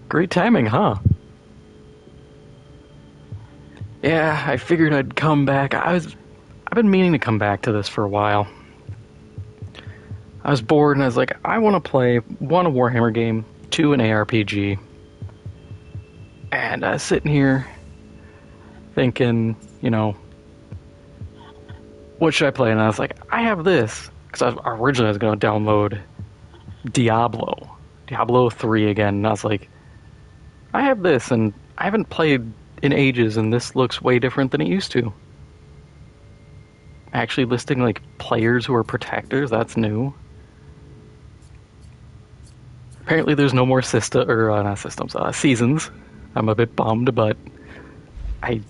Great timing, huh? Yeah, I figured I'd come back. I've been meaning to come back to this for a while. I was bored and I was like, I want to play one a Warhammer game, two an ARPG. And I was sitting here thinking, what should I play? And I was like, I have this. Because originally I was going to download Diablo 3 again. And I was like, I have this and I haven't played in ages and this looks way different than it used to. Actually listing like players who are protectors, that's new. Apparently there's no more seasons. I'm a bit bummed, but I'm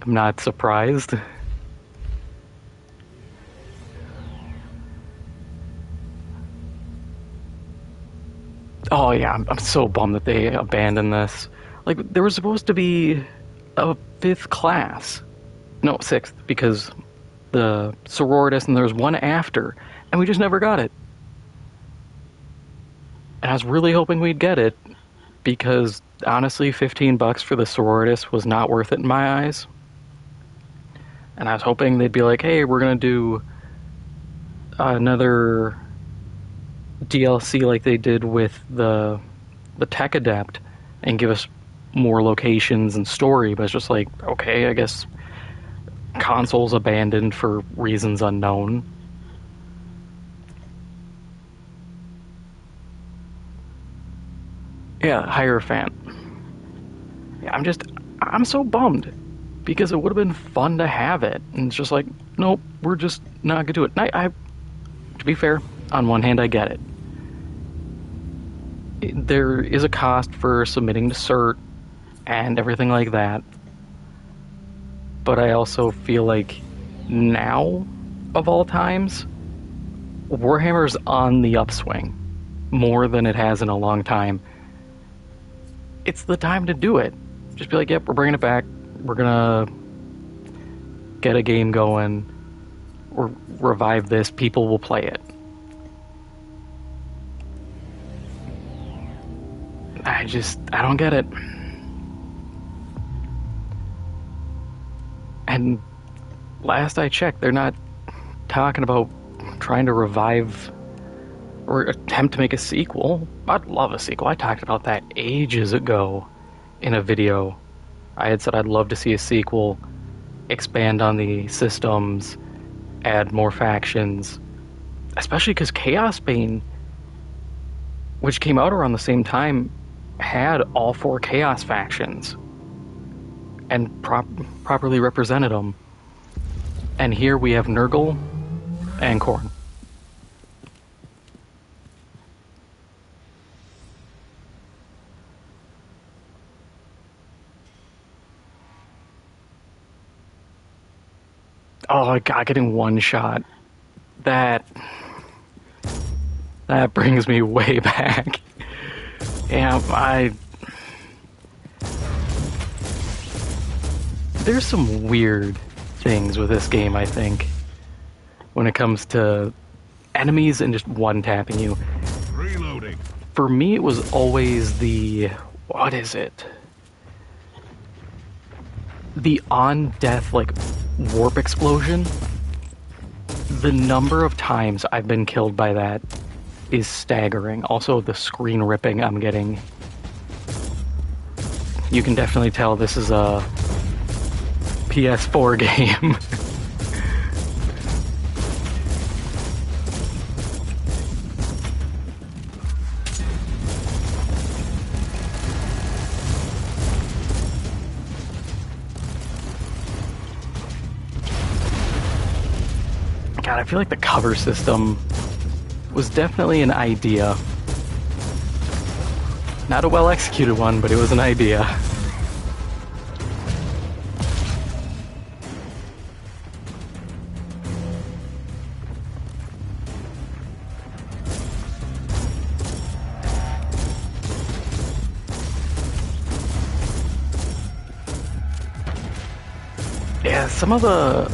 not surprised. Oh yeah, I'm so bummed that they abandoned this. Like, there was supposed to be a fifth class. No, sixth, because the sororitas and there was one after, and we just never got it. And I was really hoping we'd get it, because honestly, $15 for the sororitas was not worth it in my eyes. And I was hoping they'd be like, hey, we're gonna do another DLC like they did with the Tech Adept and give us more locations and story, but it's just like, okay, I guess consoles abandoned for reasons unknown. Yeah, Hierophant. Yeah, I'm so bummed because it would have been fun to have it, and it's just like, nope, we're just not gonna do it. To be fair, on one hand, I get it. There is a cost for submitting to CERT and everything like that, but I also feel like now, of all times, Warhammer's on the upswing more than it has in a long time. It's the time to do it. Just be like, yep, we're bringing it back. We're gonna get a game going, or revive this. People will play it. I don't get it. And last I checked, they're not talking about trying to revive or attempt to make a sequel. I'd love a sequel. I talked about that ages ago in a video. I had said I'd love to see a sequel, expand on the systems, add more factions, especially because Chaos Bane, which came out around the same time, had all 4 Chaos factions and properly represented them. And here we have Nurgle and Khorne. Oh god, getting one shot. That brings me way back. Yeah, there's some weird things with this game, I think, when it comes to enemies and just one-tapping you. Reloading. For me, it was always what is it? The on-death, like, warp explosion. The number of times I've been killed by that is staggering. Also, the screen ripping I'm getting. You can definitely tell this is a PS4 game. God, I feel like the cover system was definitely an idea. Not a well-executed one, but it was an idea. Yeah, some of the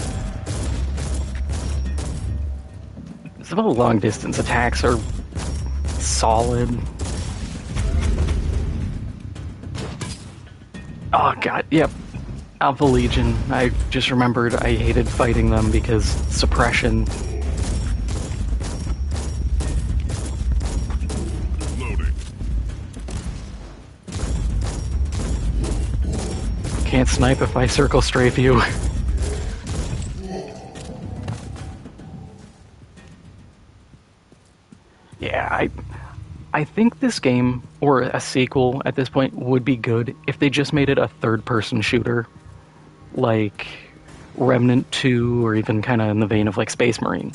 long-distance attacks are solid. Oh god, yep. Alpha Legion. I just remembered I hated fighting them because suppression. Loading. Can't snipe if I circle strafe you. Yeah, I think this game, or a sequel at this point, would be good if they just made it a third-person shooter. Like Remnant 2, or even kind of in the vein of like Space Marine.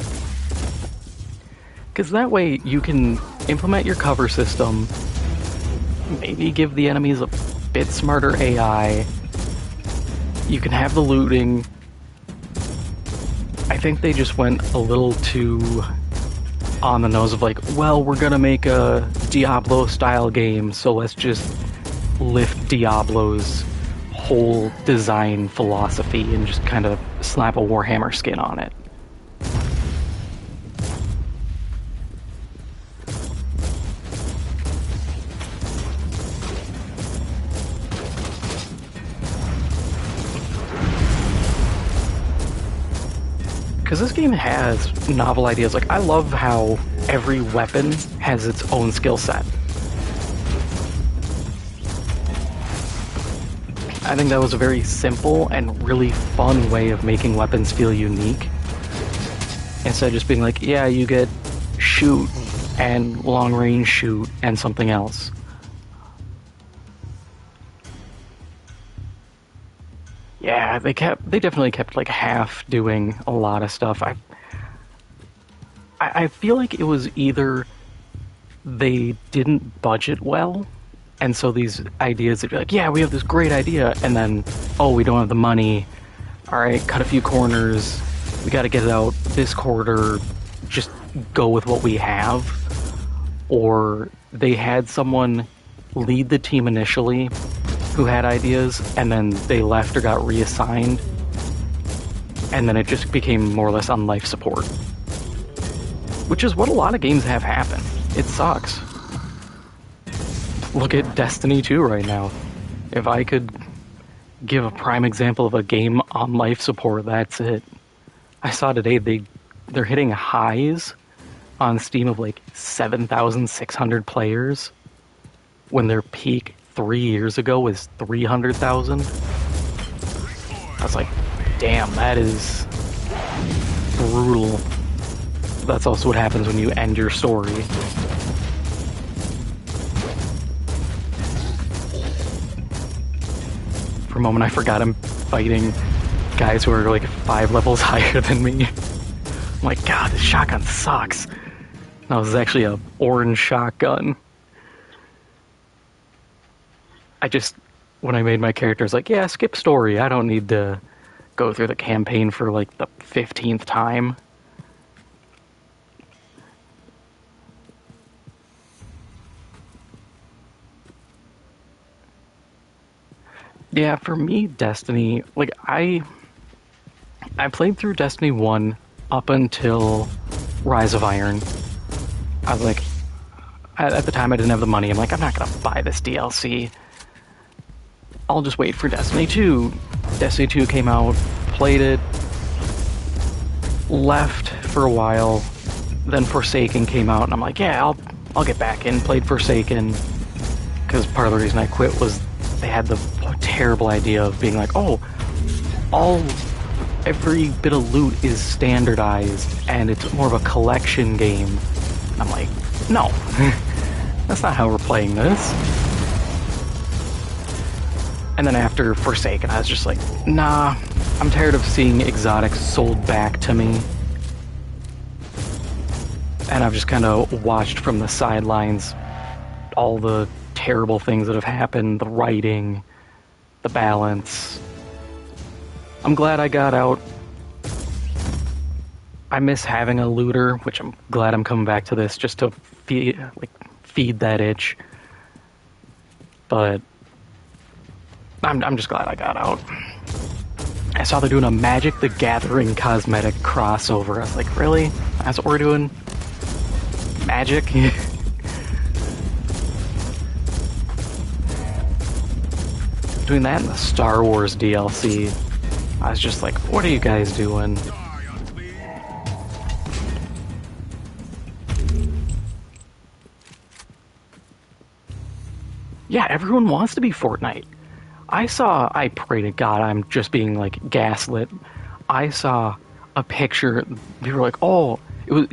Because that way you can implement your cover system, maybe give the enemies a bit smarter AI, you can have the looting. I think they just went a little too on the nose of like, well, we're gonna make a Diablo style game, so let's just lift Diablo's whole design philosophy and just kind of slap a Warhammer skin on it. Because this game has novel ideas. Like, I love how every weapon has its own skill set. I think that was a very simple and really fun way of making weapons feel unique. Instead of just being like, yeah, you get shoot and long range shoot and something else. Yeah, they definitely kept like half doing a lot of stuff. I feel like it was either they didn't budget well, and so these ideas that be like, yeah, we have this great idea, and then, oh, we don't have the money. All right, cut a few corners. We got to get it out this quarter. Just go with what we have. Or they had someone lead the team initially who had ideas, and then they left or got reassigned, and then it just became more or less on life support. Which is what a lot of games have happen. It sucks. Look at Destiny 2 right now. If I could give a prime example of a game on life support, that's it. I saw today they're hitting highs on Steam of like 7,600 players when their peak 3 years ago was 300,000. I was like, damn, that is brutal. That's also what happens when you end your story. For a moment I forgot I'm fighting guys who are like 5 levels higher than me. I'm like, God, this shotgun sucks. No, this is actually a orange shotgun. When I made my character, I was like, yeah, skip story. I don't need to go through the campaign for like the 15th time. Yeah, for me, Destiny, like, I played through Destiny 1 up until Rise of Iron. I was like, at the time I didn't have the money. I'm like, I'm not gonna buy this DLC. I'll just wait for Destiny 2. Destiny 2 came out, played it, left for a while, then Forsaken came out, and I'm like, yeah, I'll get back in. Played Forsaken, because part of the reason I quit was they had the terrible idea of being like, oh, every bit of loot is standardized, and it's more of a collection game. And I'm like, no, that's not how we're playing this. And then after Forsaken, I was just like, nah, I'm tired of seeing exotics sold back to me. And I've just kind of watched from the sidelines all the terrible things that have happened, the writing, the balance. I'm glad I got out. I miss having a looter, which I'm glad I'm coming back to this just to feed that itch. But I'm just glad I got out. I saw they're doing a Magic the Gathering cosmetic crossover. I was like, really? That's what we're doing? Magic? Between that and the Star Wars DLC, I was just like, what are you guys doing? Yeah, everyone wants to be Fortnite. I pray to God I'm just being like gaslit. I saw a picture, they were like, oh, it was,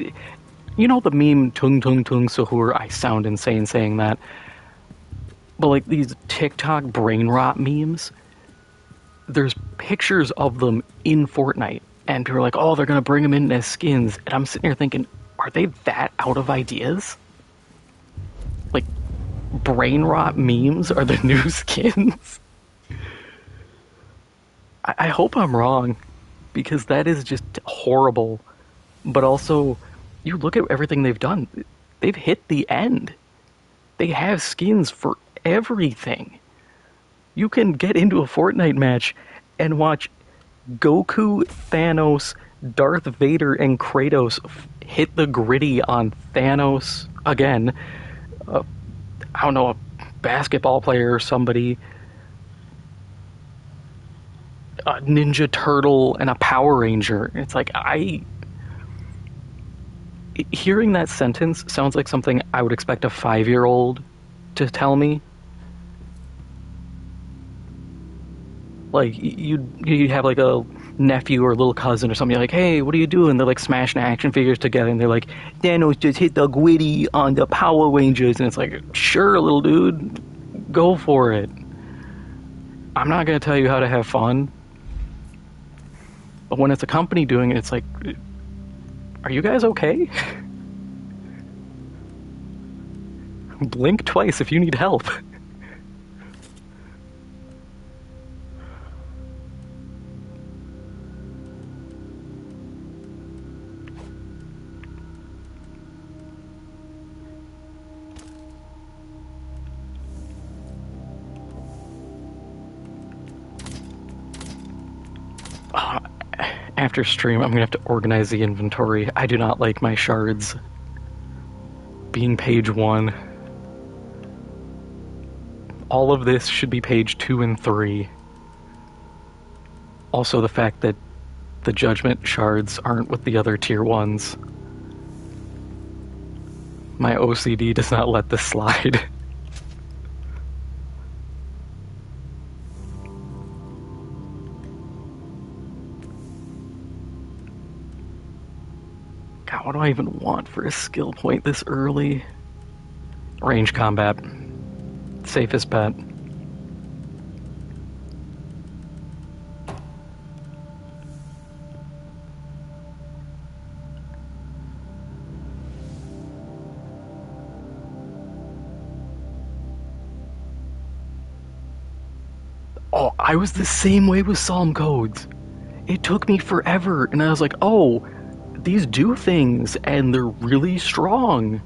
you know the meme, tung tung tung sahur, I sound insane saying that, but like these TikTok brain rot memes, there's pictures of them in Fortnite, and people are like, oh, they're gonna bring them in as skins, and I'm sitting here thinking, are they that out of ideas? Like, brain rot memes are the new skins? I hope I'm wrong, because that is just horrible. But also, you look at everything they've done, they've hit the end. They have skins for everything. You can get into a Fortnite match and watch Goku, Thanos, Darth Vader, and Kratos hit the gritty on Thanos again. I don't know, a basketball player or somebody, a Ninja Turtle, and a Power Ranger. It's like, hearing that sentence sounds like something I would expect a 5-year-old to tell me. Like, you'd have like a nephew or a little cousin or something, like, hey, what are you doing? They're like smashing action figures together, and they're like, Thanos just hit the gritty on the Power Rangers, and it's like, sure, little dude, go for it. I'm not gonna tell you how to have fun, but when it's a company doing it, it's like, are you guys okay? Blink twice if you need help. After stream, I'm gonna have to organize the inventory. I do not like my shards being page 1. All of this should be page 2 and 3. Also, the fact that the judgment shards aren't with the other tier 1s. My OCD does not let this slide. God, what do I even want for a skill point this early? Range combat. Safest bet. Oh, I was the same way with Psalm codes. It took me forever, and I was like, oh, these do things, and they're really strong.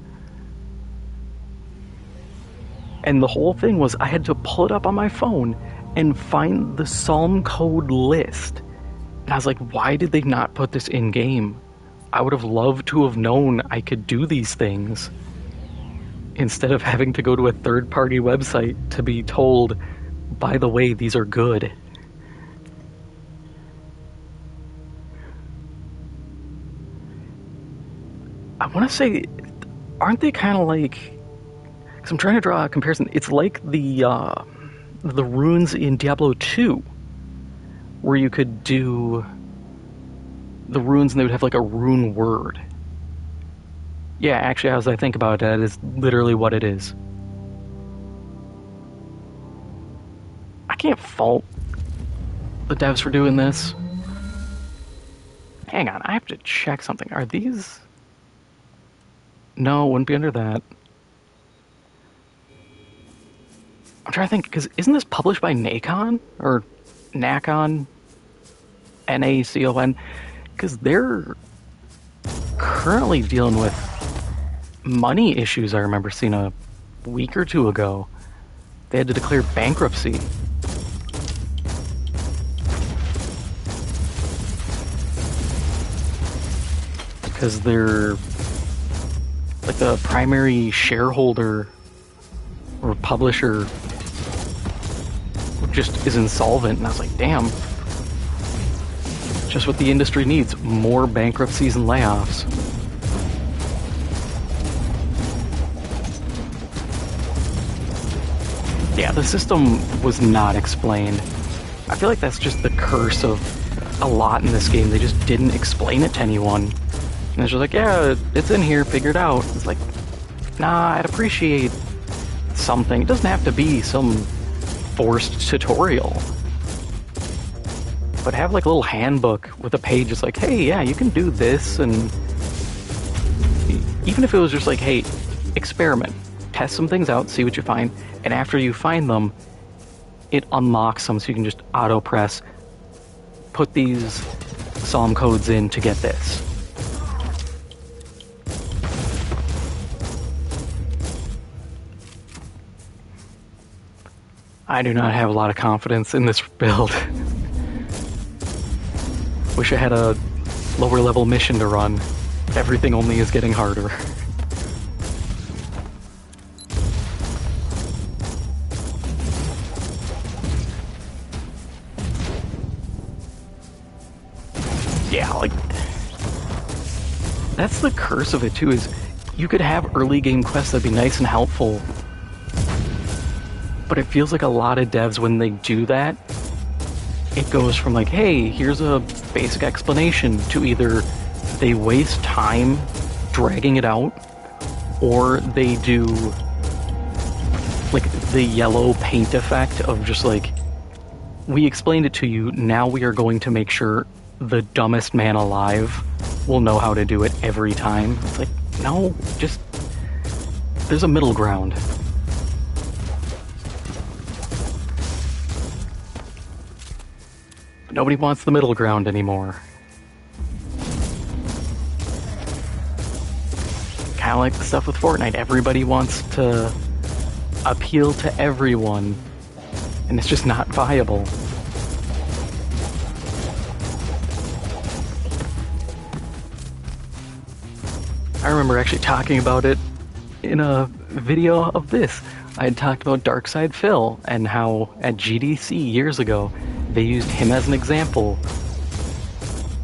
And the whole thing was I had to pull it up on my phone and find the Psalm code list. And I was like, why did they not put this in-game? I would have loved to have known I could do these things, instead of having to go to a third-party website to be told, by the way, these are good. I want to say, aren't they kind of like... Because I'm trying to draw a comparison. It's like the runes in Diablo 2, where you could do the runes and they would have like a rune word. Yeah, actually, as I think about it, that is literally what it is. I can't fault the devs for doing this. Hang on, I have to check something. Are these... No, it wouldn't be under that. I'm trying to think, because isn't this published by Nacon? Or Nacon? N-A-C-O-N? Because they're currently dealing with money issues, I remember seeing a week or two ago. They had to declare bankruptcy. Because they're... like the primary shareholder or publisher just is insolvent, and I was like, damn. Just what the industry needs, more bankruptcies and layoffs. Yeah, the system was not explained. I feel like that's just the curse of a lot in this game. They just didn't explain it to anyone. And it's just like, yeah, it's in here, figure it out. It's like, nah, I'd appreciate something. It doesn't have to be some forced tutorial. But have like a little handbook with a page that's like, hey, yeah, you can do this, and even if it was just like, hey, experiment, test some things out, see what you find, and after you find them, it unlocks them so you can just auto press, put these psalm codes in to get this. I do not have a lot of confidence in this build. Wish I had a lower level mission to run. Everything only is getting harder. Yeah, like, that's the curse of it too, is you could have early game quests that'd be nice and helpful, but it feels like a lot of devs, when they do that, it goes from like, hey, here's a basic explanation, to either they waste time dragging it out, or they do like the yellow paint effect of just like, we explained it to you, now we are going to make sure the dumbest man alive will know how to do it every time. It's like, no, just, there's a middle ground. Nobody wants the middle ground anymore. Kind of like the stuff with Fortnite. Everybody wants to appeal to everyone, and it's just not viable. I remember actually talking about it in a video of this. I had talked about Darkside Phil and how at GDC years ago they used him as an example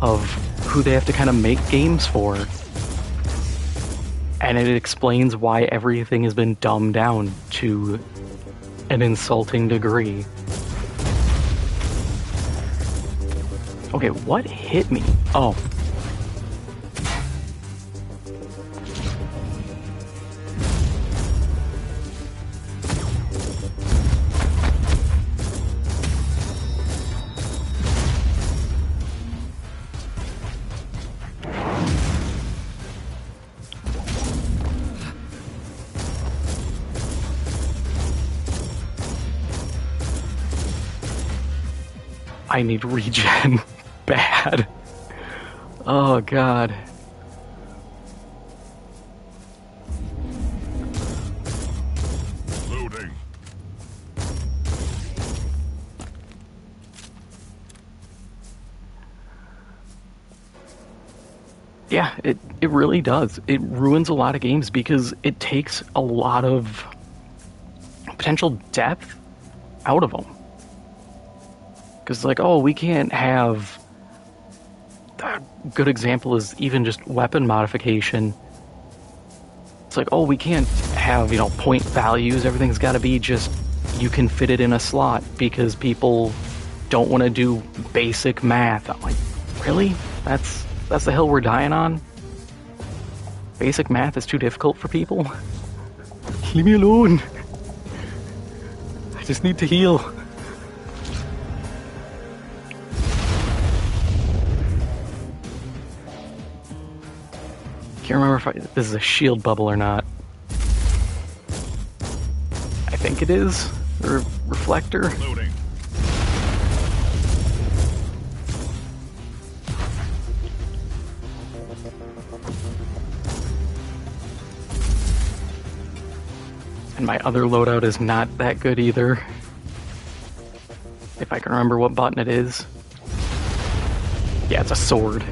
of who they have to kind of make games for. And it explains why everything has been dumbed down to an insulting degree. Okay, what hit me? Oh. I need regen bad. Oh god. Loading. Yeah, it really does. It ruins a lot of games because it takes a lot of potential depth out of them. Because, like, oh, we can't have... A good example is even just weapon modification. It's like, oh, we can't have, you know, point values. Everything's got to be just, you can fit it in a slot because people don't want to do basic math. I'm like, really? That's the hill we're dying on? Basic math is too difficult for people? Leave me alone. I just need to heal. Can't remember if this is a shield bubble or not. I think it is. Reflector. Loading. And my other loadout is not that good either. If I can remember what button it is. Yeah, it's a sword.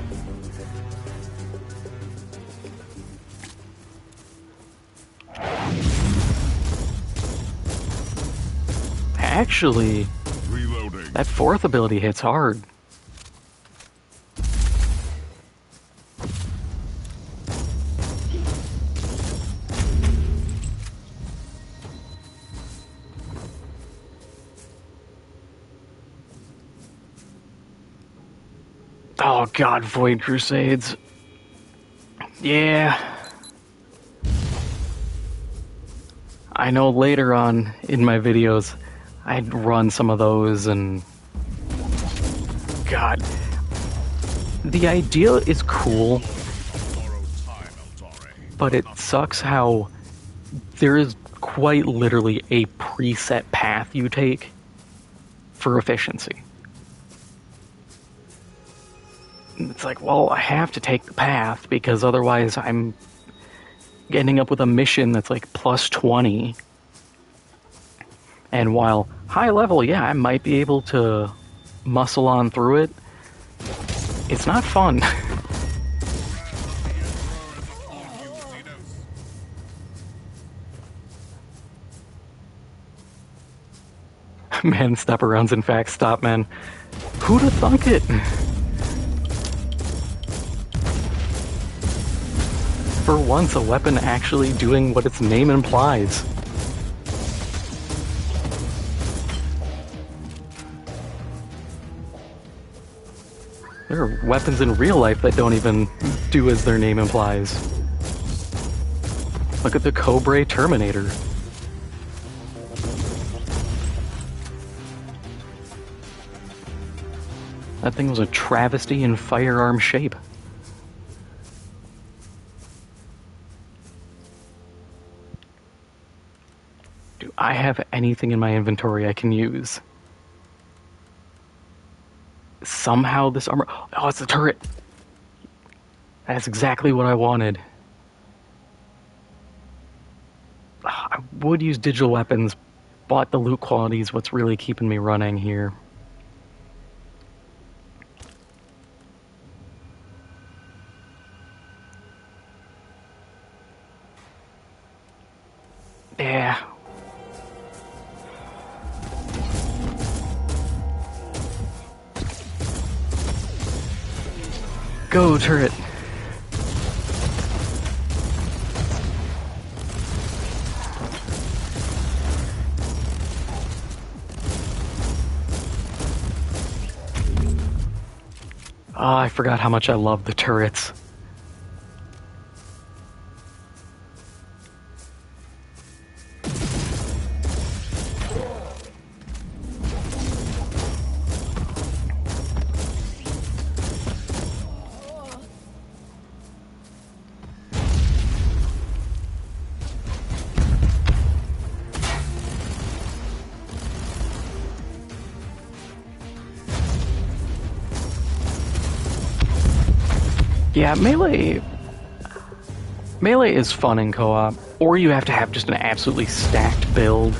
Actually, That fourth ability hits hard. Oh god, Void Crusades. Yeah. I know later on in my videos I'd run some of those and... God. The idea is cool, but it sucks how there is quite literally a preset path you take for efficiency. It's like, well, I have to take the path because otherwise I'm ending up with a mission that's like plus 20. And while high level, yeah, I might be able to muscle on through it, it's not fun. Man, step arounds, in fact, stop, man. Who'd have thunk it? For once, a weapon actually doing what its name implies. There are weapons in real life that don't even do as their name implies. Look at the Cobra Terminator. That thing was a travesty in firearm shape. Do I have anything in my inventory I can use? Somehow this armor... Oh, it's the turret! That's exactly what I wanted. I would use digital weapons, but the loot quality is what's really keeping me running here. Yeah. Go, turret. Oh, I forgot how much I love the turrets. Yeah, melee is fun in co-op, or you have to have just an absolutely stacked build.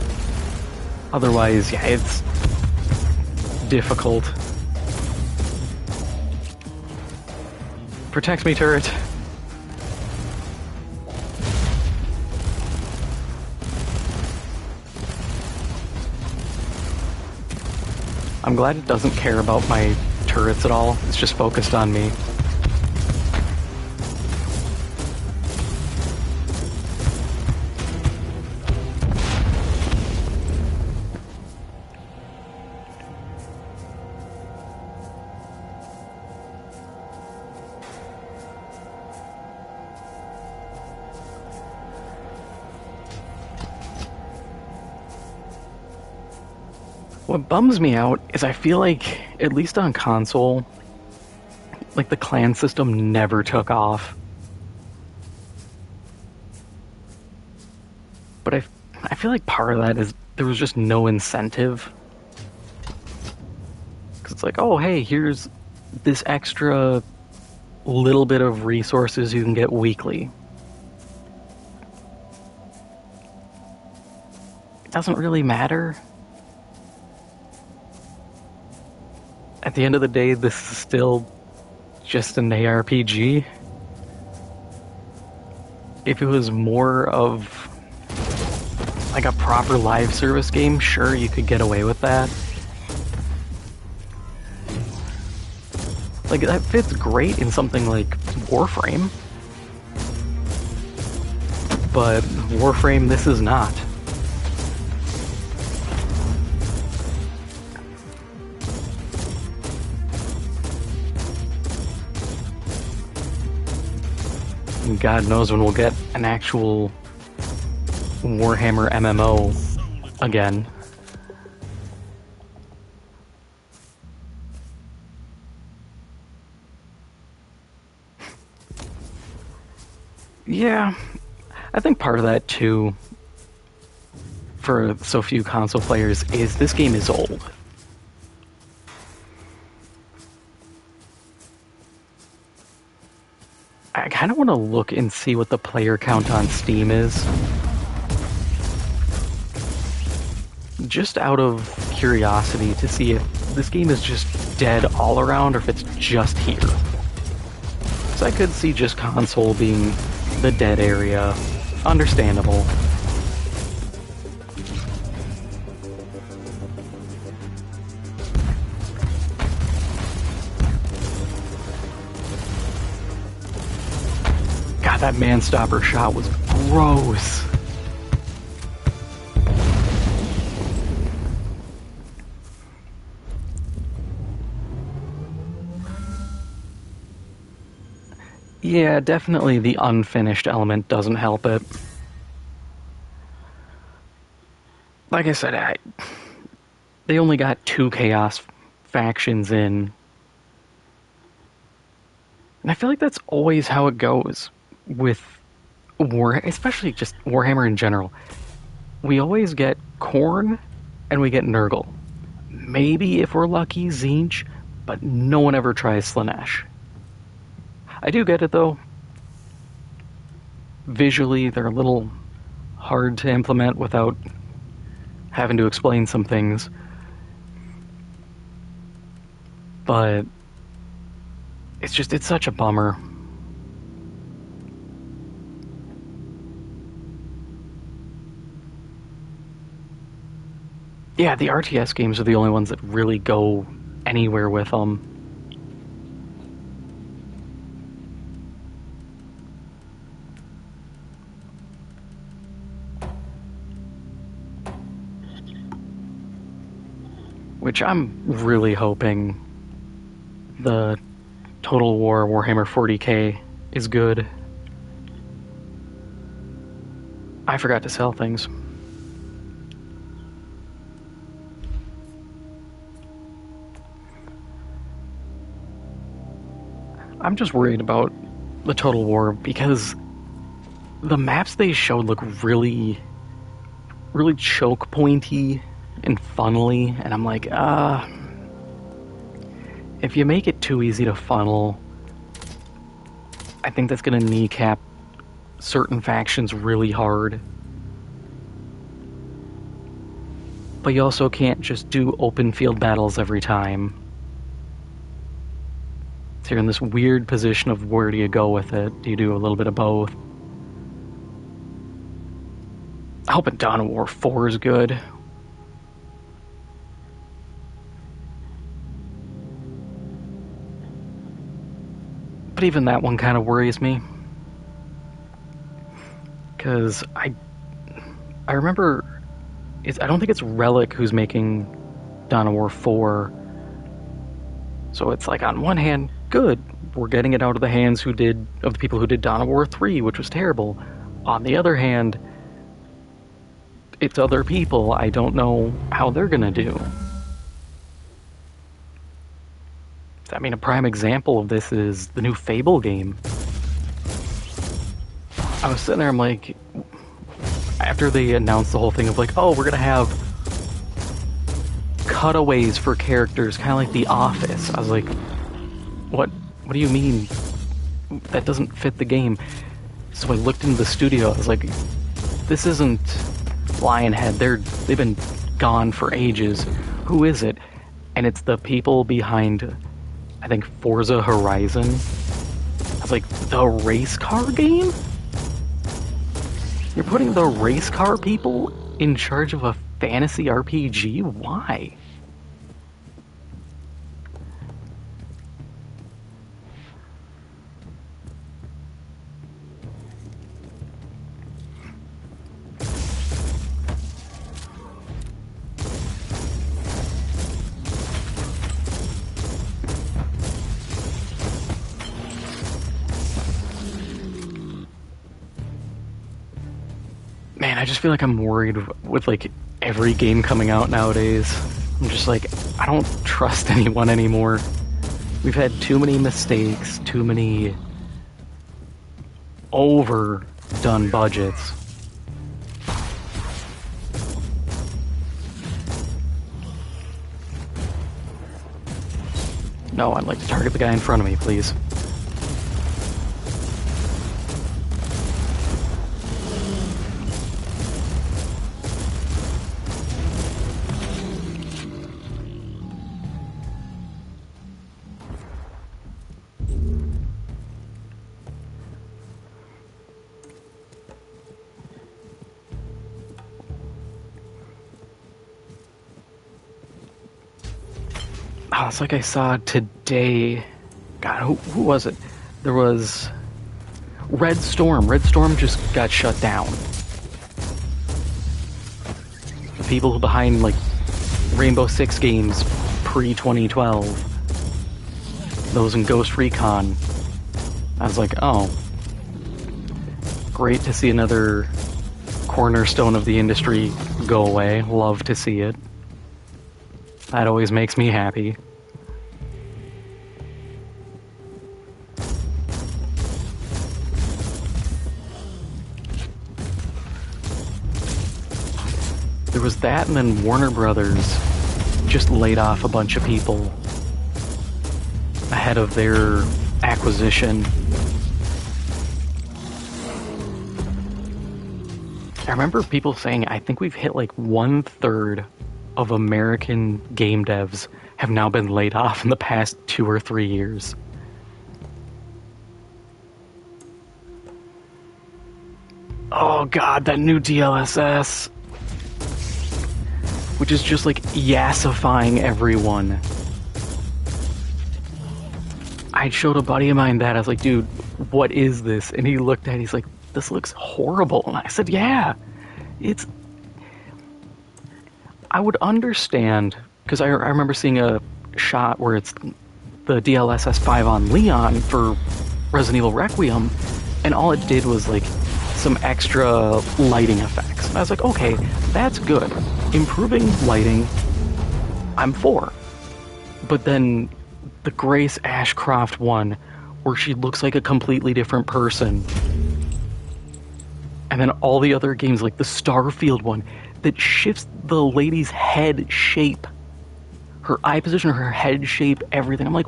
Otherwise, yeah, it's difficult. Protect me, turret. I'm glad it doesn't care about my turrets at all. It's just focused on me. What bums me out is I feel like, at least on console, like the clan system never took off. But I feel like part of that is there was just no incentive. Because it's like, oh hey, here's this extra little bit of resources you can get weekly. It doesn't really matter. At the end of the day, this is still just an ARPG. If it was more of like a proper live service game, sure, you could get away with that. Like, that fits great in something like Warframe. But Warframe, this is not. And God knows when we'll get an actual Warhammer MMO again. Yeah, I think part of that too, for so few console players, is this game is old. I kind of want to look and see what the player count on Steam is. Just out of curiosity to see if this game is just dead all around or if it's just here. So I could see just console being the dead area. Understandable. God, that man-stopper shot was gross. Yeah, definitely the unfinished element doesn't help it. Like I said, they only got 2 Chaos factions in. And I feel like that's always how it goes with especially just Warhammer in general. We always get Khorne and we get Nurgle. Maybe, if we're lucky, Tzeentch, but no one ever tries Slaanesh. I do get it, though. Visually, they're a little hard to implement without having to explain some things. But it's such a bummer. Yeah, the RTS games are the only ones that really go anywhere with them. Which I'm really hoping the Total War Warhammer 40k is good. I forgot to sell things. I'm just worried about the Total War because the maps they showed look really, really choke pointy and funnely, and I'm like, if you make it too easy to funnel, I think that's going to kneecap certain factions really hard. But you also can't just do open field battles every time. So you're in this weird position of where do you go with it? Do you do a little bit of both? I hope Dawn of War 4 is good. But even that one kind of worries me. Because I remember, I don't think it's Relic who's making Dawn of War 4. So it's like, on one hand, good. We're getting it out of the hands of the people who did Dawn of War 3, which was terrible. On the other hand, it's other people. I don't know how they're gonna do. I mean, a prime example of this is the new Fable game. I was sitting there, I'm like, after they announced the whole thing of like, oh, we're gonna have cutaways for characters, kind of like The Office. I was like, what do you mean? That doesn't fit the game. So I looked into the studio, I was like, this isn't Lionhead. They've been gone for ages. Who is it? And it's the people behind, I think, Forza Horizon. I was like, the race car game? You're putting the race car people in charge of a fantasy RPG? Why? Man, I just feel like I'm worried with like every game coming out nowadays. I'm just like, I don't trust anyone anymore. We've had too many mistakes, too many overdone budgets. No, I'd like to target the guy in front of me, please. Oh, it's like I saw today. God, who was it? There was Red Storm. Red Storm just got shut down. The people behind like Rainbow Six games pre-2012. Those in Ghost Recon. I was like, oh, great to see another cornerstone of the industry go away. Love to see it. That always makes me happy. There was that, and then Warner Brothers just laid off a bunch of people ahead of their acquisition. I remember people saying, I think we've hit like 1/3 of American game devs have now been laid off in the past 2 or 3 years. Oh god, that new DLSS. Which is just like yassifying everyone. I showed a buddy of mine that. I was like, dude, what is this? And he looked at it, he's like, this looks horrible. And I said, yeah, it's... I would understand, because I remember seeing a shot where it's the DLSS 5 on Leon for Resident Evil Requiem, and all it did was like some extra lighting effects. And I was like, okay, that's good. Improving lighting, I'm for. But then the Grace Ashcroft one, where she looks like a completely different person, and then all the other games, like the Starfield one, that shifts the lady's head shape, her eye position, her head shape, everything. I'm like,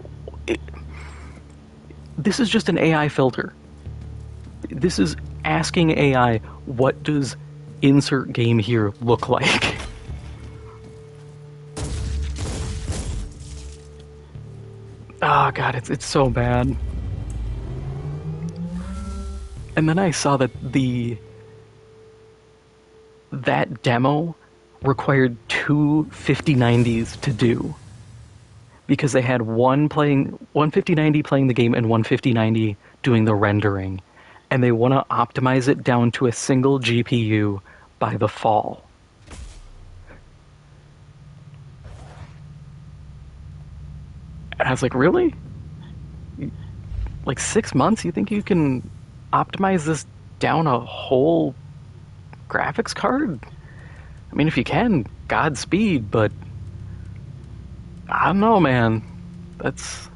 this is just an AI filter. This is asking AI, what does insert game here look like? Oh god, it's so bad. And then I saw that that demo required two 5090s to do, because they had one 5090 playing the game and one 5090 doing the rendering, and they want to optimize it down to a single GPU by the fall. And I was like, really? Like 6 months? You think you can optimize this down a whole graphics card? I mean, if you can, Godspeed, but I don't know, man. That's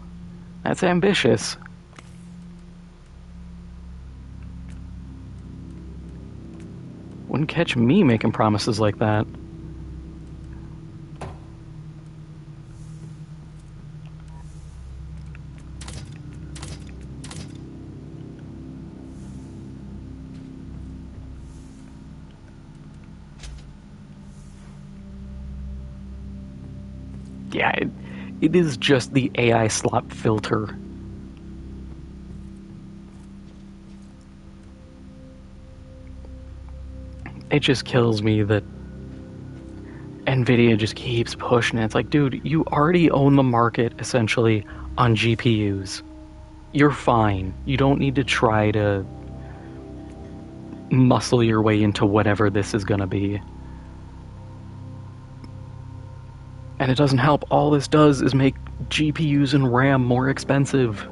ambitious. Wouldn't catch me making promises like that. Yeah, it is just the AI slop filter. It just kills me that NVIDIA just keeps pushing it. It's like, dude, you already own the market, essentially, on GPUs. You're fine. You don't need to try to muscle your way into whatever this is gonna be. And it doesn't help. All this does is make GPUs and RAM more expensive.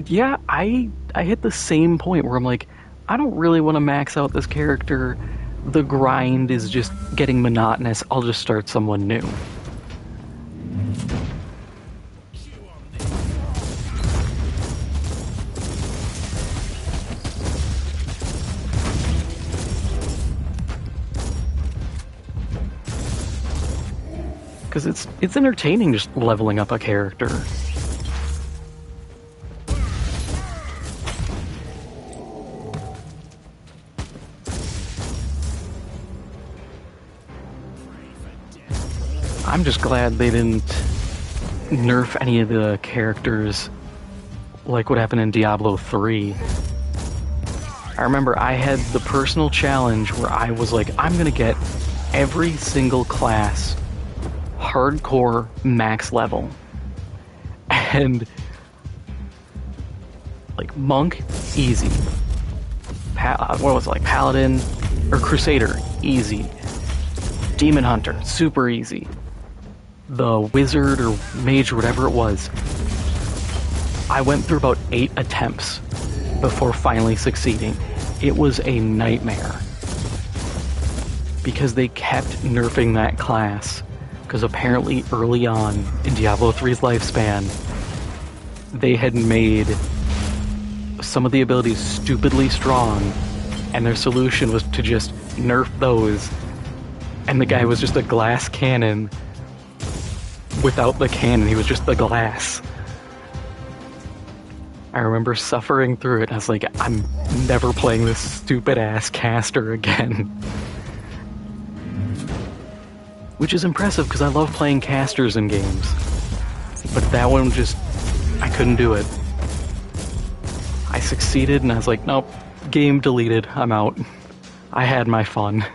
Yeah, I hit the same point where I'm like, I don't really want to max out this character. The grind is just getting monotonous. I'll just start someone new. Because it's entertaining just leveling up a character. I'm just glad they didn't nerf any of the characters like what happened in Diablo 3. I remember I had the personal challenge where I was like, I'm gonna get every single class hardcore max level. And like Monk, easy. What was it, like Paladin or Crusader, easy. Demon Hunter, super easy. The Wizard or Mage or whatever it was, I went through about 8 attempts before finally succeeding. It was a nightmare. Because they kept nerfing that class. Because apparently early on in Diablo 3's lifespan, they had made some of the abilities stupidly strong, and their solution was to just nerf those, and the guy was just a glass cannon without the cannon, he was just the glass. I remember suffering through it. I was like, I'm never playing this stupid ass caster again. Which is impressive because I love playing casters in games. But that one just, I couldn't do it. I succeeded and I was like, nope, game deleted, I'm out. I had my fun.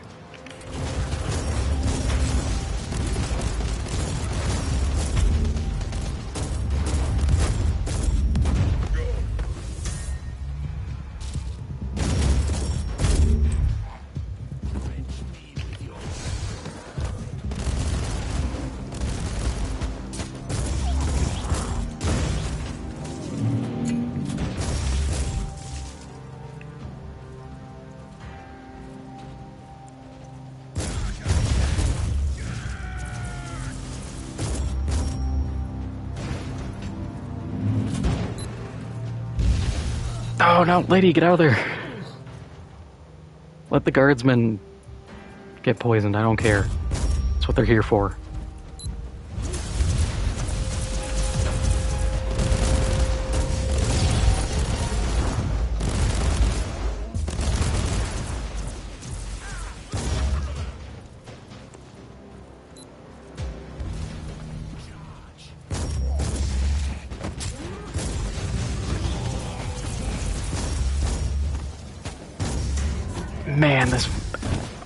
Oh no, lady, get out of there. Let the guardsmen get poisoned, I don't care. That's what they're here for. Man, this...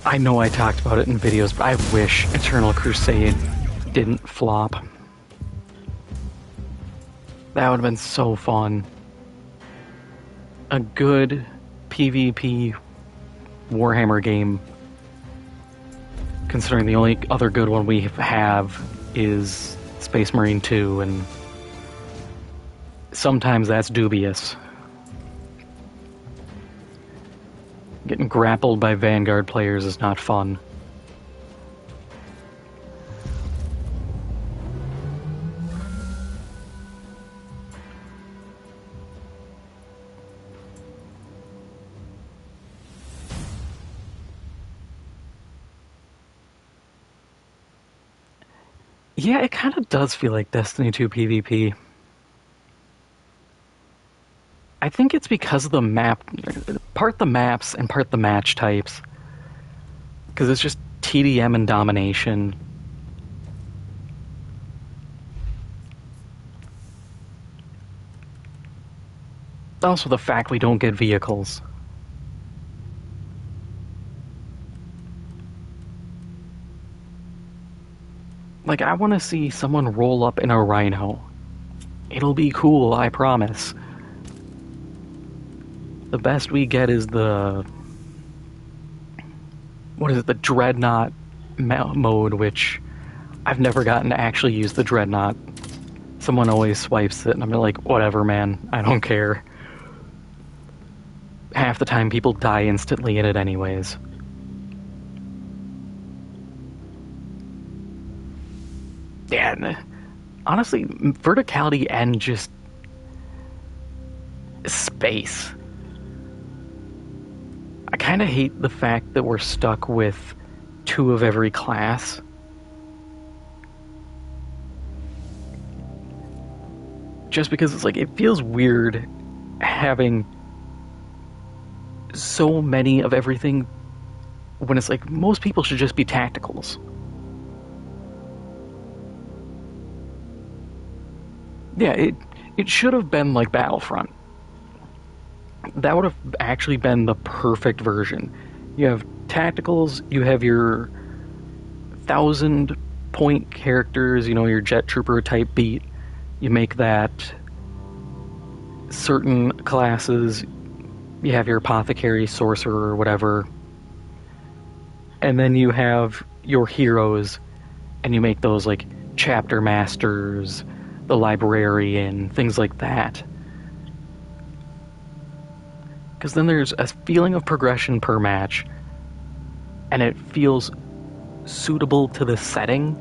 I know I talked about it in videos, but I wish Eternal Crusade didn't flop. That would have been so fun. A good PvP Warhammer game, considering the only other good one we have is Space Marine 2, and sometimes that's dubious. Getting grappled by Vanguard players is not fun. Yeah, it kind of does feel like Destiny 2 PvP. I think it's because of the map, part the maps and part the match types. Because it's just TDM and domination. Also the fact we don't get vehicles. Like, I want to see someone roll up in a rhino. It'll be cool, I promise. The best we get is the... what is it? The Dreadnought mode, which I've never gotten to actually use the Dreadnought someone always swipes it, and I'm like, whatever, man, I don't care. Half the time people die instantly in it anyways. Yeah, and honestly, verticality and just space. I kind of hate the fact that we're stuck with 2 of every class. Just because it's like, it feels weird having so many of everything when it's like, most people should just be tacticals. Yeah, it should have been like Battlefront. That would have actually been the perfect version. You have tacticals, you have your 1,000-point characters, you know, your jet trooper type beat. You make that certain classes. You have your apothecary, sorcerer, or whatever. And then you have your heroes, and you make those like chapter masters, the librarian, things like that. Because then there's a feeling of progression per match, and it feels suitable to the setting,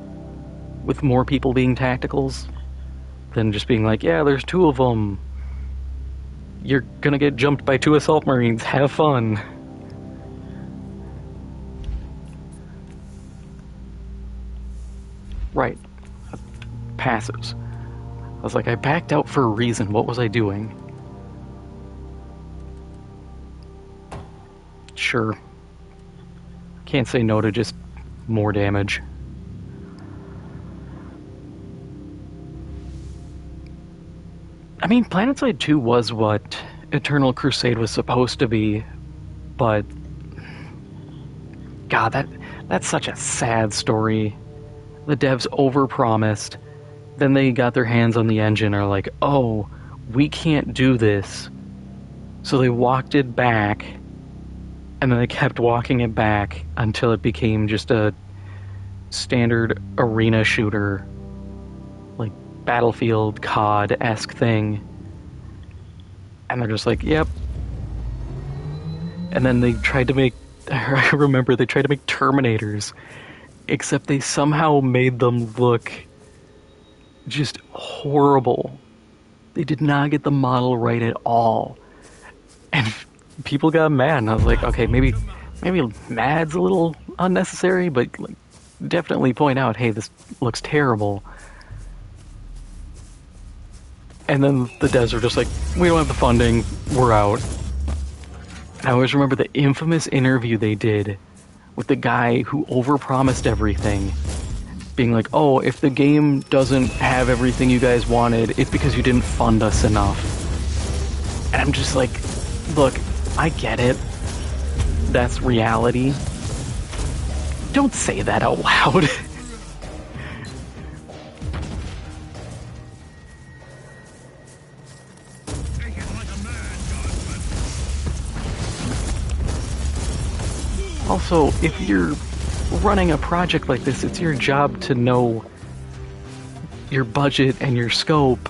with more people being tacticals, than just being like, yeah, there's 2 of them. You're gonna get jumped by 2 assault marines, have fun. Right. Passives. I was like, I backed out for a reason. What was I doing? Sure. Can't say no to just more damage. I mean, PlanetSide 2 was what Eternal Crusade was supposed to be, but God, that's such a sad story. The devs overpromised, then they got their hands on the engine and are like, oh, we can't do this. So they walked it back, and then they kept walking it back until it became just a standard arena shooter, like Battlefield, COD-esque thing. And they're just like, yep. And then they tried to make, I remember they tried to make Terminators, except they somehow made them look just horrible. They did not get the model right at all. And people got mad, and I was like, okay, maybe mad's a little unnecessary, but like, definitely point out, hey, this looks terrible. And then the devs were just like, we don't have the funding, we're out. And I always remember the infamous interview they did with the guy who overpromised everything, being like, oh, if the game doesn't have everything you guys wanted, it's because you didn't fund us enough. And I'm just like, look, I get it. That's reality. Don't say that out loud. Also, if you're running a project like this, it's your job to know your budget and your scope.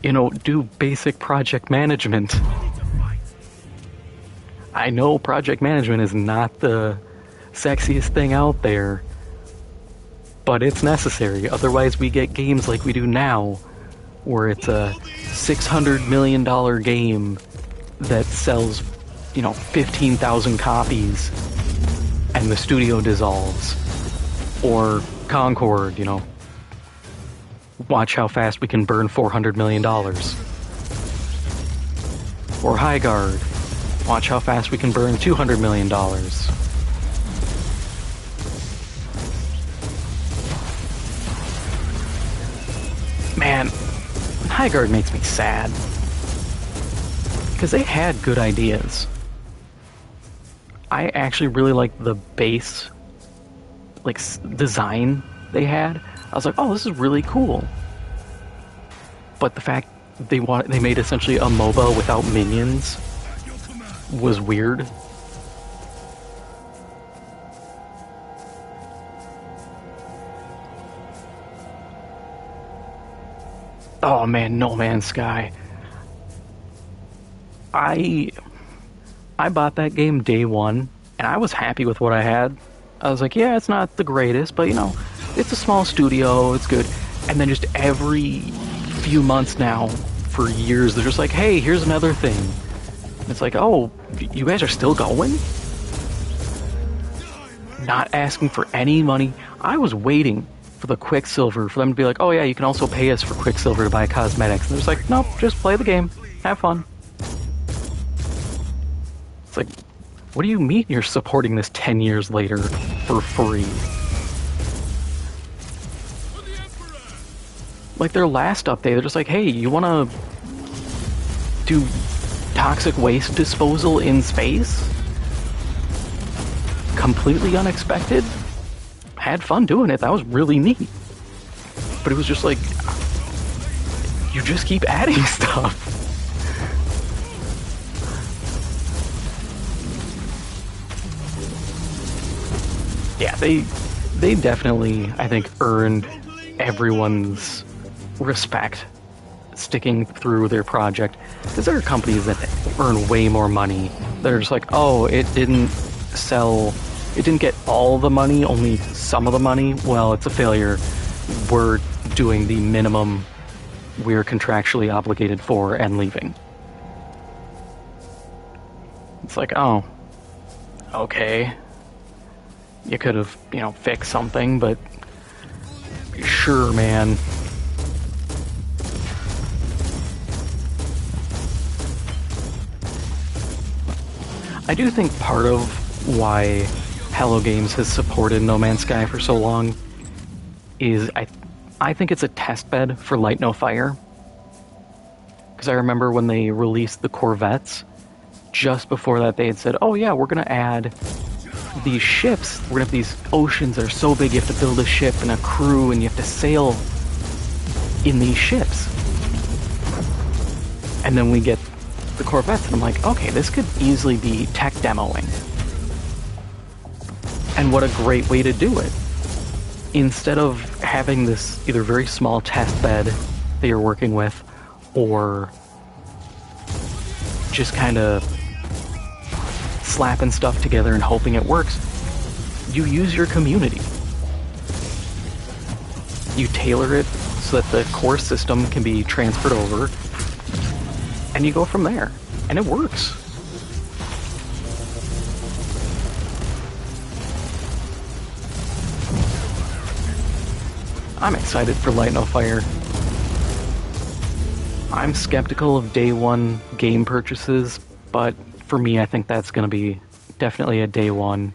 You know, do basic project management. I know project management is not the sexiest thing out there, but it's necessary. Otherwise, we get games like we do now, where it's a $600 million game that sells, you know, 15,000 copies, and the studio dissolves. Or Concord, you know, watch how fast we can burn $400 million. Or Highguard, watch how fast we can burn $200 million. Man, Highguard makes me sad. Because they had good ideas. I actually really liked the base, like, design they had. I was like, oh, this is really cool. But the fact they made essentially a MOBA without minions was weird. Oh man, No Man's Sky. I I bought that game day one, and I was happy with what I had. I was like, yeah, it's not the greatest, but you know, it's a small studio, it's good. And then just every few months now, for years, they're just like, hey, here's another thing. It's like, oh, you guys are still going? Not asking for any money. I was waiting for the Quicksilver, for them to be like, oh yeah, you can also pay us for Quicksilver to buy cosmetics. And they're just like, nope, just play the game. Have fun. It's like, what do you mean you're supporting this 10 years later for free? Like their last update, they're just like, hey, you wanna do toxic waste disposal in space? Completely unexpected? Had fun doing it, that was really neat. But it was just like, you just keep adding stuff. Yeah, they definitely, I think, earned everyone's respect sticking through their project. Because there are companies that earn way more money that are just like, oh, it didn't sell, it didn't get all the money, only some of the money. Well, it's a failure. We're doing the minimum we're contractually obligated for and leaving. It's like, oh, okay. You could have, you know, fixed something, but sure, man. I do think part of why Hello Games has supported No Man's Sky for so long is I think it's a test bed for Light No Fire. Because I remember when they released the Corvettes, just before that they had said, oh yeah, we're going to add these ships. We're going to have these oceans that are so big you have to build a ship and a crew and you have to sail in these ships. And then we get the Corvettes and I'm like, okay, this could easily be tech demoing. And what a great way to do it. Instead of having this either very small test bed that you're working with or just kind of slapping stuff together and hoping it works, you use your community. You tailor it so that the core system can be transferred over, and you go from there. And it works. I'm excited for Light No Fire. I'm skeptical of day one game purchases, but for me, I think that's going to be definitely a day one.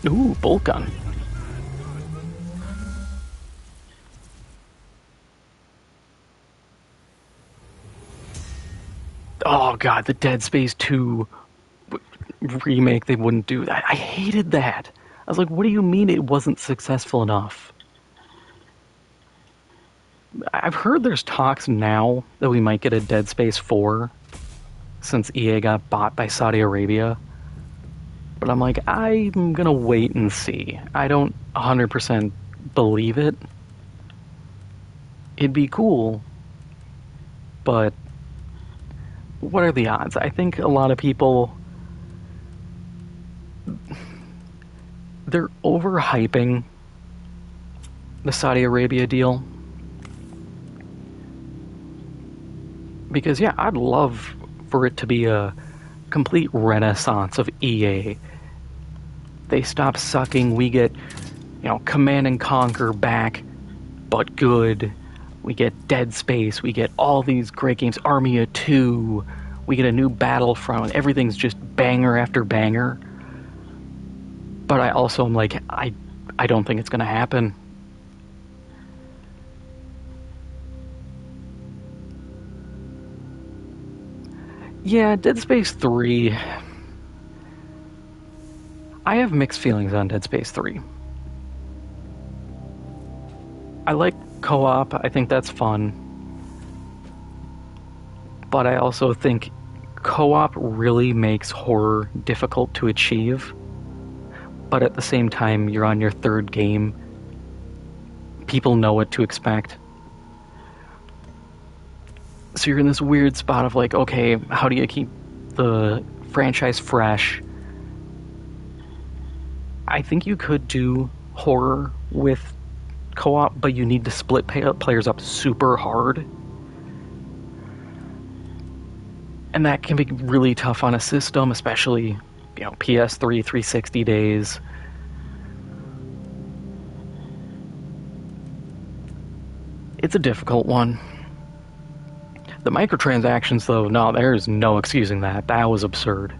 Ooh, bolt gun. Oh god, the Dead Space 2 remake, they wouldn't do that. I hated that. I was like, what do you mean it wasn't successful enough? I've heard there's talks now that we might get a Dead Space 4 since EA got bought by Saudi Arabia. But I'm like, I'm gonna wait and see. I don't 100% believe it. It'd be cool, but what are the odds? I think a lot of people, they're overhyping the Saudi Arabia deal. Because, yeah, I'd love for it to be a complete renaissance of EA. They stop sucking, we get, you know, Command and Conquer back, but good. We get Dead Space, we get all these great games, Army of Two, we get a new Battlefront, everything's just banger after banger. But I also am like, I don't think it's gonna happen. Yeah, Dead Space 3. I have mixed feelings on Dead Space 3. I like co-op, I think that's fun. But I also think co-op really makes horror difficult to achieve. but at the same time, you're on your third game. People know what to expect. So you're in this weird spot of like, okay, how do you keep the franchise fresh? I think you could do horror with co-op, but you need to split players up super hard. And that can be really tough on a system, especially, PS3 360 days. It's a difficult one. The microtransactions, though, no, there's no excusing that. That was absurd.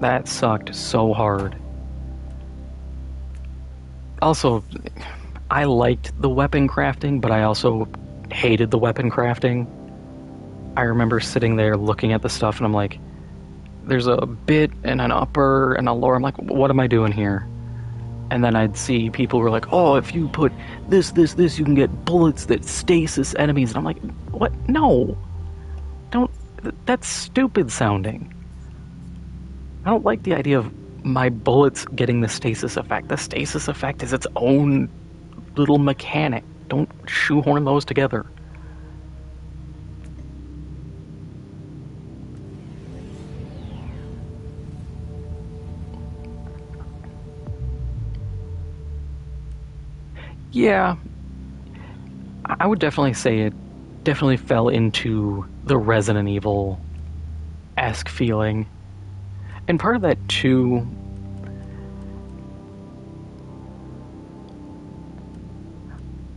That sucked so hard. Also, I liked the weapon crafting, but I also hated the weapon crafting. I remember sitting there looking at the stuff, and I'm like, there's a bit and an upper and a lower. I'm like, what am I doing here? And then I'd see people were like, oh, if you put this, you can get bullets that stasis enemies. And I'm like, what? No. Don't. That's stupid sounding. I don't like the idea of my bullets getting the stasis effect. The stasis effect is its own little mechanic. Don't shoehorn those together. Yeah, I would definitely say it definitely fell into the Resident Evil-esque feeling. And part of that, too,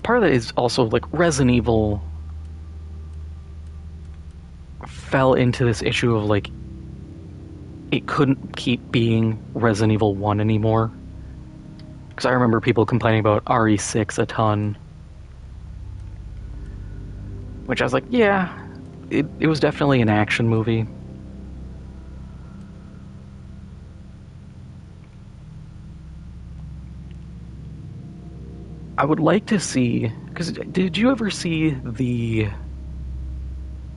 part of that is also, like, Resident Evil fell into this issue of, like, it couldn't keep being Resident Evil 1 anymore. Because I remember people complaining about RE6 a ton. Which I was like, yeah, it was definitely an action movie. I would like to see... Because did you ever see the...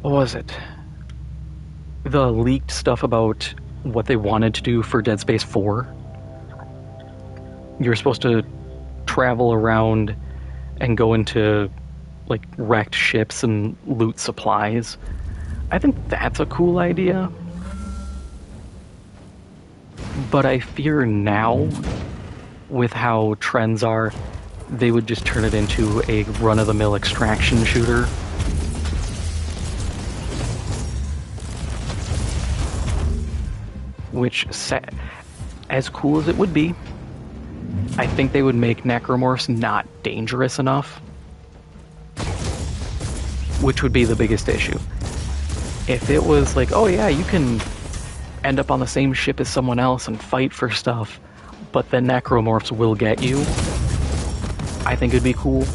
What was it? The leaked stuff about what they wanted to do for Dead Space 4? You're supposed to travel around and go into, like, wrecked ships and loot supplies. I think that's a cool idea. But I fear now, with how trends are, they would just turn it into a run-of-the-mill extraction shooter. Which, as cool as it would be, I think they would make necromorphs not dangerous enough. Which would be the biggest issue. If it was like, oh yeah, you can end up on the same ship as someone else and fight for stuff, but the necromorphs will get you, I think it'd be cool.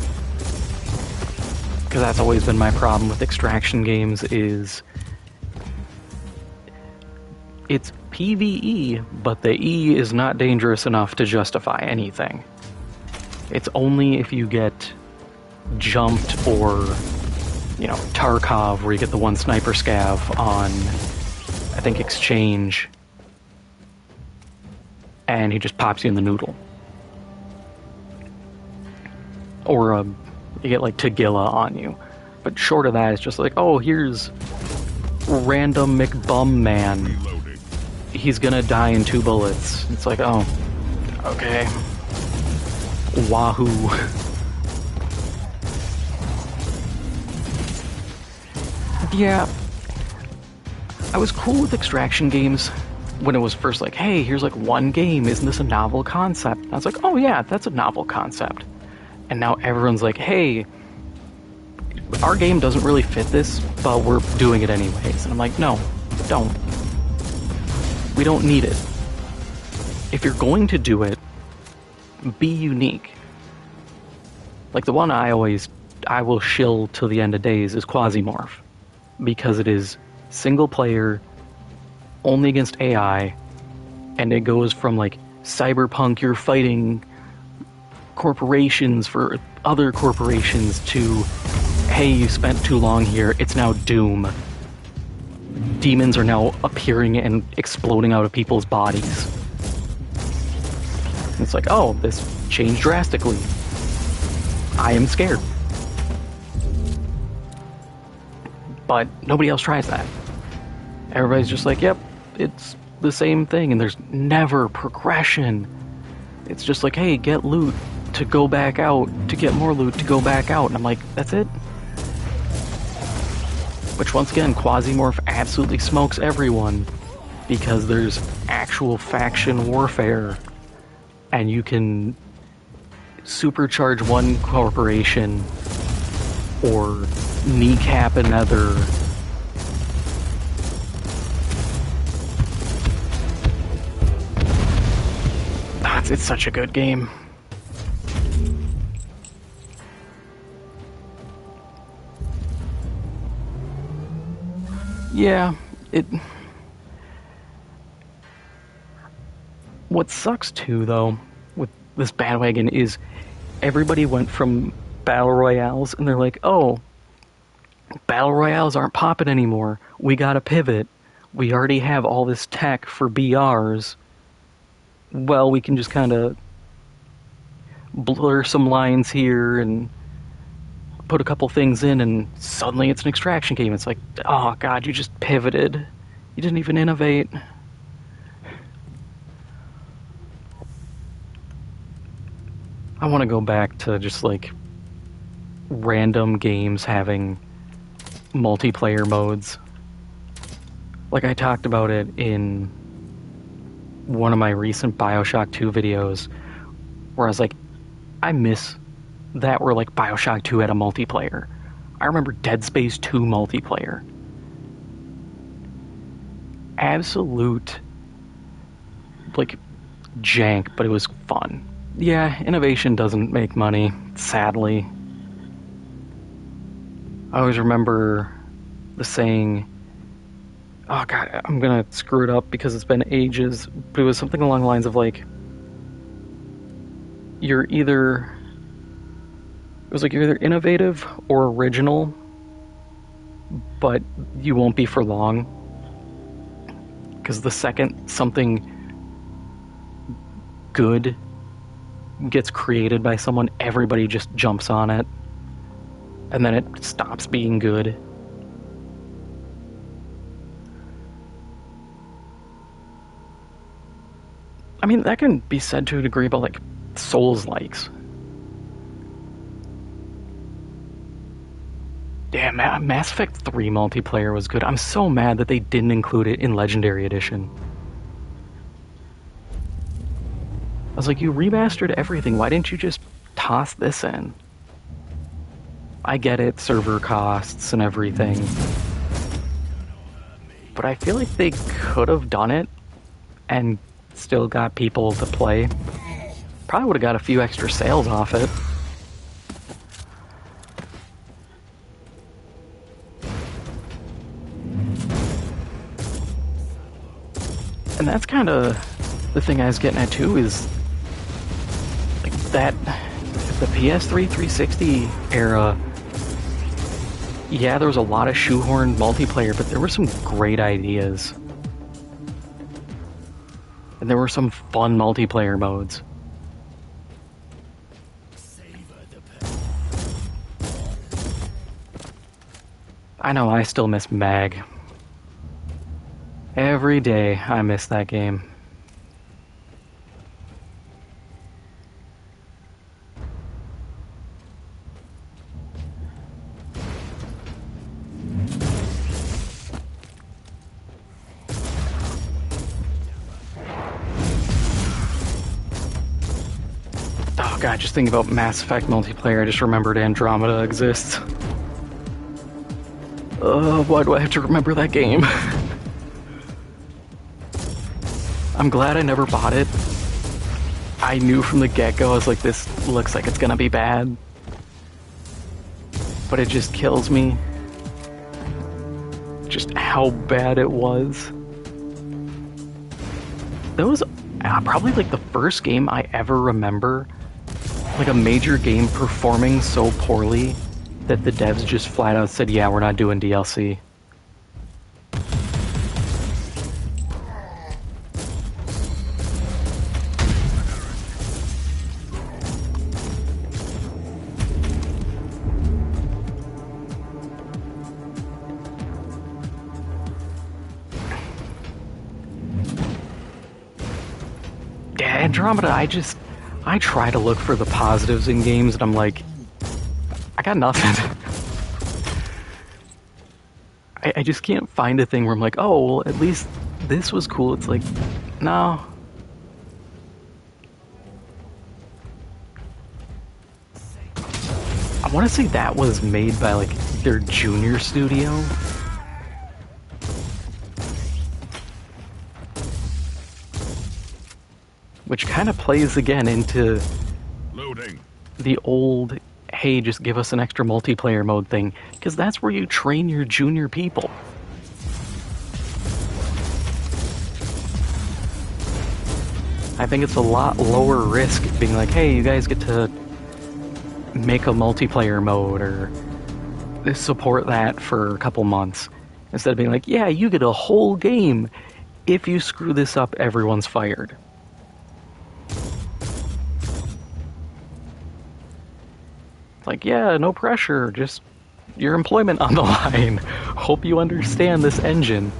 Because that's always been my problem with extraction games, is it's PvE, but the E is not dangerous enough to justify anything. It's only if you get jumped or, Tarkov, where you get the one sniper scav on, I think, Exchange, and he just pops you in the noodle. Or you get, like, Tagilla on you. But short of that, it's just like, oh, here's random McBum man. He's gonna die in 2 bullets. It's like, oh, okay. Wahoo. Yeah. I was cool with extraction games when it was first like, hey, here's like one game. Isn't this a novel concept? And I was like, oh yeah, that's a novel concept. And now everyone's like, hey, our game doesn't really fit this, but we're doing it anyways. And I'm like, no, don't. We don't need it. If you're going to do it, be unique. Like the one I will shill till the end of days is Quasimorph. Because it is single player, only against AI, and it goes from like cyberpunk, you're fighting corporations for other corporations, to, hey, you spent too long here, it's now Doom. demons are now appearing and exploding out of people's bodies. And it's like, oh, this changed drastically. I am scared. But nobody else tries that. Everybody's just like, yep, it's the same thing, and there's never progression. It's just like, hey, get loot to go back out, to get more loot to go back out. And I'm like, that's it? Which, once again, Quasimorph absolutely smokes everyone, because there's actual faction warfare, and you can supercharge one corporation or kneecap another. It's such a good game. Yeah, what sucks too, though, with this bandwagon is everybody went from battle royales and they're like, oh, battle royales aren't popping anymore. We gotta pivot. We already have all this tech for BRs. Well, we can just kind of blur some lines here and put a couple things in, and suddenly it's an extraction game. It's like, oh god, you just pivoted. You didn't even innovate. I want to go back to just like random games having multiplayer modes. Like I talked about it in one of my recent BioShock 2 videos, where I was like, I miss that where like BioShock 2 had a multiplayer. I remember Dead Space 2 multiplayer. Absolute like jank, but it was fun. Yeah, innovation doesn't make money, sadly. I always remember the saying, oh god, I'm gonna screw it up because it's been ages, but it was something along the lines of like, you're either innovative or original, but you won't be for long. Because the second something good gets created by someone, everybody just jumps on it, and then it stops being good. I mean, that can be said to a degree about like Souls-likes. Damn, Mass Effect 3 multiplayer was good. I'm so mad that they didn't include it in Legendary Edition. I was like, you remastered everything. Why didn't you just toss this in? I get it, server costs and everything. But I feel like they could have done it and still got people to play. Probably would have got a few extra sales off it. And that's kind of the thing I was getting at too, is like that the PS3 360 era. Yeah, there was a lot of shoehorned multiplayer, but there were some great ideas. And there were some fun multiplayer modes. I know, I still miss Mag. Every day I miss that game. Oh god, just thinking about Mass Effect multiplayer, I just remembered Andromeda exists. Why do I have to remember that game? I'm glad I never bought it. I knew from the get-go, I was like, this looks like it's gonna be bad. But it just kills me. Just how bad it was. That was probably like the first game I ever remember, like a major game performing so poorly that the devs just flat out said, yeah, we're not doing DLC. Andromeda, I try to look for the positives in games, and I'm like, I got nothing. I just can't find a thing where I'm like, oh, well, at least this was cool. It's like, no. I want to say that was made by, like, their junior studio. Which kind of plays again into Loading. the old, hey, just give us an extra multiplayer mode thing, because that's where you train your junior people. I think it's a lot lower risk being like, hey, you guys get to make a multiplayer mode or support that for a couple months, instead of being like, yeah, you get a whole game. If you screw this up, everyone's fired. Like, yeah, no pressure, just your employment on the line. Hope you understand this engine.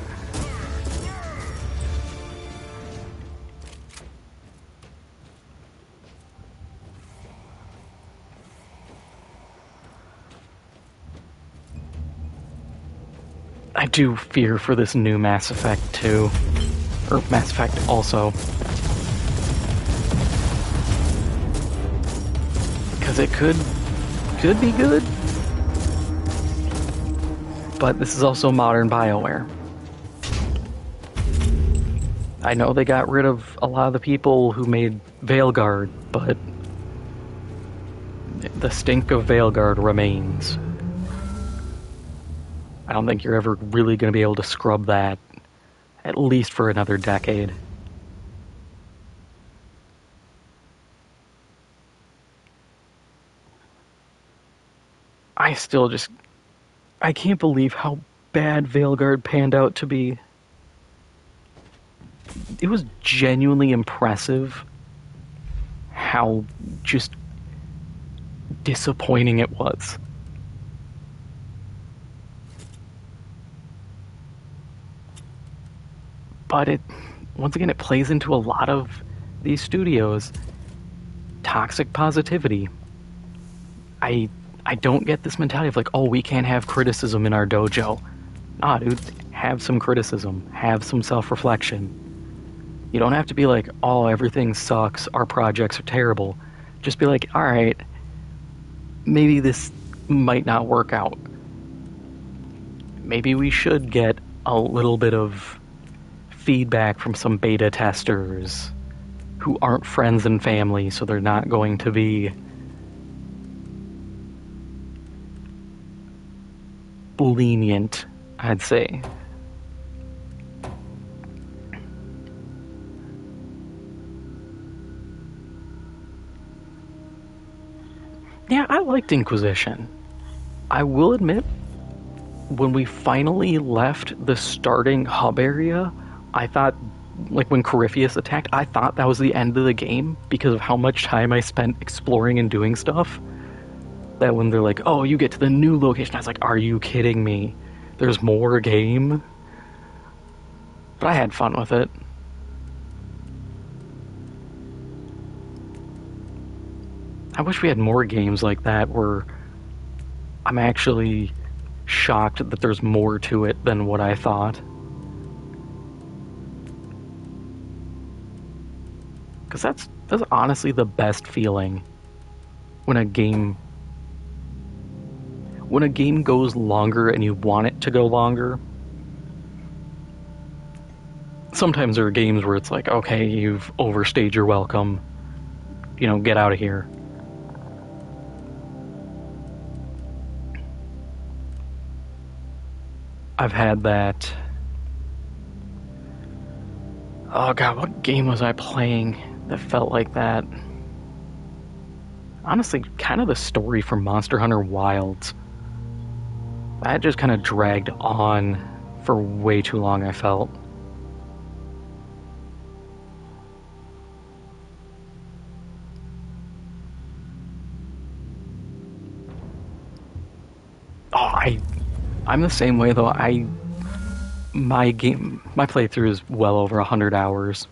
I do fear for this new Mass Effect 2. Or Mass Effect also. Because it could be good. But this is also modern BioWare. I know they got rid of a lot of the people who made Veilguard, but the stink of Veilguard remains. I don't think you're ever really going to be able to scrub that, at least for another decade. I can't believe how bad Veilguard panned out to be. It was genuinely impressive how just disappointing it was. But once again, it plays into a lot of these studios' toxic positivity. I don't get this mentality of like, oh, we can't have criticism in our dojo. Nah, dude, have some criticism. Have some self-reflection. You don't have to be like, oh, everything sucks, our projects are terrible. Just be like, alright, maybe this might not work out. Maybe we should get a little bit of feedback from some beta testers who aren't friends and family, so they're not going to be lenient, I'd say. Yeah, I liked Inquisition. I will admit, when we finally left the starting hub area, I thought, like when Corypheus attacked, I thought that was the end of the game because of how much time I spent exploring and doing stuff. That when they're like, oh, you get to the new location, I was like, are you kidding me? There's more game? But I had fun with it. I wish we had more games like that where I'm actually shocked that there's more to it than what I thought. Because that's honestly the best feeling when a game goes longer and you want it to go longer. Sometimes there are games where it's like, okay, you've overstayed your welcome, get out of here. I've had that. Oh god, what game was I playing that felt like that? Honestly, kind of the story from Monster Hunter Wilds. That just kind of dragged on for way too long, I felt. Oh, I'm the same way though. My playthrough is well over 100 hours.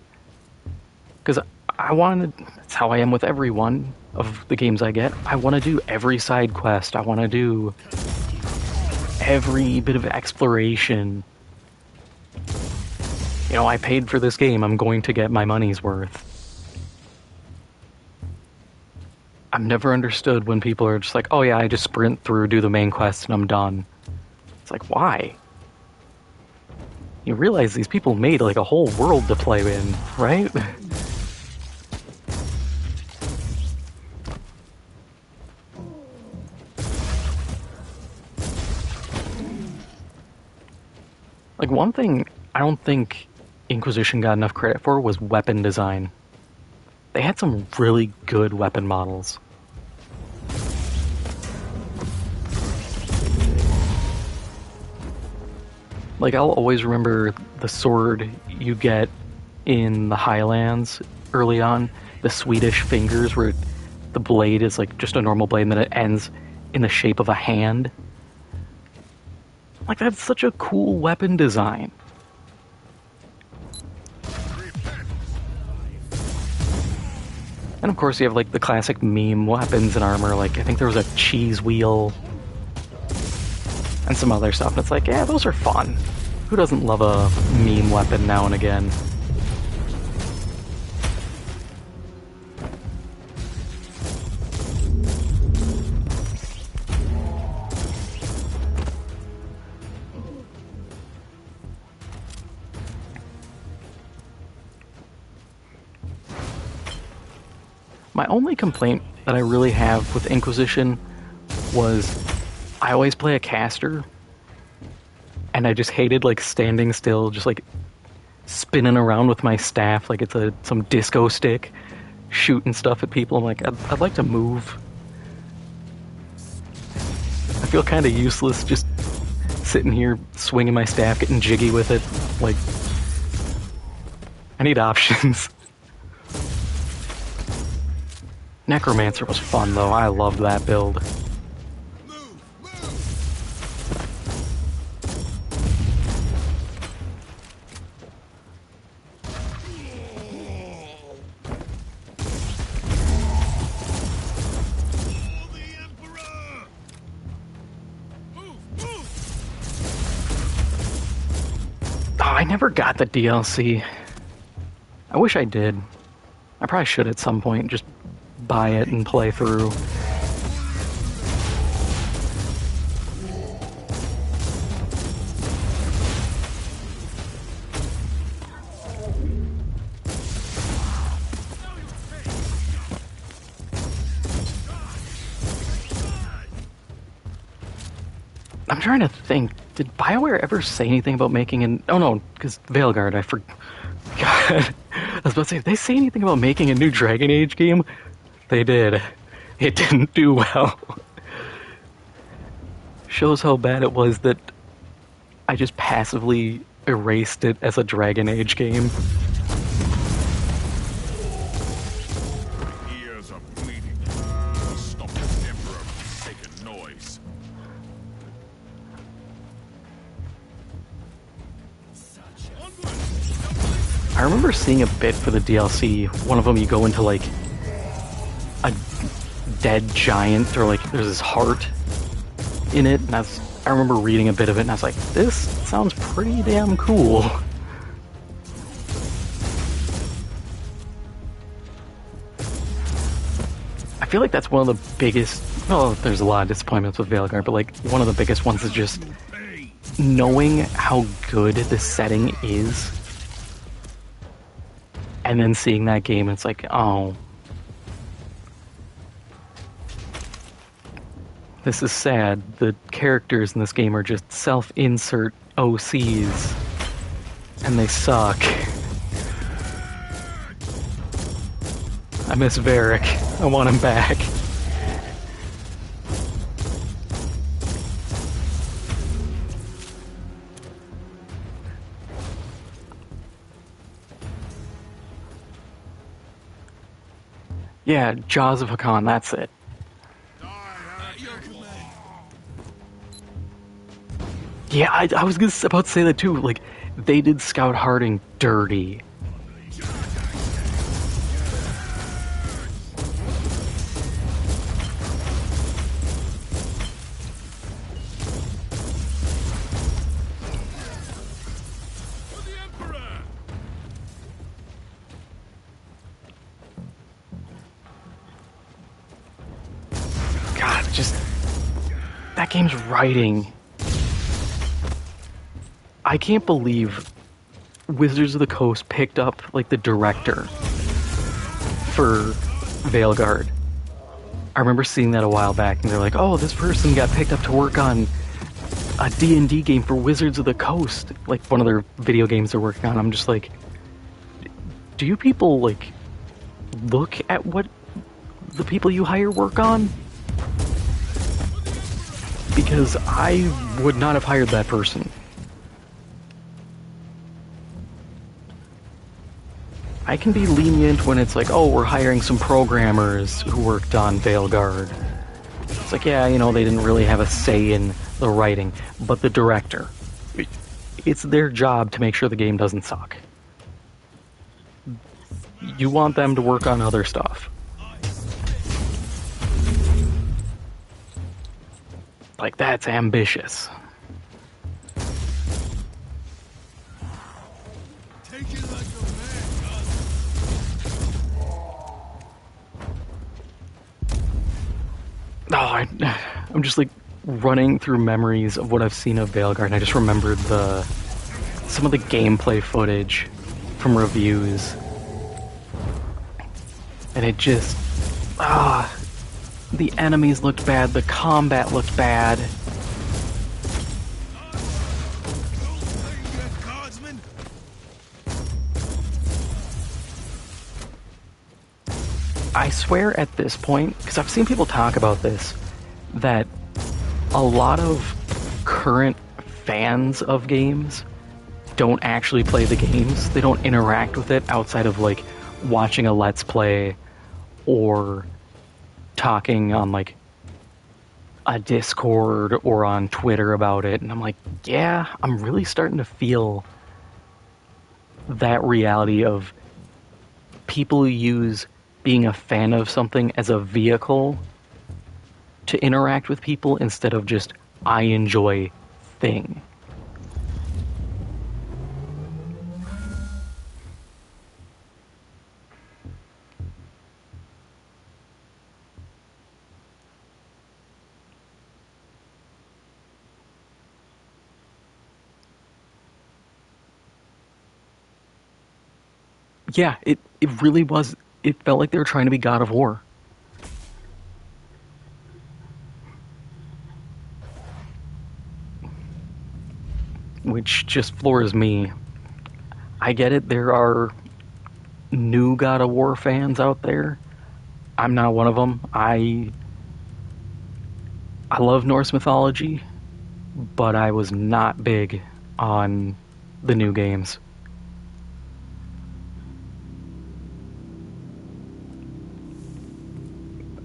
Because I want to. That's how I am with every one of the games I get. I want to do every side quest. I want to do every bit of exploration. You know, I paid for this game. I'm going to get my money's worth. I've never understood when people are just like, oh yeah, I just sprint through, do the main quest, and I'm done. It's like, why? You realize these people made like a whole world to play in, right? Like, one thing I don't think Inquisition got enough credit for was weapon design. They had some really good weapon models. Like, I'll always remember the sword you get in the Highlands early on, the Swedish fingers, where the blade is like just a normal blade and then it ends in the shape of a hand. Like, that's such a cool weapon design. And of course you have like the classic meme weapons and armor, like I think there was a cheese wheel and some other stuff, and it's like, yeah, those are fun. Who doesn't love a meme weapon now and again? My only complaint that I really have with Inquisition was I always play a caster, and I just hated like standing still, just like spinning around with my staff like it's some disco stick, shooting stuff at people. I'm like, I'd like to move. I feel kind of useless just sitting here swinging my staff, getting jiggy with it. Like, I need options. Necromancer was fun though, I loved that build. I never got the DLC. I wish I did. I probably should at some point just buy it and play through. I'm trying to think, did BioWare ever say anything about making an... Oh no, because Veilguard, I forgot. I was about to say, did they say anything about making a new Dragon Age game? They did. It didn't do well. Shows how bad it was that I just passively erased it as a Dragon Age game. Ears are bleeding. Stop the Emperor from making noise. I remember seeing a bit for the DLC. One of them, you go into like a dead giant, or like there's this heart in it, and I remember reading a bit of it, and I was like, this sounds pretty damn cool. I feel like that's one of the biggest, well, there's a lot of disappointments with Veilguard, but like one of the biggest ones is just knowing how good the setting is, and then seeing that game, and it's like, oh, this is sad. The characters in this game are just self-insert OCs, and they suck. I miss Varric. I want him back. Yeah, Jaws of Hakan, that's it. Yeah, I was about to say that too. Like, they did Scout Harding dirty. Just that game's writing. I can't believe Wizards of the Coast picked up like the director for Veilguard. I remember seeing that a while back, and they're like, "Oh, this person got picked up to work on a D&D game for Wizards of the Coast," like one of their video games they're working on. I'm just like, do you people like look at what the people you hire work on? Because I would not have hired that person. I can be lenient when it's like, oh, we're hiring some programmers who worked on Veilguard. It's like, yeah, you know, they didn't really have a say in the writing, but the director, it's their job to make sure the game doesn't suck. You want them to work on other stuff. Like, that's ambitious. I'm just like running through memories of what I've seen of Veilguard, and I just remembered some of the gameplay footage from reviews, and it just the enemies looked bad, the combat looked bad. I swear at this point, because I've seen people talk about this, that a lot of current fans of games don't actually play the games. They don't interact with it outside of like watching a Let's Play or talking on like a Discord or on Twitter about it. And I'm like, yeah, I'm really starting to feel that reality of people who use being a fan of something as a vehicle to interact with people instead of just I enjoy thing. Yeah, it really was. It felt like they were trying to be God of War. Which just floors me. I get it, there are new God of War fans out there. I'm not one of them. I love Norse mythology, but I was not big on the new games.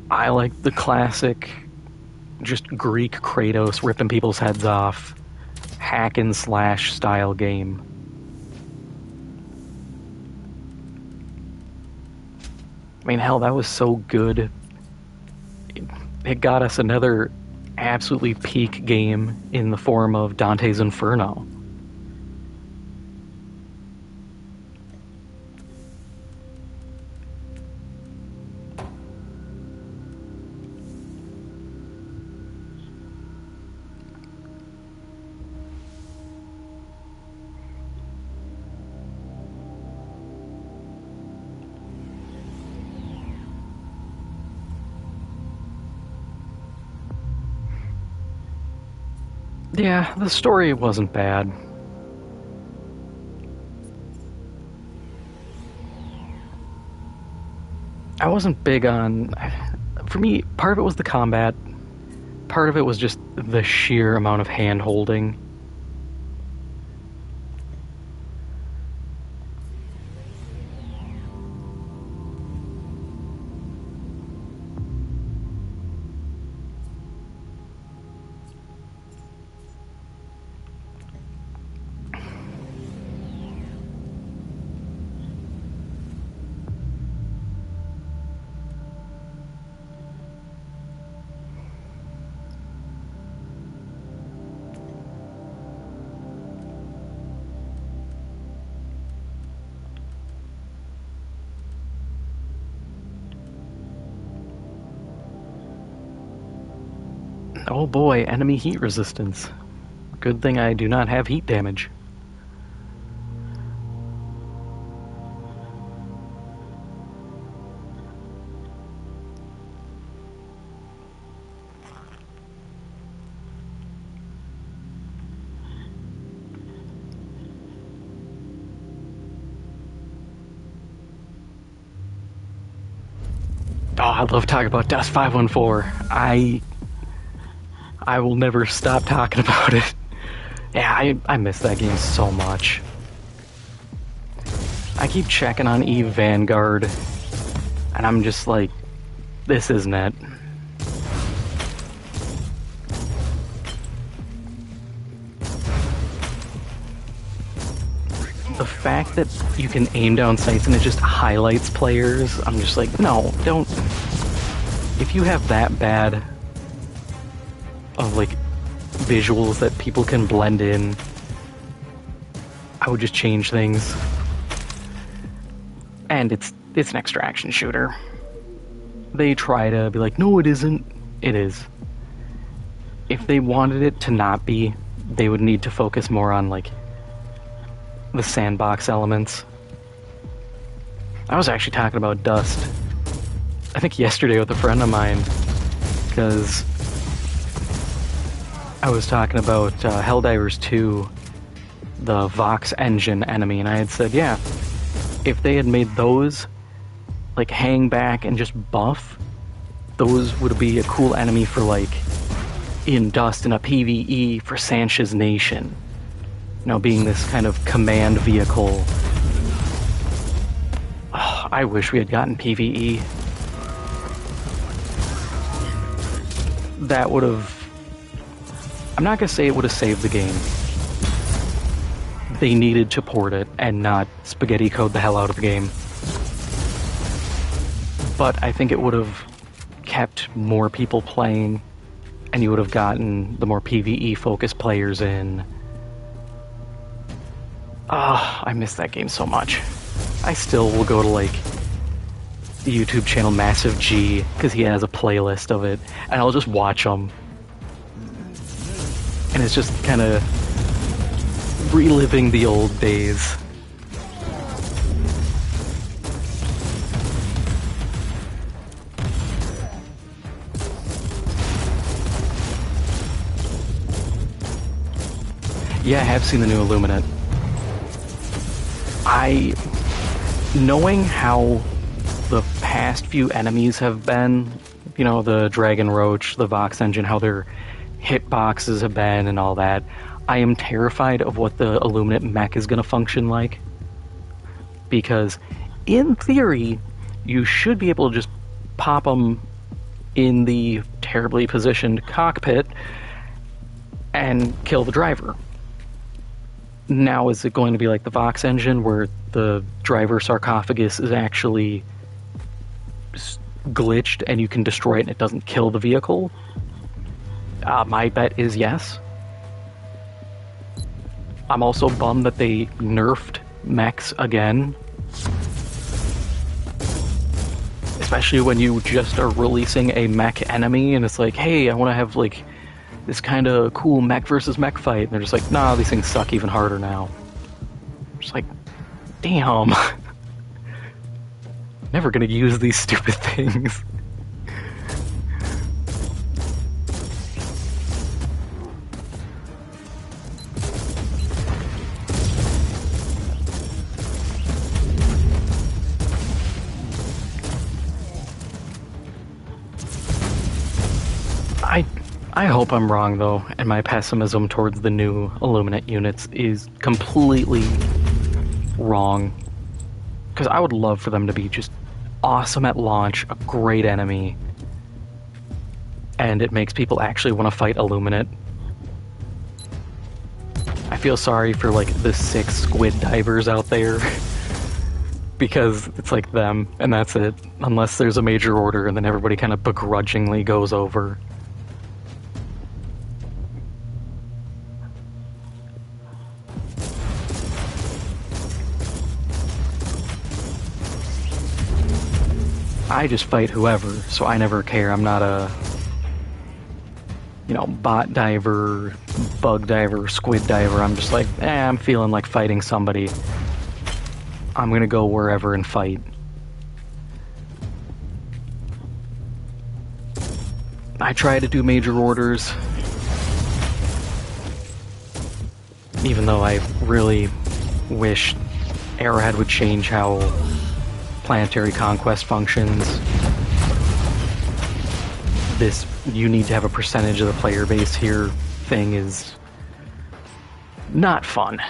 I like the classic, just Greek Kratos ripping people's heads off, hack and slash style game. I mean, hell, that was so good. It got us another absolutely peak game in the form of Dante's Inferno. Yeah, the story wasn't bad. I wasn't big on... For me, part of it was the combat. Part of it was just the sheer amount of hand-holding. Oh boy, enemy heat resistance. Good thing I do not have heat damage. Oh, I love talking about Dust 514. I will never stop talking about it. Yeah, I miss that game so much. I keep checking on Eve Vanguard, and I'm just like, this isn't it. The fact that you can aim down sights and it just highlights players, I'm just like, no, don't. If you have that bad of like visuals that people can blend in, I would just change things. And it's an extraction shooter. They try to be like, no, it isn't. It is. If they wanted it to not be, they would need to focus more on like the sandbox elements. I was actually talking about Dust, I think yesterday with a friend of mine, because I was talking about Helldivers 2, the Vox engine enemy, and I had said, yeah, if they had made those like hang back and just buff, those would be a cool enemy for like in Dust in a PvE for Sanchez Nation. You know, being this kind of command vehicle. Oh, I wish we had gotten PvE. That would have... I'm not going to say it would have saved the game. They needed to port it and not spaghetti code the hell out of the game. But I think it would have kept more people playing, and you would have gotten the more PvE-focused players in. Ah, I miss that game so much. I still will go to, like, the YouTube channel Massive G, because he has a playlist of it, and I'll just watch them. And it's just kind of reliving the old days. Yeah, I have seen the new Illuminate. Knowing how the past few enemies have been, you know, the Dragon Roach, the Vox Engine, how their hitboxes have been and all that, I am terrified of what the Illuminate mech is going to function like. Because, in theory, you should be able to just pop them in the terribly positioned cockpit and kill the driver. Now, is it going to be like the Vox Engine, where the driver sarcophagus is actually glitched and you can destroy it and it doesn't kill the vehicle? My bet is yes. I'm also bummed that they nerfed mechs again. Especially when you just are releasing a mech enemy and it's like, hey, I want to have like this kind of cool mech versus mech fight. And they're just like, nah, these things suck even harder now. I'm just like, damn. Never gonna use these stupid things. I hope I'm wrong, though, and my pessimism towards the new Illuminate units is completely wrong. Because I would love for them to be just awesome at launch, a great enemy, and it makes people actually want to fight Illuminate. I feel sorry for, like, the 6 squid divers out there, because it's like them, and that's it. Unless there's a major order, and then everybody kind of begrudgingly goes over. I just fight whoever, so I never care. I'm not a you know, bot diver, bug diver, squid diver. I'm just like, I'm feeling like fighting somebody. I'm gonna go wherever and fight. I try to do major orders, even though I really wish Arrowhead would change how planetary conquest functions. This you need to have a percentage of the player base here thing is not fun.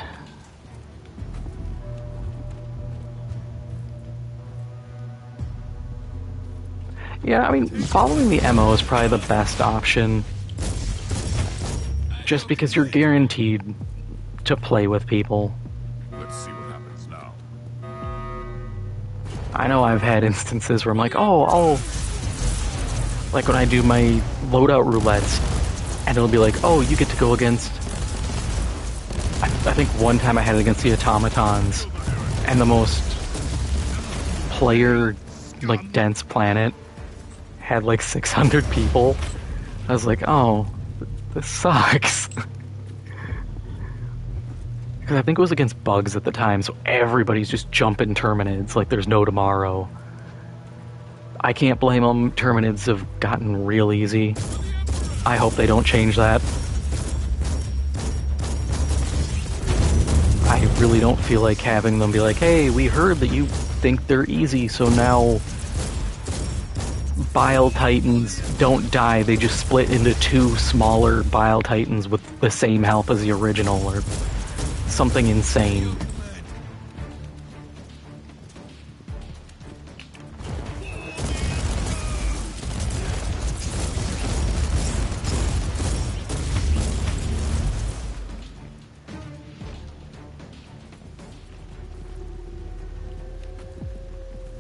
Yeah, I mean, following the MO is probably the best option. Just because you're guaranteed to play with people. Let's see what happens now. I know I've had instances where I'm like, oh, like when I do my loadout roulettes, and it'll be like, oh, you get to go against... I think one time I had it against the automatons, and the most player, like, dense planet had like 600 people. I was like, oh, this sucks. Because I think it was against bugs at the time, so everybody's just jumping Terminids like there's no tomorrow. I can't blame them. Terminids have gotten real easy. I hope they don't change that. I really don't feel like having them be like, hey, we heard that you think they're easy, so now Bile Titans don't die, they just split into two smaller Bile Titans with the same health as the original, or something insane.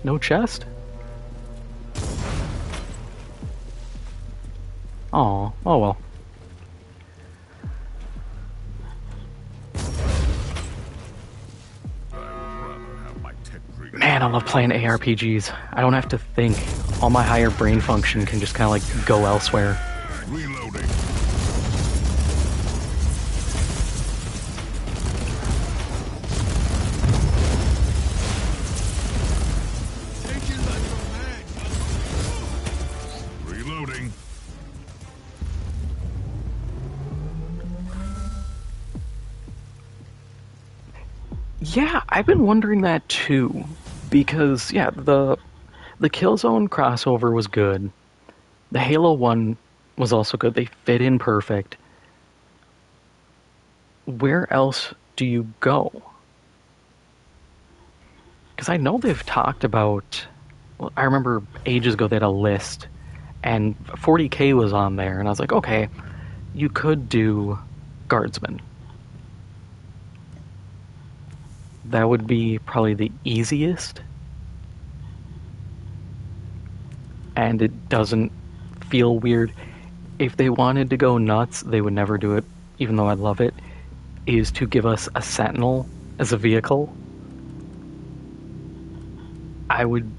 No chest? Oh well. Man, I love playing ARPGs. I don't have to think. All my higher brain function can just kind of like go elsewhere. Reloading. Reloading. Yeah, I've been wondering that too. Because, yeah, the Killzone crossover was good. The Halo one was also good. They fit in perfect. Where else do you go? Because I know they've talked about... Well, I remember ages ago they had a list, and 40K was on there, and I was like, okay, you could do Guardsman. That would be probably the easiest. And it doesn't feel weird. If they wanted to go nuts, they would never do it, even though I love it, is to give us a Sentinel as a vehicle. I would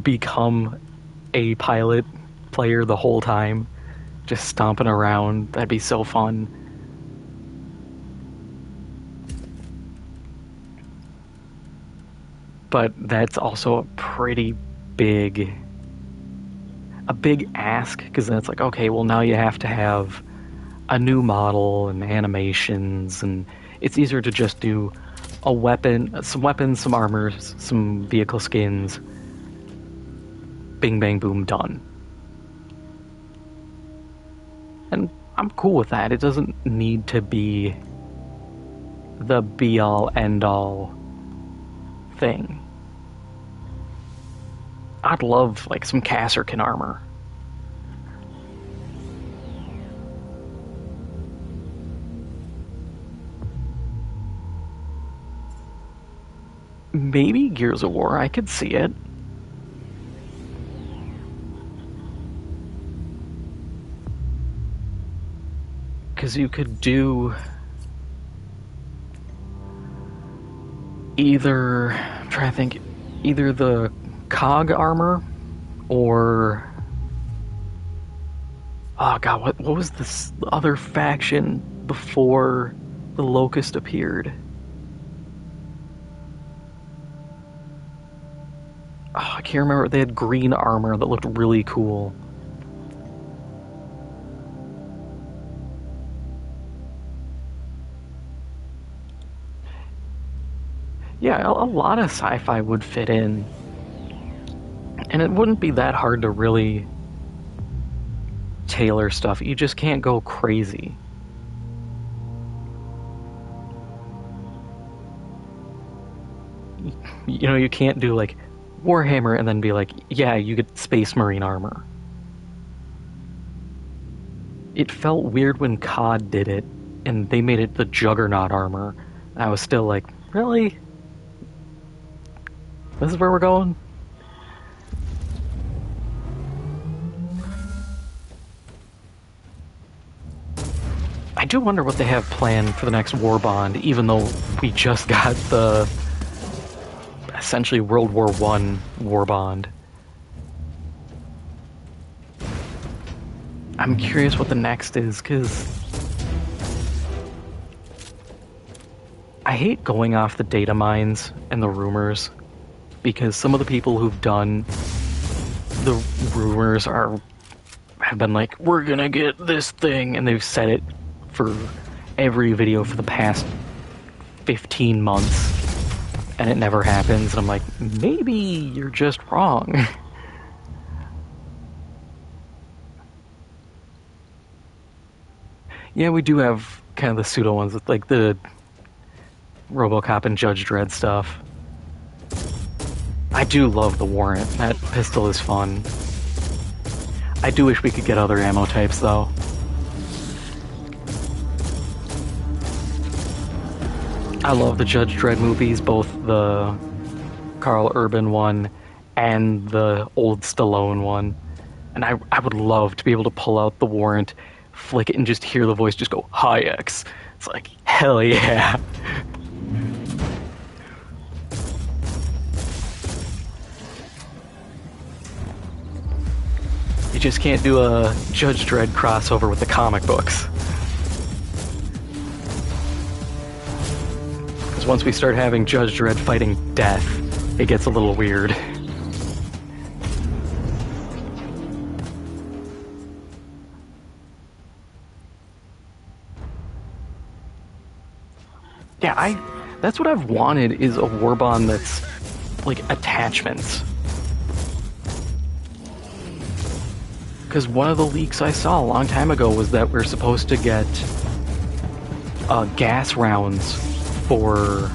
become a pilot player the whole time, just stomping around. That'd be so fun. But that's also a pretty big ask, because then it's like, okay, well now you have to have a new model and animations, and it's easier to just do a weapon, some weapons, some armor, some vehicle skins, bing bang boom, done. And I'm cool with that. It doesn't need to be the be all end all thing. I'd love like some Kasserkin armor. Maybe Gears of War, I could see it. Because you could do either, I'm trying to think, either the COG armor or Oh god, what was this other faction before the Locust appeared? Oh, I can't remember. They had green armor that looked really cool. Yeah, a lot of sci-fi would fit in. And it wouldn't be that hard to really tailor stuff. You just can't go crazy. You know, you can't do like Warhammer and then be like, yeah, you get Space Marine armor. It felt weird when COD did it and they made it the Juggernaut armor. I was still like, really? This is where we're going? I do wonder what they have planned for the next War Bond, even though we just got the essentially World War I War Bond. I'm curious what the next is, because I hate going off the data mines and the rumors, because some of the people who've done the rumors have been like, we're gonna get this thing, and they've said it for every video for the past 15 months, and it never happens, and I'm like, maybe you're just wrong. Yeah, we do have kind of the pseudo ones with like the RoboCop and Judge Dredd stuff. I do love the Warrant. That pistol is fun. I do wish we could get other ammo types though. I love the Judge Dredd movies, both the Carl Urban one and the old Stallone one. And I would love to be able to pull out the Warrant, flick it, and just hear the voice just go, "Hi, X." It's like, hell yeah. You just can't do a Judge Dredd crossover with the comic books. Because once we start having Judge Dredd fighting death, it gets a little weird. Yeah, that's what I've wanted, is a Warbond that's like attachments. Because one of the leaks I saw a long time ago was that we're supposed to get gas rounds for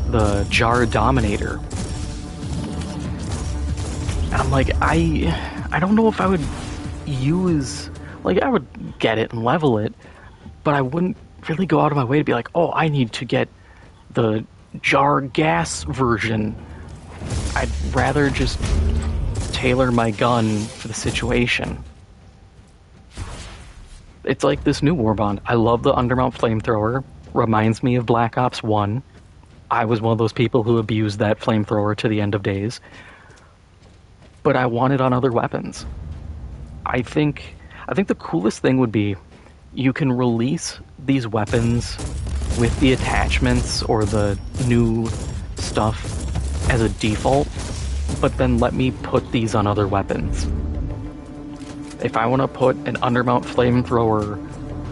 the Jar Dominator. And I'm like, I don't know if I would use, like, I would get it and level it, but I wouldn't really go out of my way to be like, oh, I need to get the Jar gas version. I'd rather just tailor my gun for the situation. It's like this new Warbond. I love the undermount flamethrower. Reminds me of Black Ops 1. I was one of those people who abused that flamethrower to the end of days. But I want it on other weapons. I think the coolest thing would be you can release these weapons with the attachments or the new stuff as a default, but then let me put these on other weapons. If I want to put an undermount flamethrower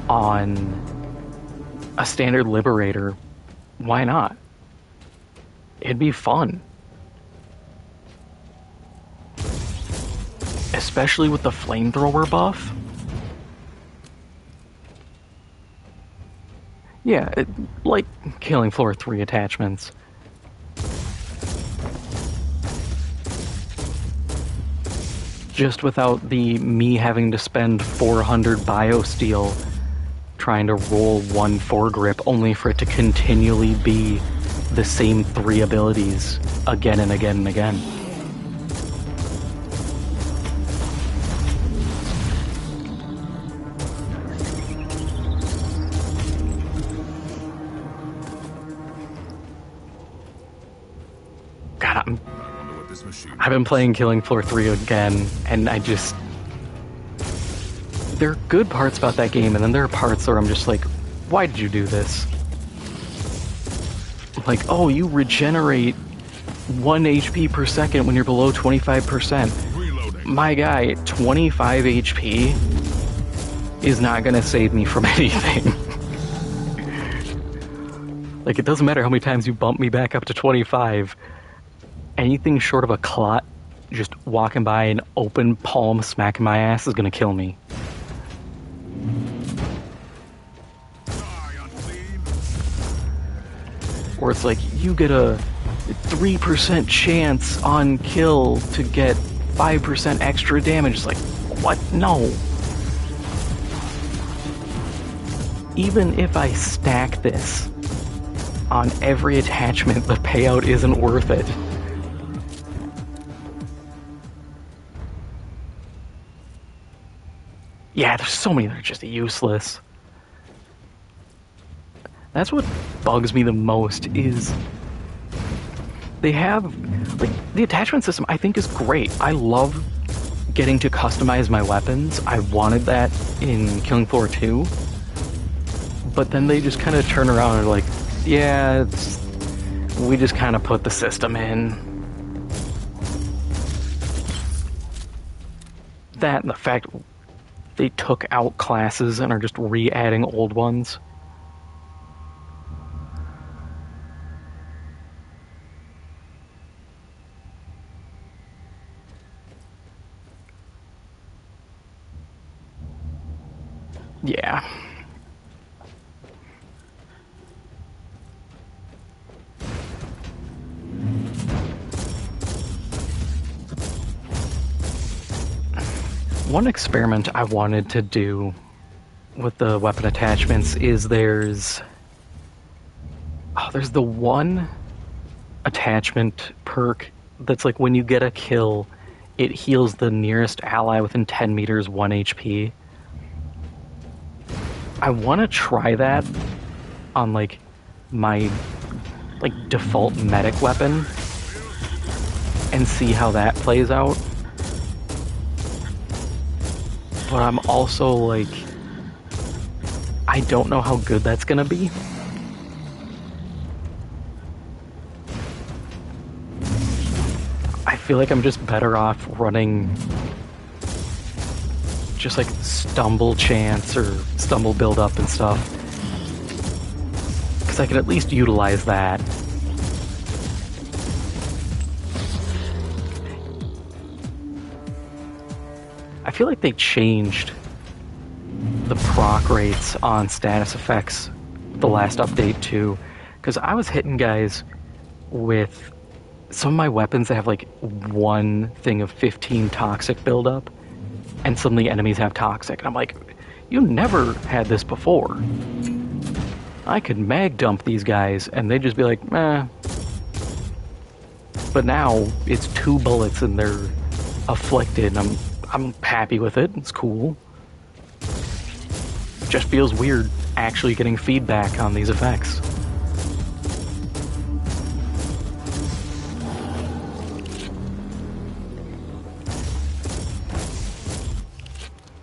on a standard Liberator, why not? It'd be fun. Especially with the flamethrower buff. Yeah, like Killing Floor 3 attachments. Just without me having to spend 400 biosteel trying to roll one foregrip only for it to continually be the same 3 abilities again and again and again. God, I've been playing Killing Floor 3 again, and I just... there are good parts about that game, and then there are parts where I'm just like, why did you do this? Like, oh, you regenerate 1 HP per second when you're below 25%. Reloading. My guy, 25 HP is not gonna save me from anything. Like, it doesn't matter how many times you bump me back up to 25. Anything short of a clot just walking by an open palm smacking my ass is gonna kill me. Die, unclean. Or it's like, you get a 3% chance on kill to get 5% extra damage. It's like, what? No. Even if I stack this on every attachment, the payout isn't worth it. Yeah, there's so many that are just useless. That's what bugs me the most is they have, like, the attachment system I think is great. I love getting to customize my weapons. I wanted that in Killing Floor 2. But then they just kind of turn around and are like, yeah, we just kind of put the system in. That and the fact they took out classes and are just re-adding old ones. Yeah. One experiment I wanted to do with the weapon attachments is there's the one attachment perk that's like when you get a kill, it heals the nearest ally within 10 meters 1 HP. I want to try that on like my default medic weapon and see how that plays out. But I'm also like, I don't know how good that's gonna be. I feel like I'm just better off running just like stumble chance or stumble build up and stuff. Because I can at least utilize that. I feel like they changed the proc rates on status effects the last update too, because I was hitting guys with some of my weapons that have like one thing of 15 toxic buildup, and suddenly enemies have toxic, and I'm like, you never had this before. I could mag dump these guys and they'd just be like, meh. But now it's 2 bullets and they're afflicted, and I'm happy with it. It's cool. It just feels weird actually getting feedback on these effects.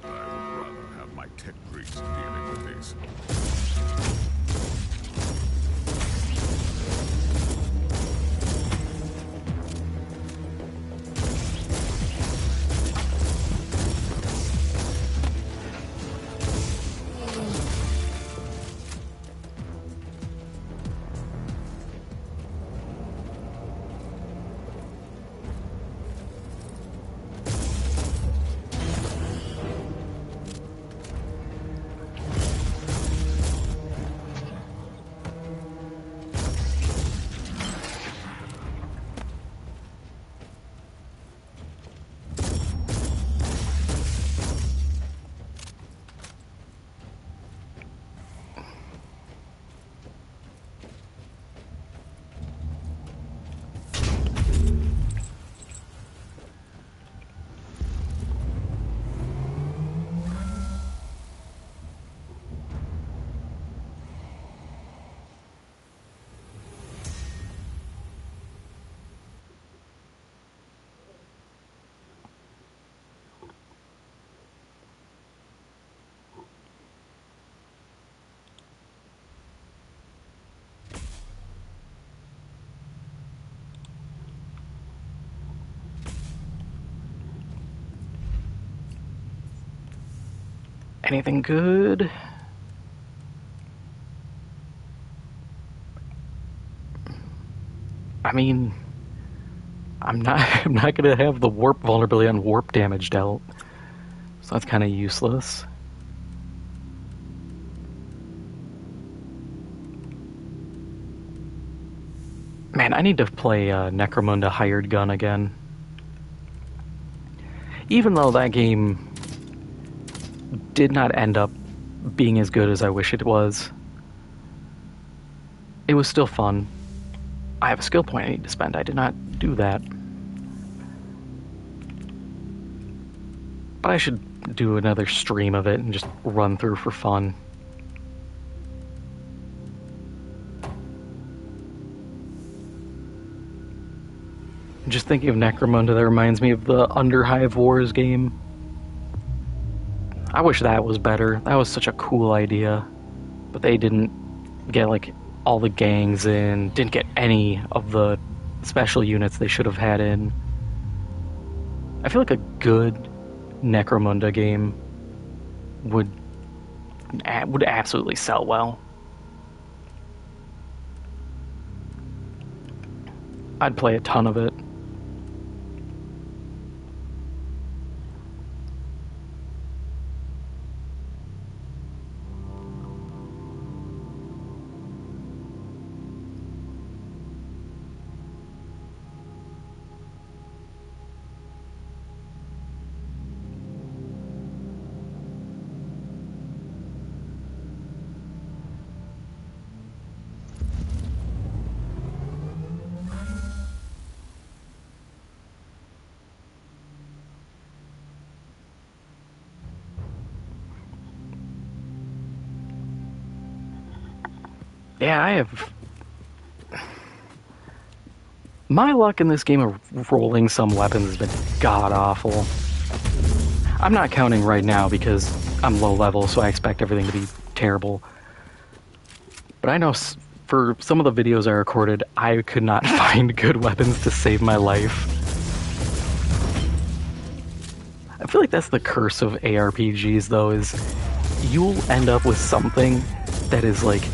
I would rather have my tech grease dealing with these. Anything good? I mean, I'm not gonna have the warp vulnerability on warp damage dealt, so that's kind of useless. Man, I need to play Necromunda Hired Gun again. Even though that game did not end up being as good as I wish it was, it was still fun. I have a skill point I need to spend. I did not do that. But I should do another stream of it and just run through for fun. Just thinking of Necromunda, that reminds me of the Underhive Wars game. I wish that was better. That was such a cool idea. But they didn't get, like, all the gangs in, didn't get any of the special units they should have had in. I feel like a good Necromunda game would absolutely sell well. I'd play a ton of it. Yeah, I have... My luck in this game of rolling some weapons has been god-awful. I'm not counting right now because I'm low level, so I expect everything to be terrible. But I know for some of the videos I recorded, I could not find good weapons to save my life. I feel like that's the curse of ARPGs, though, is you'll end up with something that is like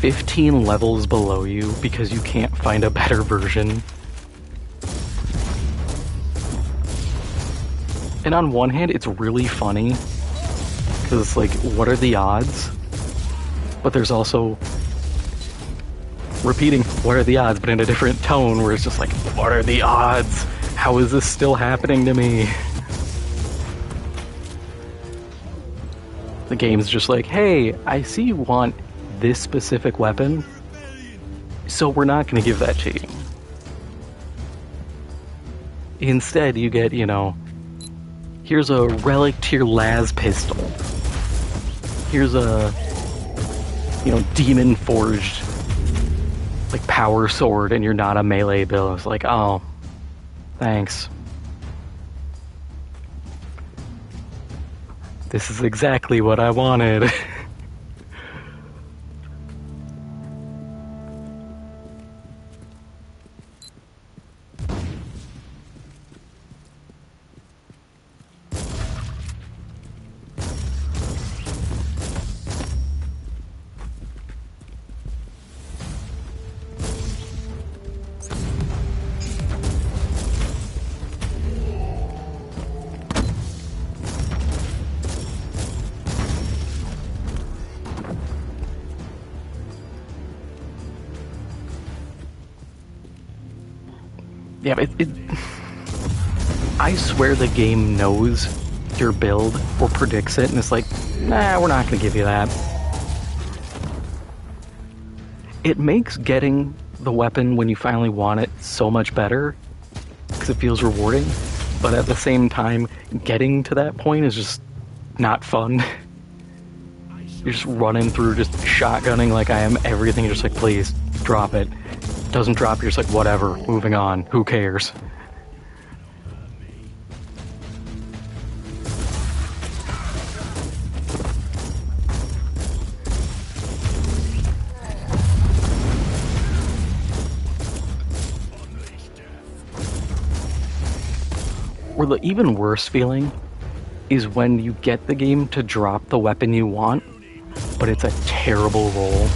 15 levels below you because you can't find a better version. And on one hand, it's really funny because it's like, what are the odds? But there's also repeating, what are the odds, but in a different tone where it's just like, what are the odds? How is this still happening to me? The game's just like, hey, I see you want this specific weapon, so we're not going to give that to you. Instead, you get, you know, here's a relic to your las pistol. Here's a, you know, demon forged, like, power sword, and you're not a melee build. It's like, oh, thanks. This is exactly what I wanted. Yeah, I swear the game knows your build or predicts it, and it's like, nah, we're not going to give you that. It makes getting the weapon when you finally want it so much better, because it feels rewarding, but at the same time, getting to that point is just not fun. You're just running through, just shotgunning like I am everything, you're just like, please, drop it. Doesn't drop, you're just like, whatever, moving on, who cares? Or the even worse feeling is when you get the game to drop the weapon you want, but it's a terrible roll.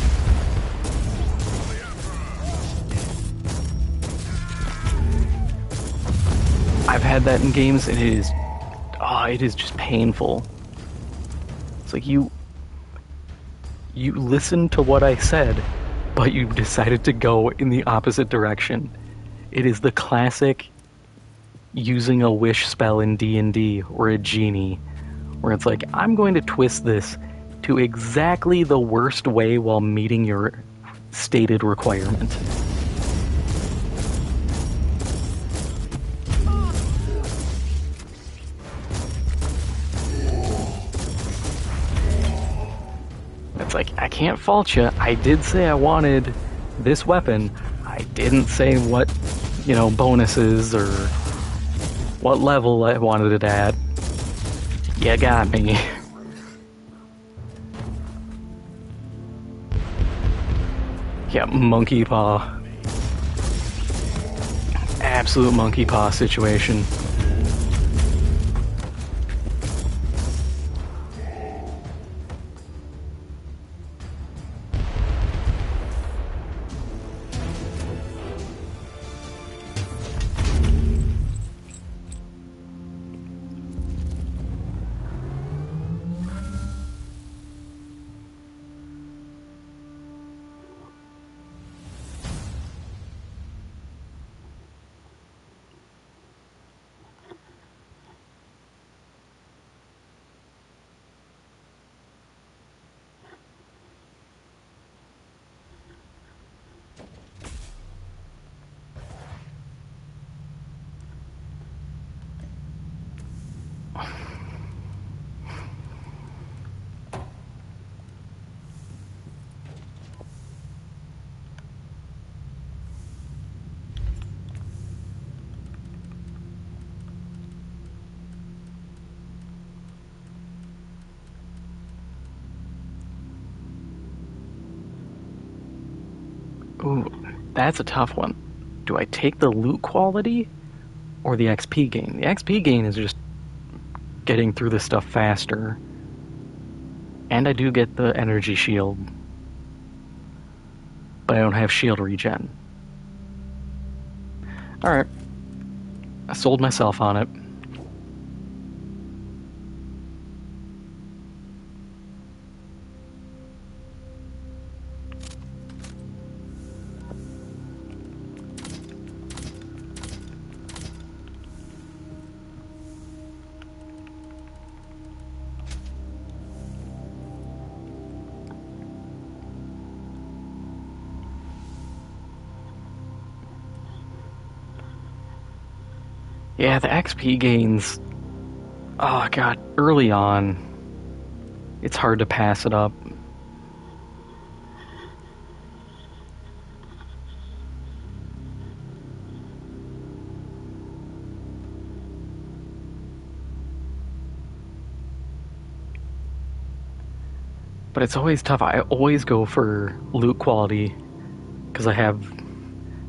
I've had that in games, and it is just painful. It's like you listened to what I said, but you decided to go in the opposite direction. It is the classic using a wish spell in D&D or a genie, where it's like, I'm going to twist this to exactly the worst way while meeting your stated requirement. It's like, I can't fault you. I did say I wanted this weapon. I didn't say what, bonuses or what level I wanted it at. You got me. Yeah, monkey paw. Absolute monkey paw situation. Ooh, that's a tough one. Do I take the loot quality or the XP gain? The XP gain is just getting through this stuff faster. And I do get the energy shield. But I don't have shield regen. Alright. I sold myself on it. Yeah, the XP gains, oh god, early on, it's hard to pass it up. But it's always tough. I always go for loot quality, because I have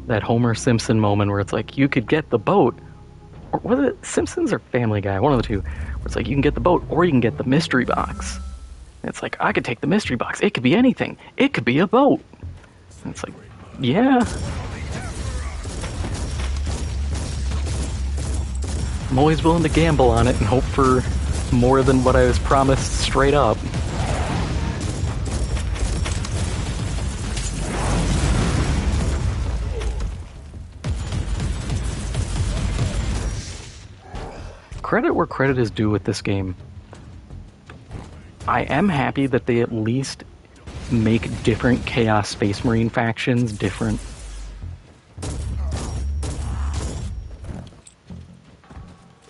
that Homer Simpson moment where it's like, you could get the boat, or was it Simpsons or Family Guy? One of the two. Where it's like, you can get the boat, or you can get the mystery box. And it's like, I could take the mystery box. It could be anything. It could be a boat. And it's like, yeah. I'm always willing to gamble on it and hope for more than what I was promised straight up. Credit where credit is due with this game. I am happy that they at least make different Chaos Space Marine factions different.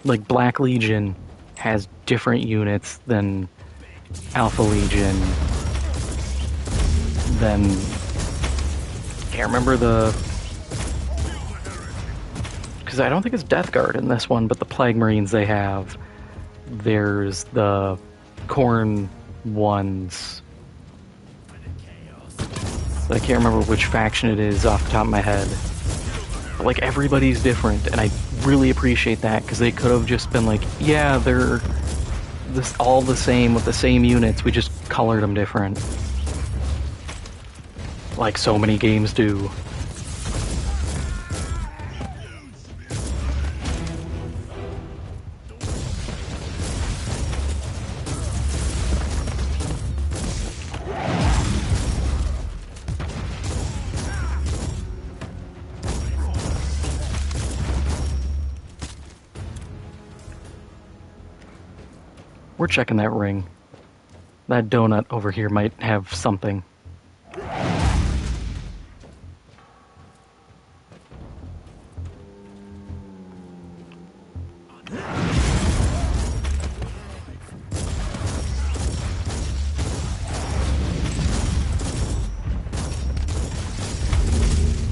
Like, Black Legion has different units than Alpha Legion, than... Can't remember the... Because I don't think it's Death Guard in this one, but the Plague Marines they have. There's the Khorne ones. I can't remember which faction it is off the top of my head. But, like, everybody's different, and I really appreciate that, because they could have just been like, yeah, they're this all the same with the same units. We just colored them different, like so many games do. We're checking that ring. That donut over here might have something.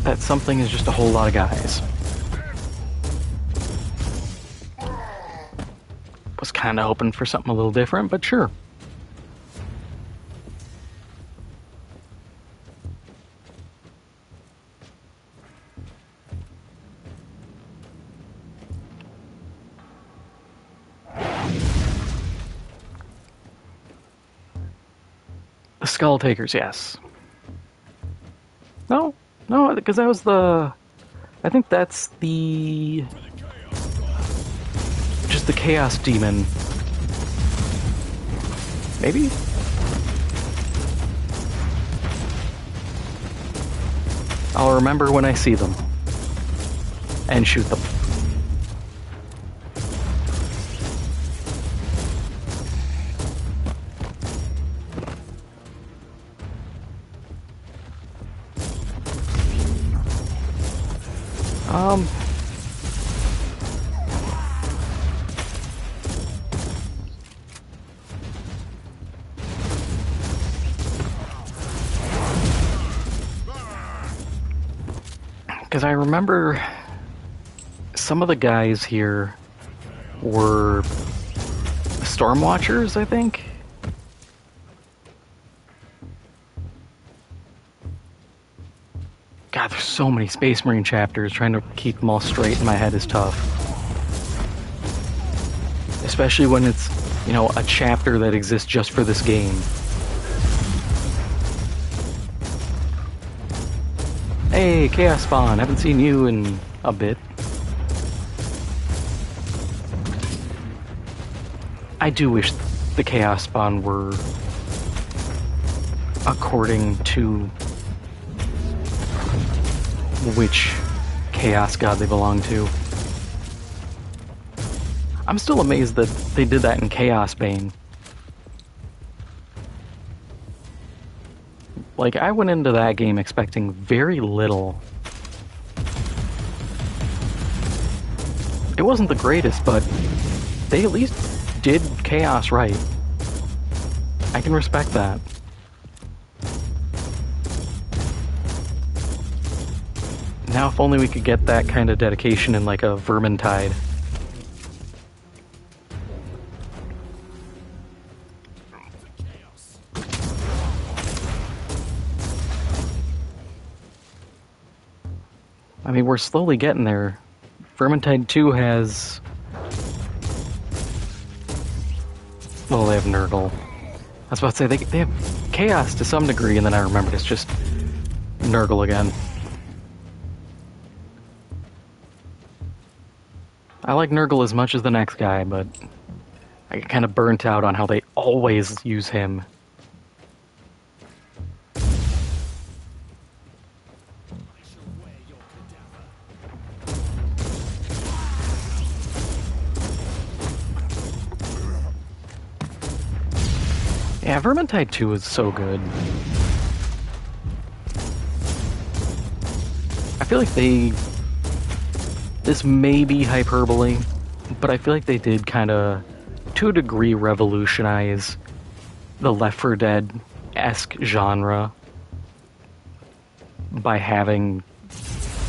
That something is just a whole lot of guys. Was kind of hoping for something a little different, but sure. The Skull Takers, yes. No, because that was the... I think that's the... just the Chaos Demon. Maybe? I'll remember when I see them. And shoot them. Because I remember some of the guys here were Stormwatchers, I think. God, there's so many Space Marine chapters. Trying to keep them all straight in my head is tough. Especially when it's, you know, a chapter that exists just for this game. Hey, Chaos Spawn, haven't seen you in a bit. I do wish the Chaos Spawn were according to which Chaos God they belong to. I'm still amazed that they did that in Chaos Bane. Like, I went into that game expecting very little. It wasn't the greatest, but they at least did Chaos right. I can respect that. Now if only we could get that kind of dedication in like a Vermintide. I mean, we're slowly getting there. Vermintide 2 has... well, they have Nurgle. I was about to say, they have Chaos to some degree, and then I remembered it's just Nurgle again. I like Nurgle as much as the next guy, but I get kind of burnt out on how they always use him. Yeah, Vermintide 2 is so good. I feel like they... this may be hyperbole, but I feel like they did kind of, to a degree, revolutionize the Left 4 Dead-esque genre by having,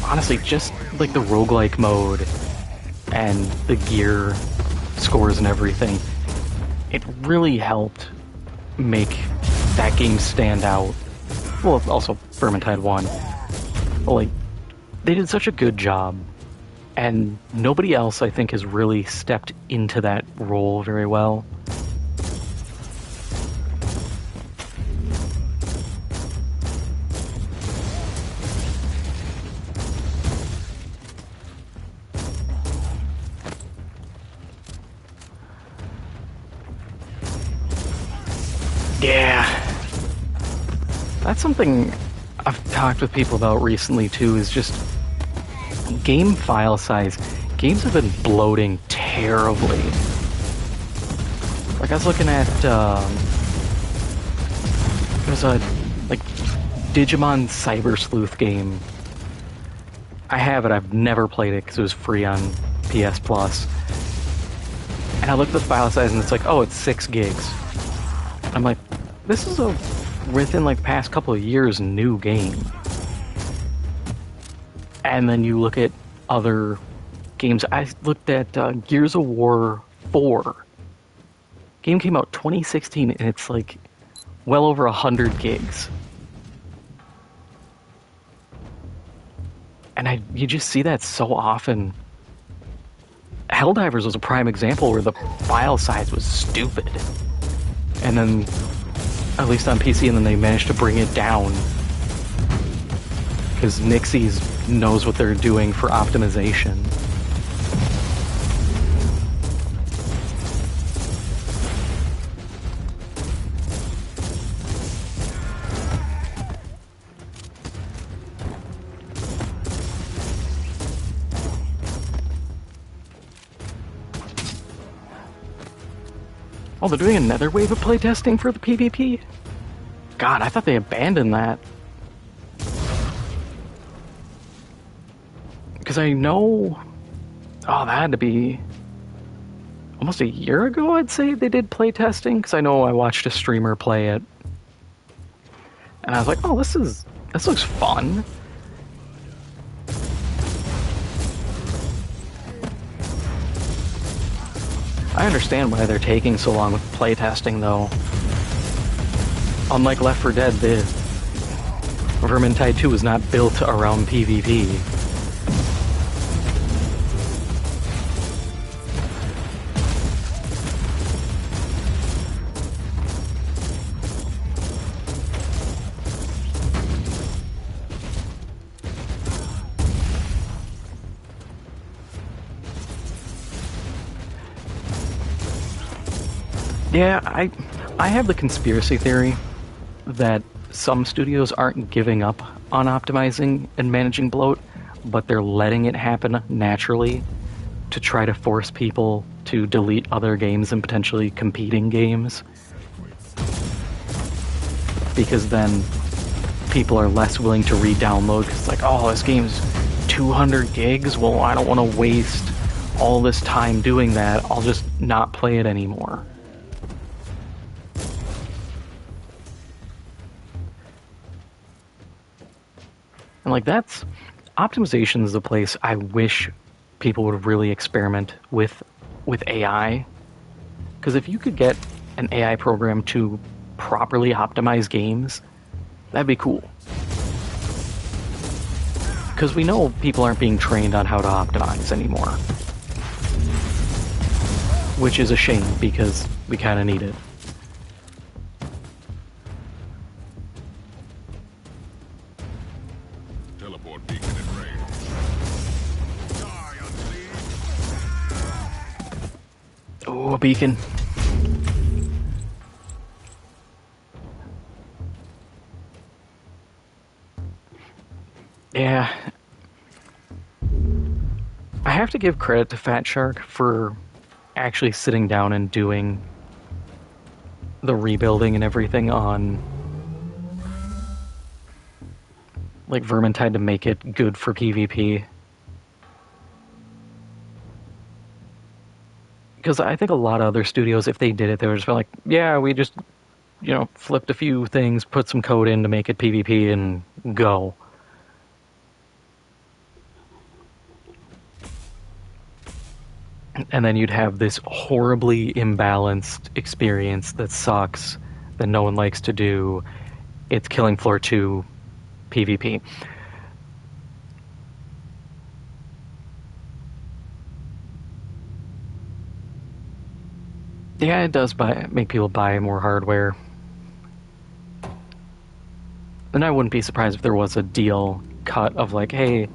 honestly, just like the roguelike mode and the gear scores and everything. It really helped make that game stand out. Well, also Vermintide 1. But, like, they did such a good job. And nobody else, I think, has really stepped into that role very well. That's something I've talked with people about recently too, is just game file size. Games have been bloating terribly. Like I was looking at, there's a like Digimon Cyber Sleuth game. I have it. I've never played it because it was free on PS Plus. And I looked at the file size and it's like, oh, it's 6 gigs. I'm like, this is a within like the past couple of years new game. And then you look at other games. I looked at Gears of War 4. Game came out 2016 and it's like well over 100 gigs. And you just see that so often. Helldivers was a prime example where the file size was stupid. And then, at least on PC, and then they managed to bring it down. Because Nixies knows what they're doing for optimization. Oh, they're doing another wave of playtesting for the PvP? God, I thought they abandoned that. Because I know... Oh, that had to be... almost a year ago, I'd say, they did playtesting. Because I know I watched a streamer play it. And I was like, oh, this looks fun. I understand why they're taking so long with playtesting, though. Unlike Left 4 Dead, the Vermintide 2 is not built around PvP. Yeah, I have the conspiracy theory that some studios aren't giving up on optimizing and managing bloat, but they're letting it happen naturally to try to force people to delete other games and potentially competing games. Because then people are less willing to re-download because it's like, oh, this game's 200 gigs? Well, I don't want to waste all this time doing that. I'll just not play it anymore. And like optimization is the place I wish people would really experiment with AI. Because if you could get an AI program to properly optimize games, that'd be cool. Because we know people aren't being trained on how to optimize anymore. Which is a shame, because we kind of need it. Teleport beacon in range. Die, unseen. Oh, a beacon. Yeah. I have to give credit to Fat Shark for actually sitting down and doing the rebuilding and everything on like Vermintide to make it good for PvP. Because I think a lot of other studios, if they did it, they would just be like, yeah, we just, flipped a few things, put some code in to make it PvP and go. And then you'd have this horribly imbalanced experience that sucks, that no one likes to do. It's Killing Floor 2 PvP. Yeah, it does make people buy more hardware. And I wouldn't be surprised if there was a deal cut of like, hey,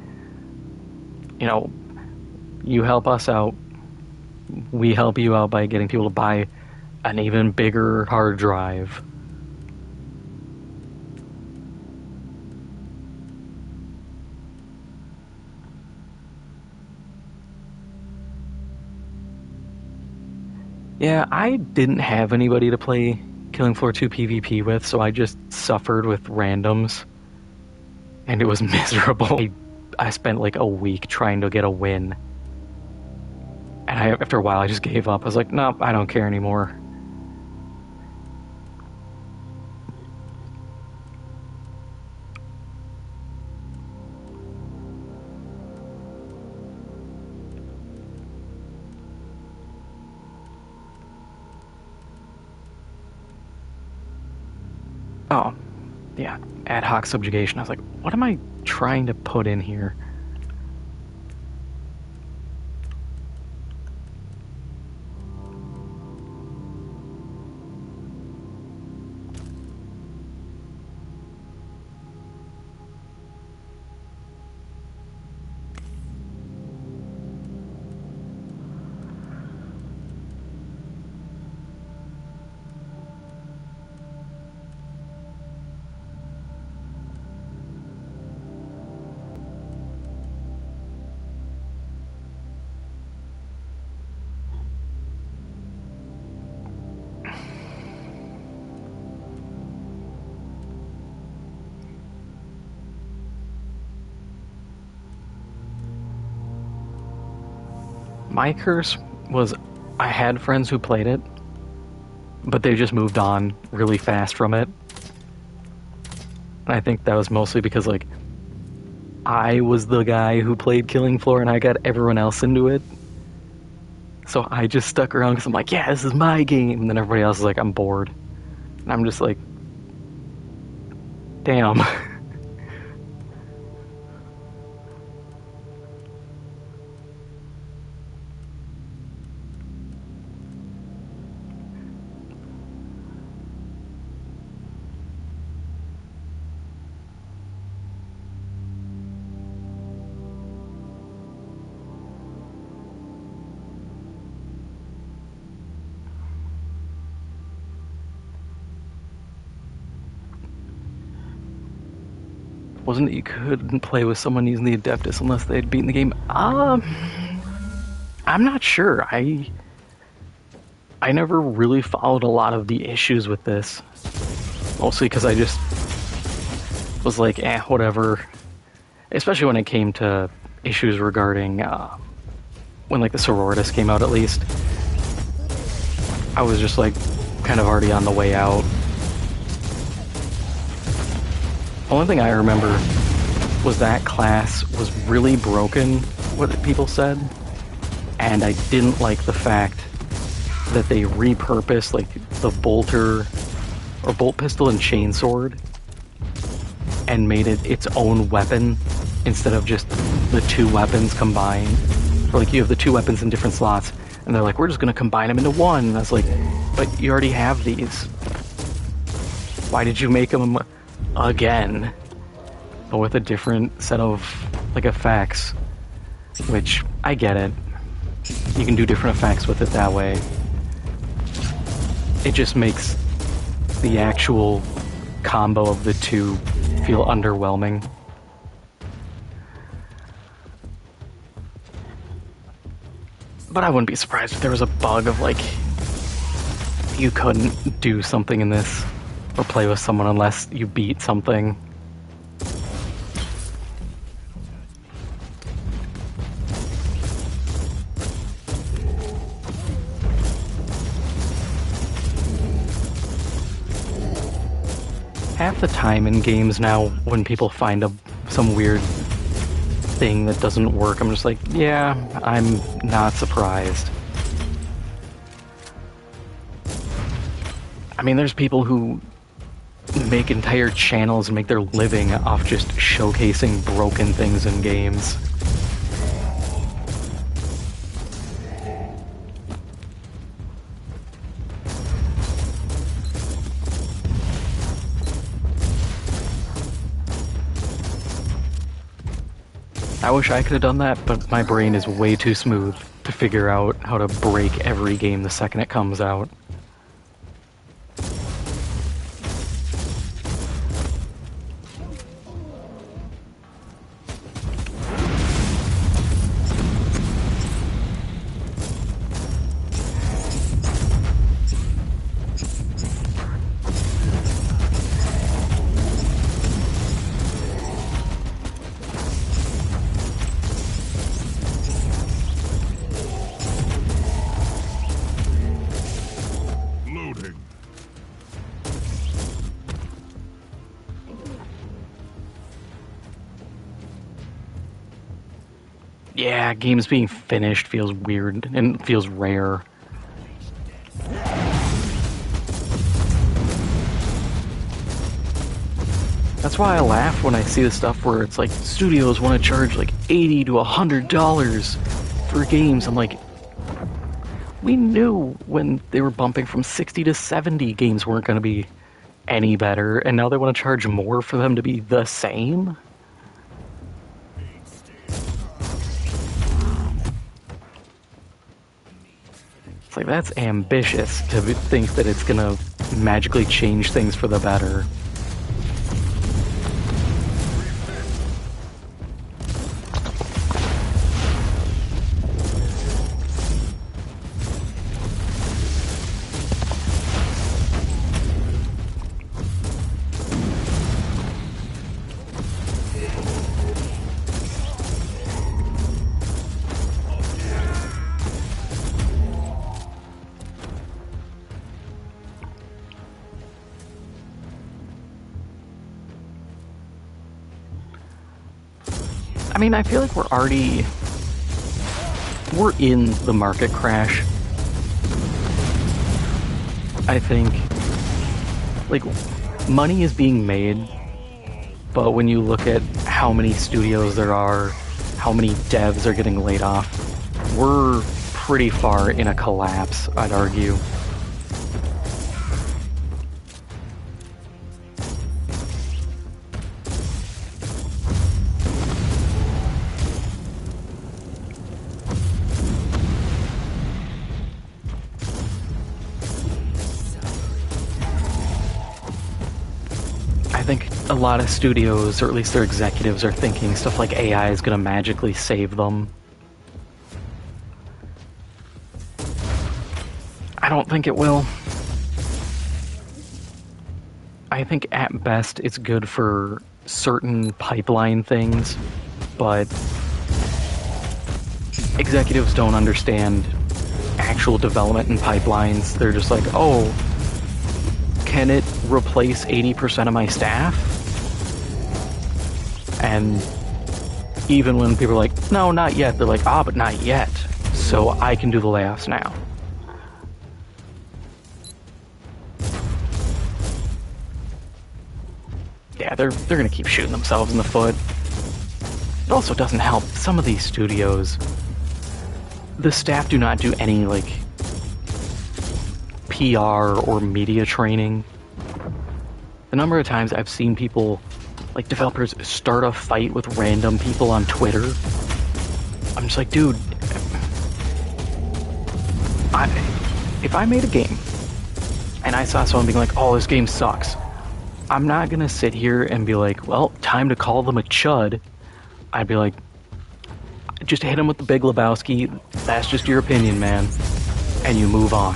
you help us out, we help you out by getting people to buy an even bigger hard drive. Yeah, I didn't have anybody to play Killing Floor 2 PvP with, so I just suffered with randoms, and it was miserable. I spent like a week trying to get a win, and after a while I just gave up. I was like, nope, I don't care anymore. Oh, yeah, ad hoc subjugation. I was like, what am I trying to put in here? My curse was I had friends who played it, but they just moved on really fast from it. And I think that was mostly because, like, I was the guy who played Killing Floor and I got everyone else into it. So I just stuck around because I'm like, yeah, this is my game. And then everybody else is like, I'm bored. And I'm just like, damn. Wasn't it you couldn't play with someone using the Adeptus unless they'd beaten the game? I'm not sure. I never really followed a lot of the issues with this. Mostly because I just was like, whatever. Especially when it came to issues regarding when like the Sororitas came out, at least. I was just like kind of already on the way out. Only thing I remember was that class was really broken, what people said, and I didn't like the fact that they repurposed like the bolter or bolt pistol and chainsword and made it its own weapon instead of just the two weapons combined. Or like you have the two weapons in different slots and they're like, we're just gonna combine them into one. And I was like, but you already have these. Why did you make them again, but with a different set of like effects? Which I get it, you can do different effects with it that way. It just makes the actual combo of the two feel underwhelming. But I wouldn't be surprised if there was a bug of like you couldn't do something in this or play with someone unless you beat something. Half the time in games now, when people find some weird thing that doesn't work, I'm just like, yeah, I'm not surprised. I mean, there's people who make entire channels and make their living off just showcasing broken things in games. I wish I could have done that, but my brain is way too smooth to figure out how to break every game the second it comes out. Yeah, games being finished feels weird and feels rare. That's why I laugh when I see the stuff where it's like studios want to charge like $80 to $100 for games. I'm like, we knew when they were bumping from 60 to 70 games weren't going to be any better, and now they want to charge more for them to be the same? It's like, that's ambitious to think that it's going to magically change things for the better. I mean, I feel like we're in the market crash. I think, like, money is being made, but when you look at how many studios there are, how many devs are getting laid off, we're pretty far in a collapse, I'd argue. I think a lot of studios, or at least their executives, are thinking stuff like AI is going to magically save them. I don't think it will. I think at best it's good for certain pipeline things, but executives don't understand actual development and pipelines. They're just like, oh, can it replace 80% of my staff? And even when people are like, no, not yet, they're like, but not yet. So I can do the layoffs now. Yeah, they're gonna keep shooting themselves in the foot. It also doesn't help. Some of these studios, the staff do not do any, like, PR or media training. The number of times I've seen people, like developers, start a fight with random people on Twitter, I'm just like, dude, if I made a game and I saw someone being like, oh, this game sucks, I'm not gonna sit here and be like, well, time to call them a chud. I'd be like, just hit him with the Big Lebowski, that's just your opinion, man, and you move on.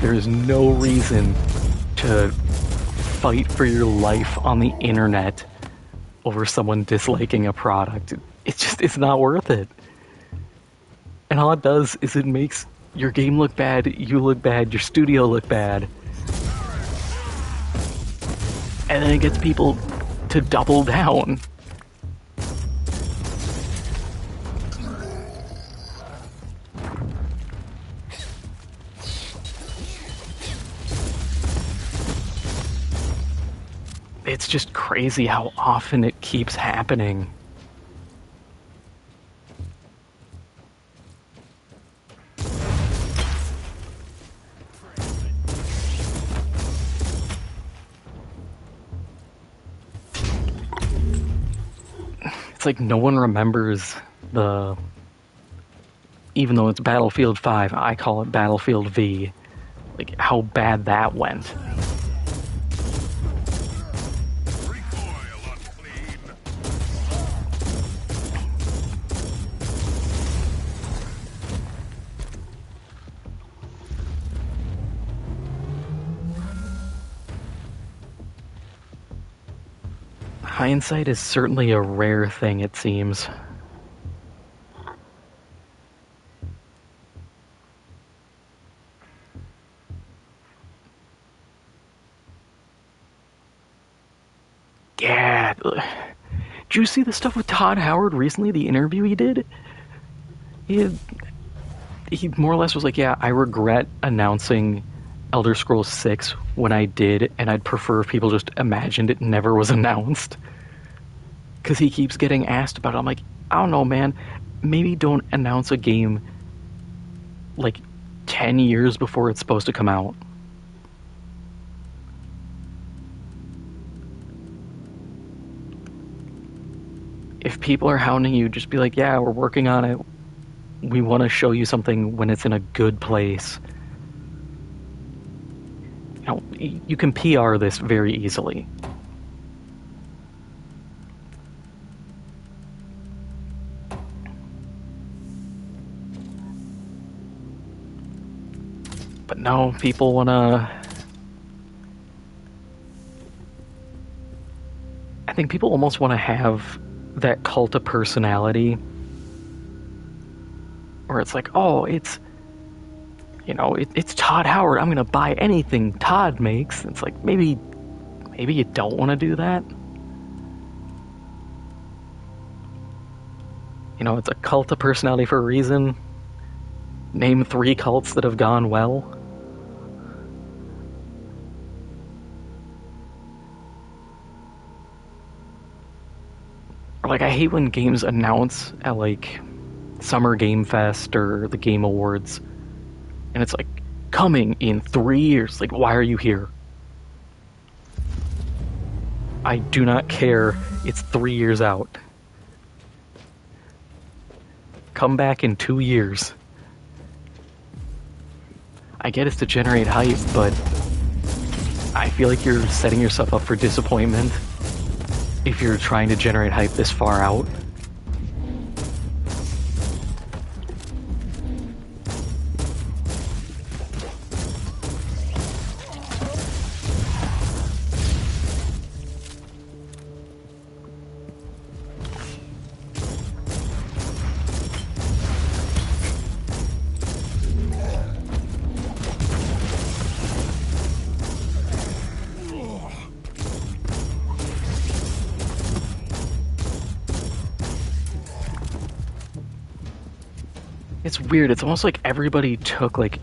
There is no reason to fight for your life on the internet over someone disliking a product. It's not worth it. And all it does is it makes your game look bad, you look bad, your studio look bad. And then it gets people to double down. It's just crazy how often it keeps happening. It's like no one remembers the... Even though it's Battlefield 5, I call it Battlefield V. Like, how bad that went. Hindsight is certainly a rare thing, it seems. Yeah, Did you see the stuff with Todd Howard recently? The interview he did. He he more or less was like, "Yeah, I regret announcing Elder Scrolls 6 when I did, and I'd prefer if people just imagined it never was announced." Because he keeps getting asked about it. I'm like, I don't know, man. Maybe don't announce a game like 10 years before it's supposed to come out. If people are hounding you, just be like, yeah, we're working on it. We want to show you something when it's in a good place. You know, you can PR this very easily. But no, people want to... I think people almost want to have that cult of personality where it's like, oh, it's, you know, it's Todd Howard. I'm going to buy anything Todd makes. It's like, maybe you don't want to do that. You know, it's a cult of personality for a reason. Name 3 cults that have gone well. Or like, I hate when games announce at like Summer Game Fest or the Game Awards, and it's like, coming in 3 years. Like, why are you here? I do not care. It's 3 years out. Come back in 2 years. I get it's to generate hype, but I feel like you're setting yourself up for disappointment if you're trying to generate hype this far out. It's weird. It's almost like everybody took like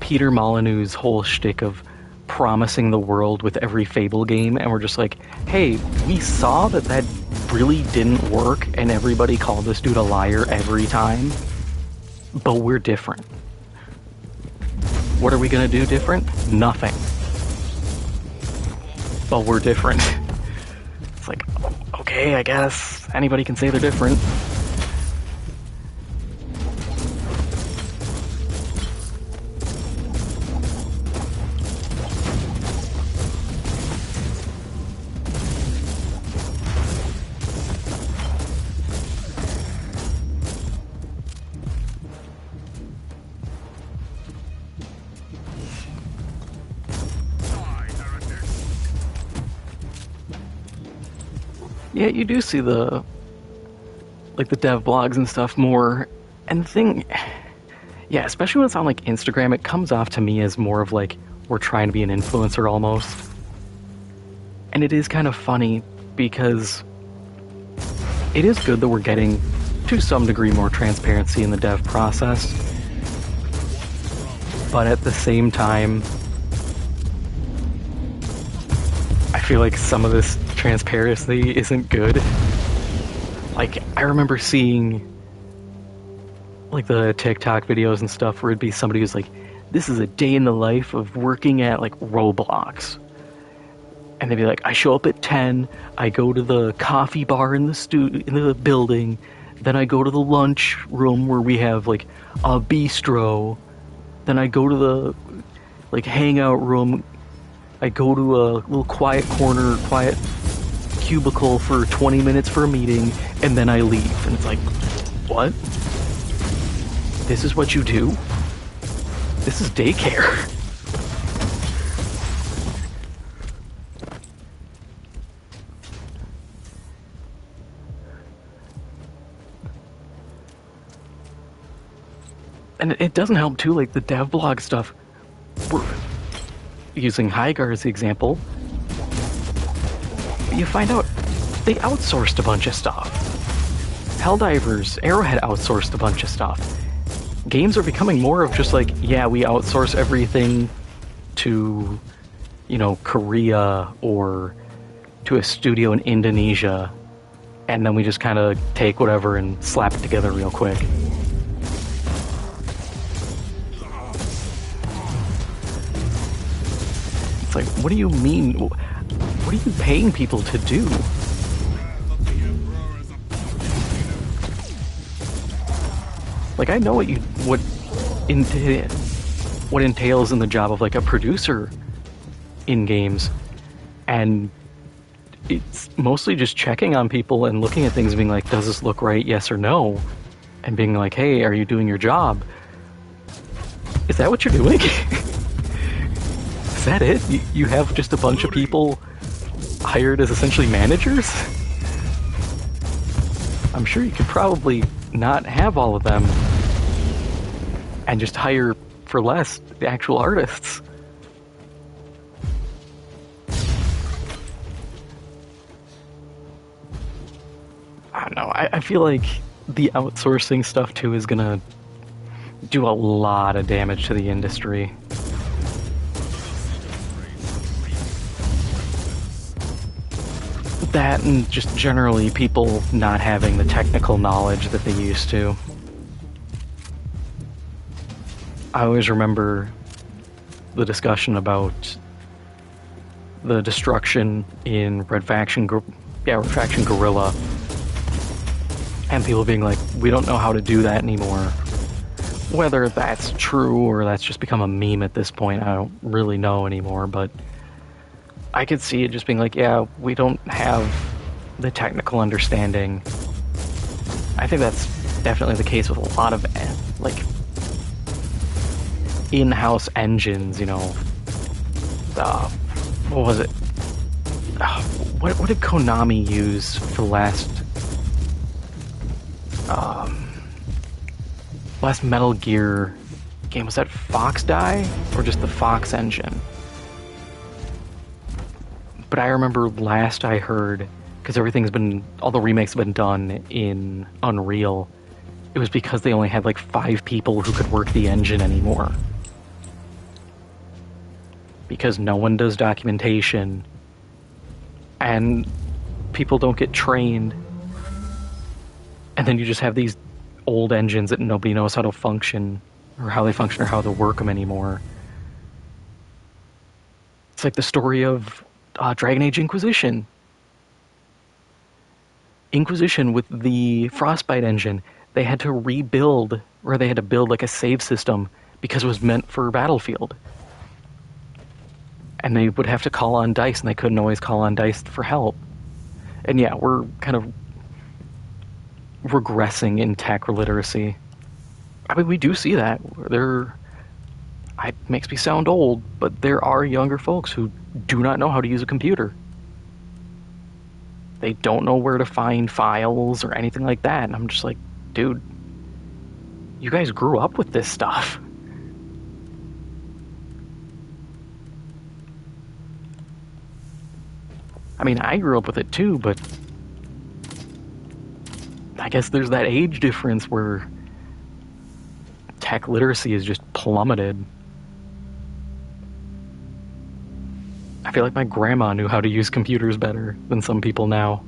Peter Molyneux's whole shtick of promising the world with every Fable game, and we're just like, hey, we saw that really didn't work, and everybody called this dude a liar every time, but we're different. What are we gonna do different? Nothing. But we're different. It's like, okay, I guess anybody can say they're different. Yeah, you do see the dev blogs and stuff more, and the thing, yeah, especially when it's on like Instagram, it comes off to me as more of like, we're trying to be an influencer almost. And it is kind of funny because it is good that we're getting to some degree more transparency in the dev process, but at the same time, I feel like some of this transparency isn't good. Like, I remember seeing like the TikTok videos and stuff where it'd be somebody who's like, this is a day in the life of working at like Roblox. And they'd be like, I show up at 10, I go to the coffee bar in the building, then I go to the lunch room where we have like a bistro, then I go to the like hangout room, I go to a little quiet cubicle for 20 minutes for a meeting, and then I leave. And it's like, what? This is what you do? This is daycare. And it doesn't help too, like the dev blog stuff. We're using Hygar as the example. You find out They outsourced a bunch of stuff. Helldivers, Arrowhead outsourced a bunch of stuff. Games are becoming more of just like, yeah, we outsource everything to, you know, Korea or to a studio in Indonesia, and then we just kind of take whatever and slap it together real quick. It's like, what do you mean? What are you paying people to do? Like, I know what entails in the job of like a producer in games, and it's mostly just checking on people and looking at things and being like, does this look right, yes or no, and being like, hey, are you doing your job? Is that what you're doing? Is that it? You have just a bunch of people hired as essentially managers? I'm sure you could probably not have all of them and just hire for less the actual artists. I don't know. I feel like the outsourcing stuff too is gonna do a lot of damage to the industry. That and just generally people not having the technical knowledge that they used to. I always remember the discussion about the destruction in Red Faction Guerrilla, and people being like, we don't know how to do that anymore. Whether that's true or that's just become a meme at this point, I don't really know anymore, but I could see it just being like, yeah, we don't have the technical understanding. I think that's definitely the case with a lot of, like, in-house engines, you know. What was it? What did Konami use for the last Metal Gear game? Was that Fox Die or just the Fox engine? But I remember last I heard, because all the remakes have been done in Unreal, it was because they only had like 5 people who could work the engine anymore. Because no one does documentation, and people don't get trained, and then you just have these old engines that nobody knows how to function, or how they function, or how to work them anymore. It's like the story of Dragon Age Inquisition. Inquisition with the Frostbite engine, they had to rebuild, or they had to build like a save system because it was meant for Battlefield. And they would have to call on DICE, and they couldn't always call on DICE for help. And yeah, we're kind of regressing in tech literacy. I mean, we do see that. It makes me sound old, but there are younger folks who do not know how to use a computer. They don't know where to find files or anything like that. And I'm just like, dude, you guys grew up with this stuff. I mean, I grew up with it too, but I guess there's that age difference where tech literacy is just plummeted. I feel like my grandma knew how to use computers better than some people now.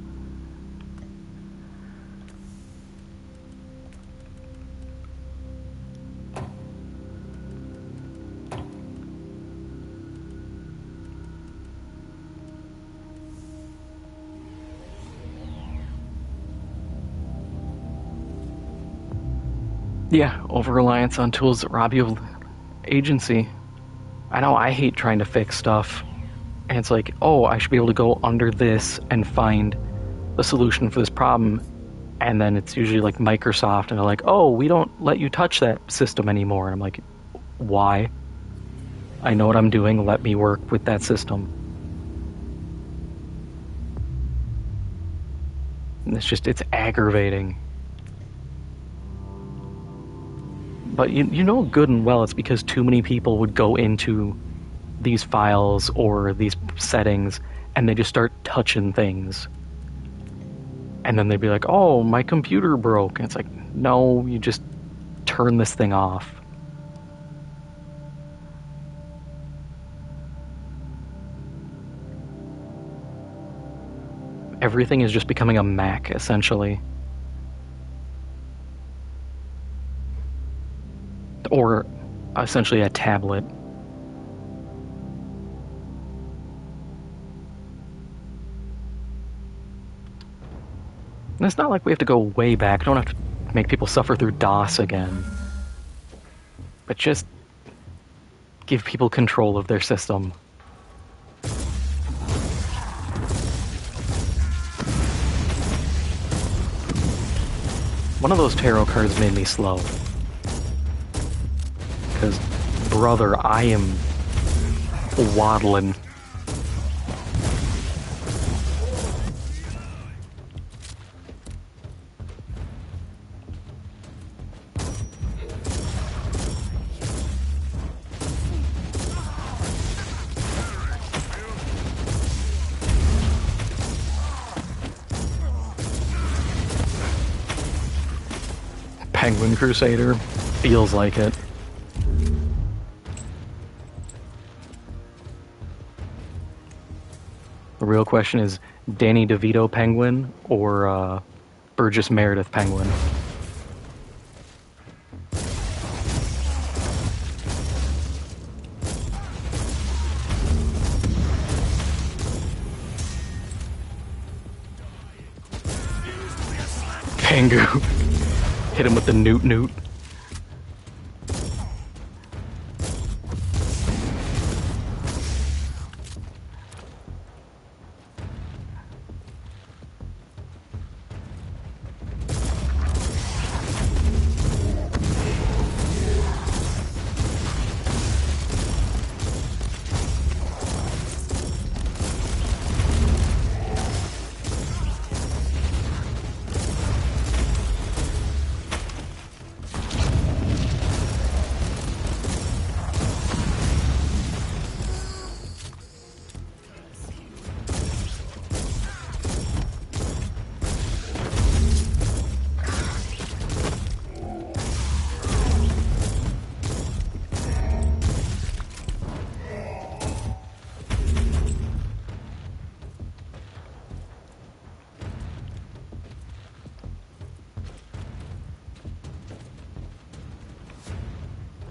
Yeah, over-reliance on tools that rob you of agency. I know I hate trying to fix stuff, and it's like, oh, I should be able to go under this and find the solution for this problem, and then it's usually like Microsoft, and they're like, oh, we don't let you touch that system anymore. And I'm like, why? I know what I'm doing, let me work with that system. And it's aggravating. But you know good and well it's because too many people would go into these files or these settings and they just start touching things. And then they'd be like, oh, my computer broke. And it's like, no, you just turn this thing off. Everything is just becoming a Mac, essentially. Or essentially a tablet. And it's not like we have to go way back. Don't have to make people suffer through DOS again. But just give people control of their system. One of those tarot cards made me slow. Because, brother, I am waddling. Penguin Crusader feels like it. The real question is Danny DeVito Penguin or Burgess Meredith Penguin. Pengu. Hit him with the newt newt.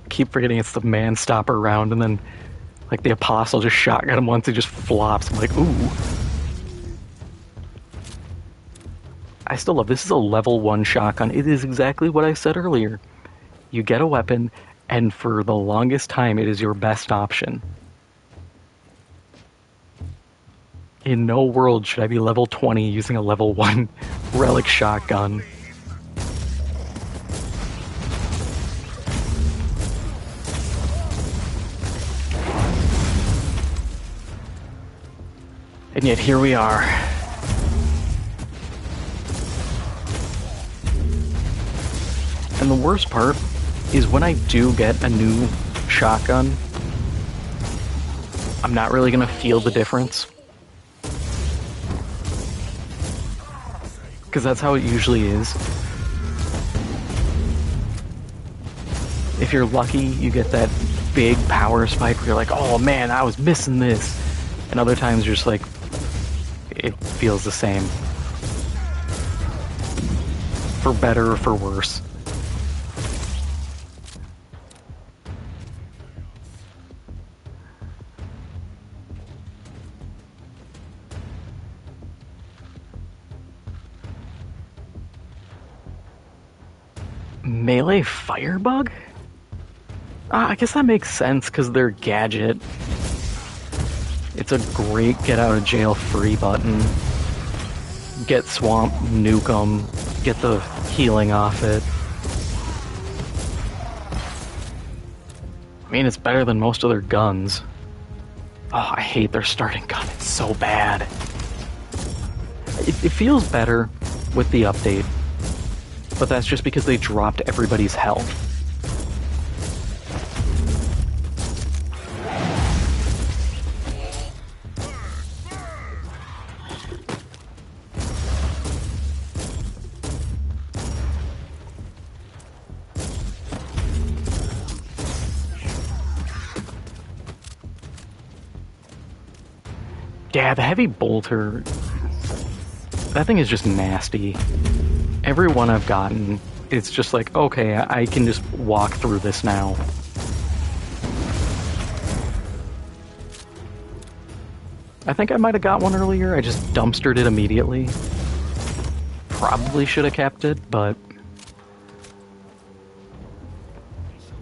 Keep forgetting it's the man stopper round, and then like the apostle just shotgun him once, he just flops. I'm like, ooh. I still love this. Is a level 1 shotgun. It is exactly what I said earlier. You get a weapon, and for the longest time, it is your best option. In no world should I be level 20 using a level 1 relic shotgun. And yet here we are. And the worst part is when I do get a new shotgun, I'm not really gonna feel the difference. Because that's how it usually is. If you're lucky, you get that big power spike where you're like, oh man, I was missing this. And other times you're just like, it feels the same. For better or for worse. Melee Firebug? I guess that makes sense because they're gadget. It's a great get out of jail free button. Get swamp, nuke 'em, get the healing off it. I mean, it's better than most of their guns. Oh, I hate their starting gun. It's so bad. It feels better with the update, but that's just because they dropped everybody's health. Yeah, the heavy bolter, that thing is just nasty. Every one I've gotten, it's just like, okay, I can just walk through this now. I think I might have got one earlier, I just dumpstered it immediately. Probably should have kept it, but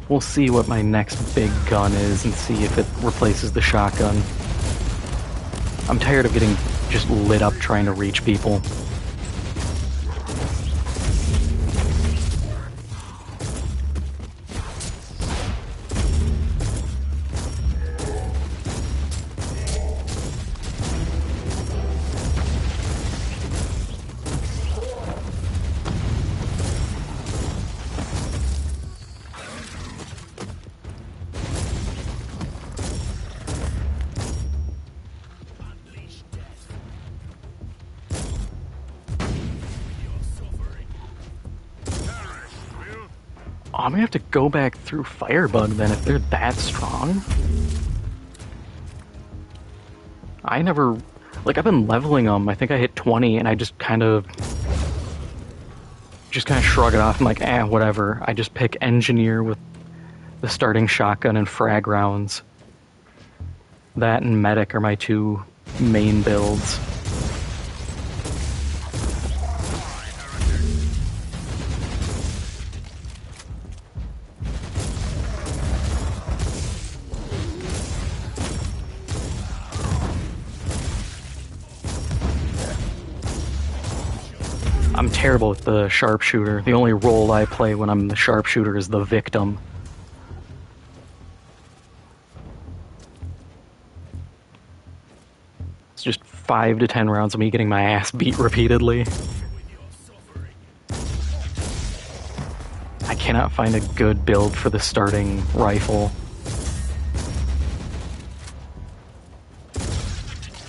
we'll see what my next big gun is and see if it replaces the shotgun. I'm tired of getting just lit up trying to reach people. I'm gonna have to go back through Firebug then if they're that strong. I never... Like, I've been leveling them. I think I hit 20 and I just kind of shrug it off. I'm like, whatever. I just pick Engineer with the starting shotgun and frag rounds. That and Medic are my two main builds. I'm terrible with the sharpshooter. The only role I play when I'm the sharpshooter is the victim. It's just 5 to 10 rounds of me getting my ass beat repeatedly. I cannot find a good build for the starting rifle.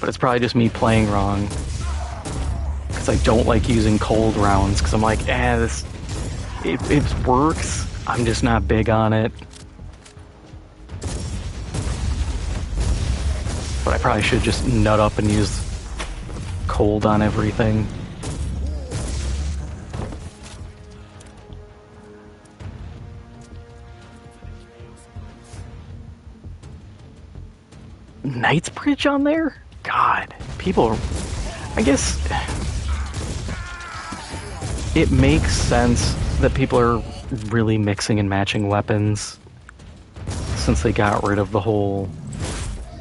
But it's probably just me playing wrong. I don't like using cold rounds because I'm like, it works. I'm just not big on it. But I probably should just nut up and use cold on everything. Knightsbridge on there? God, people, I guess... It makes sense that people are really mixing and matching weapons since they got rid of the whole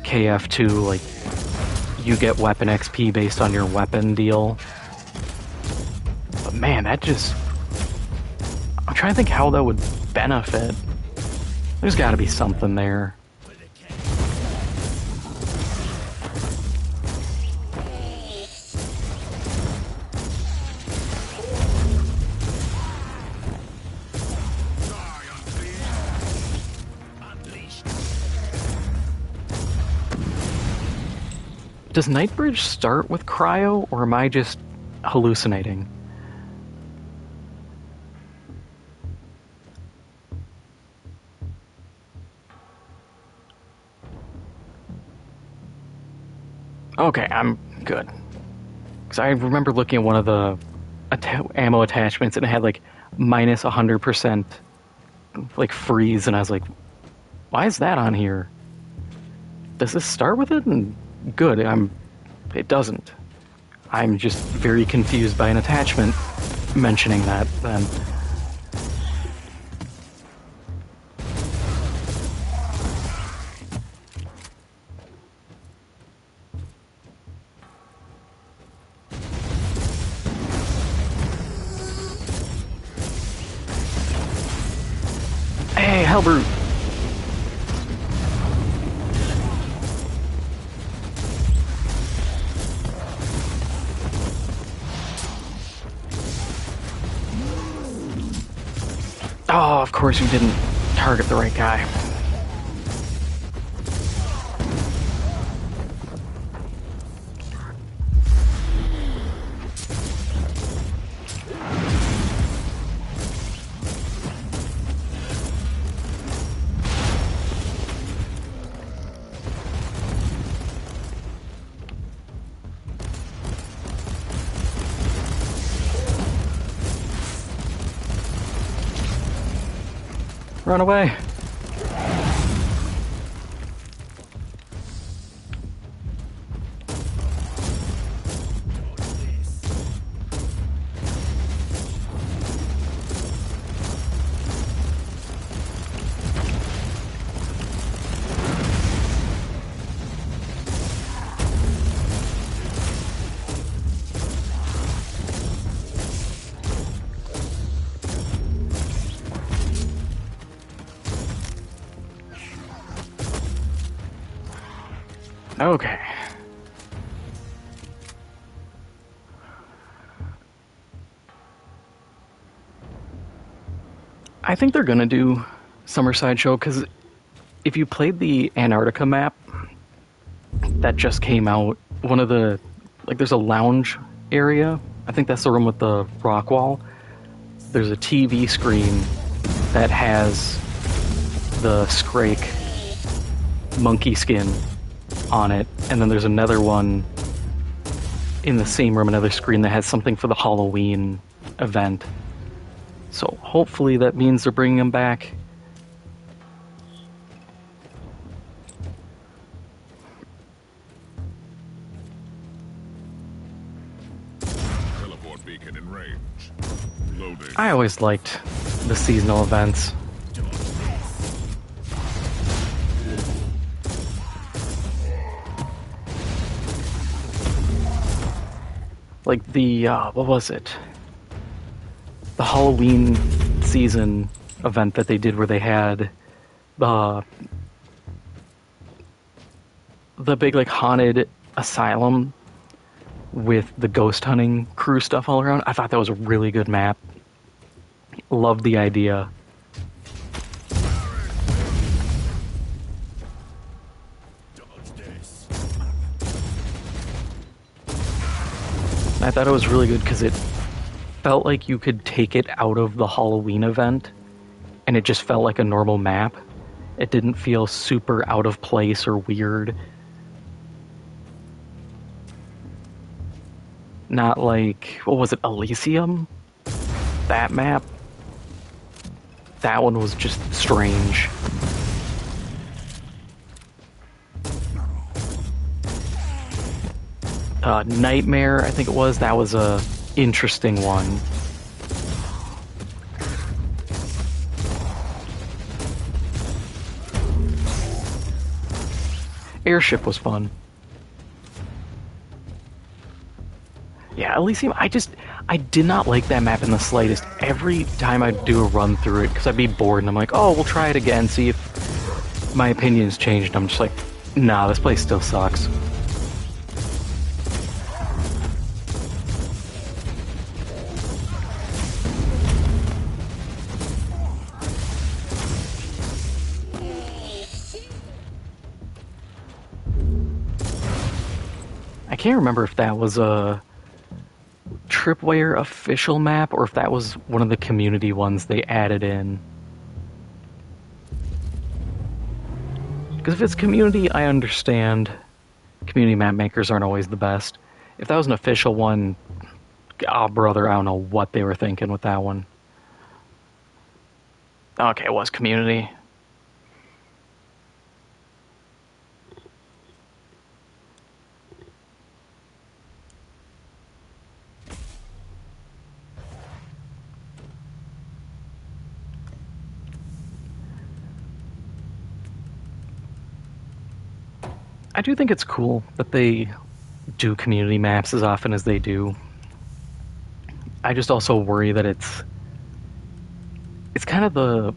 KF2, like, you get weapon XP based on your weapon deal. But man, that just... I'm trying to think how that would benefit. There's gotta be something there. Does Knightsbridge start with cryo, or am I just hallucinating? Okay, I'm good. Because I remember looking at one of the ammo attachments and it had like minus 100% like freeze, and I was like, why is that on here? Does this start with it? And good, it doesn't. I'm just very confused by an attachment mentioning that then. Hey, Hellbrute! Oh, of course you didn't target the right guy. Run away. Okay. I think they're gonna do Summer Sideshow because if you played the Antarctica map that just came out, one of the there's a lounge area. I think that's the room with the rock wall. There's a TV screen that has the Scrake monkey skin on it, and then there's another one in the same room, another screen that has something for the Halloween event. So hopefully that means they're bringing them back. Teleport beacon in range. Loading. I always liked the seasonal events. Like the, what was it? The Halloween season event that they did where they had the big like haunted asylum with the ghost hunting crew stuff all around. I thought that was a really good map. Loved the idea. I thought it was really good because it felt like you could take it out of the Halloween event and it just felt like a normal map. It didn't feel super out of place or weird. Not like, what was it, Elysium? That map? That one was just strange. Nightmare, I think it was. That was a interesting one. Airship was fun. Yeah, Elysium, I did not like that map in the slightest. Every time I'd do a run through it, because I'd be bored, and I'm like, oh, we'll try it again, see if my opinion's changed. And I'm just like, nah, this place still sucks. I can't remember if that was a Tripwire official map or if that was one of the community ones they added in. Because if it's community, I understand. Community map makers aren't always the best. If that was an official one, oh brother, I don't know what they were thinking with that one. Okay, it was community. I do think it's cool that they do community maps as often as they do. I just also worry that it's kind of the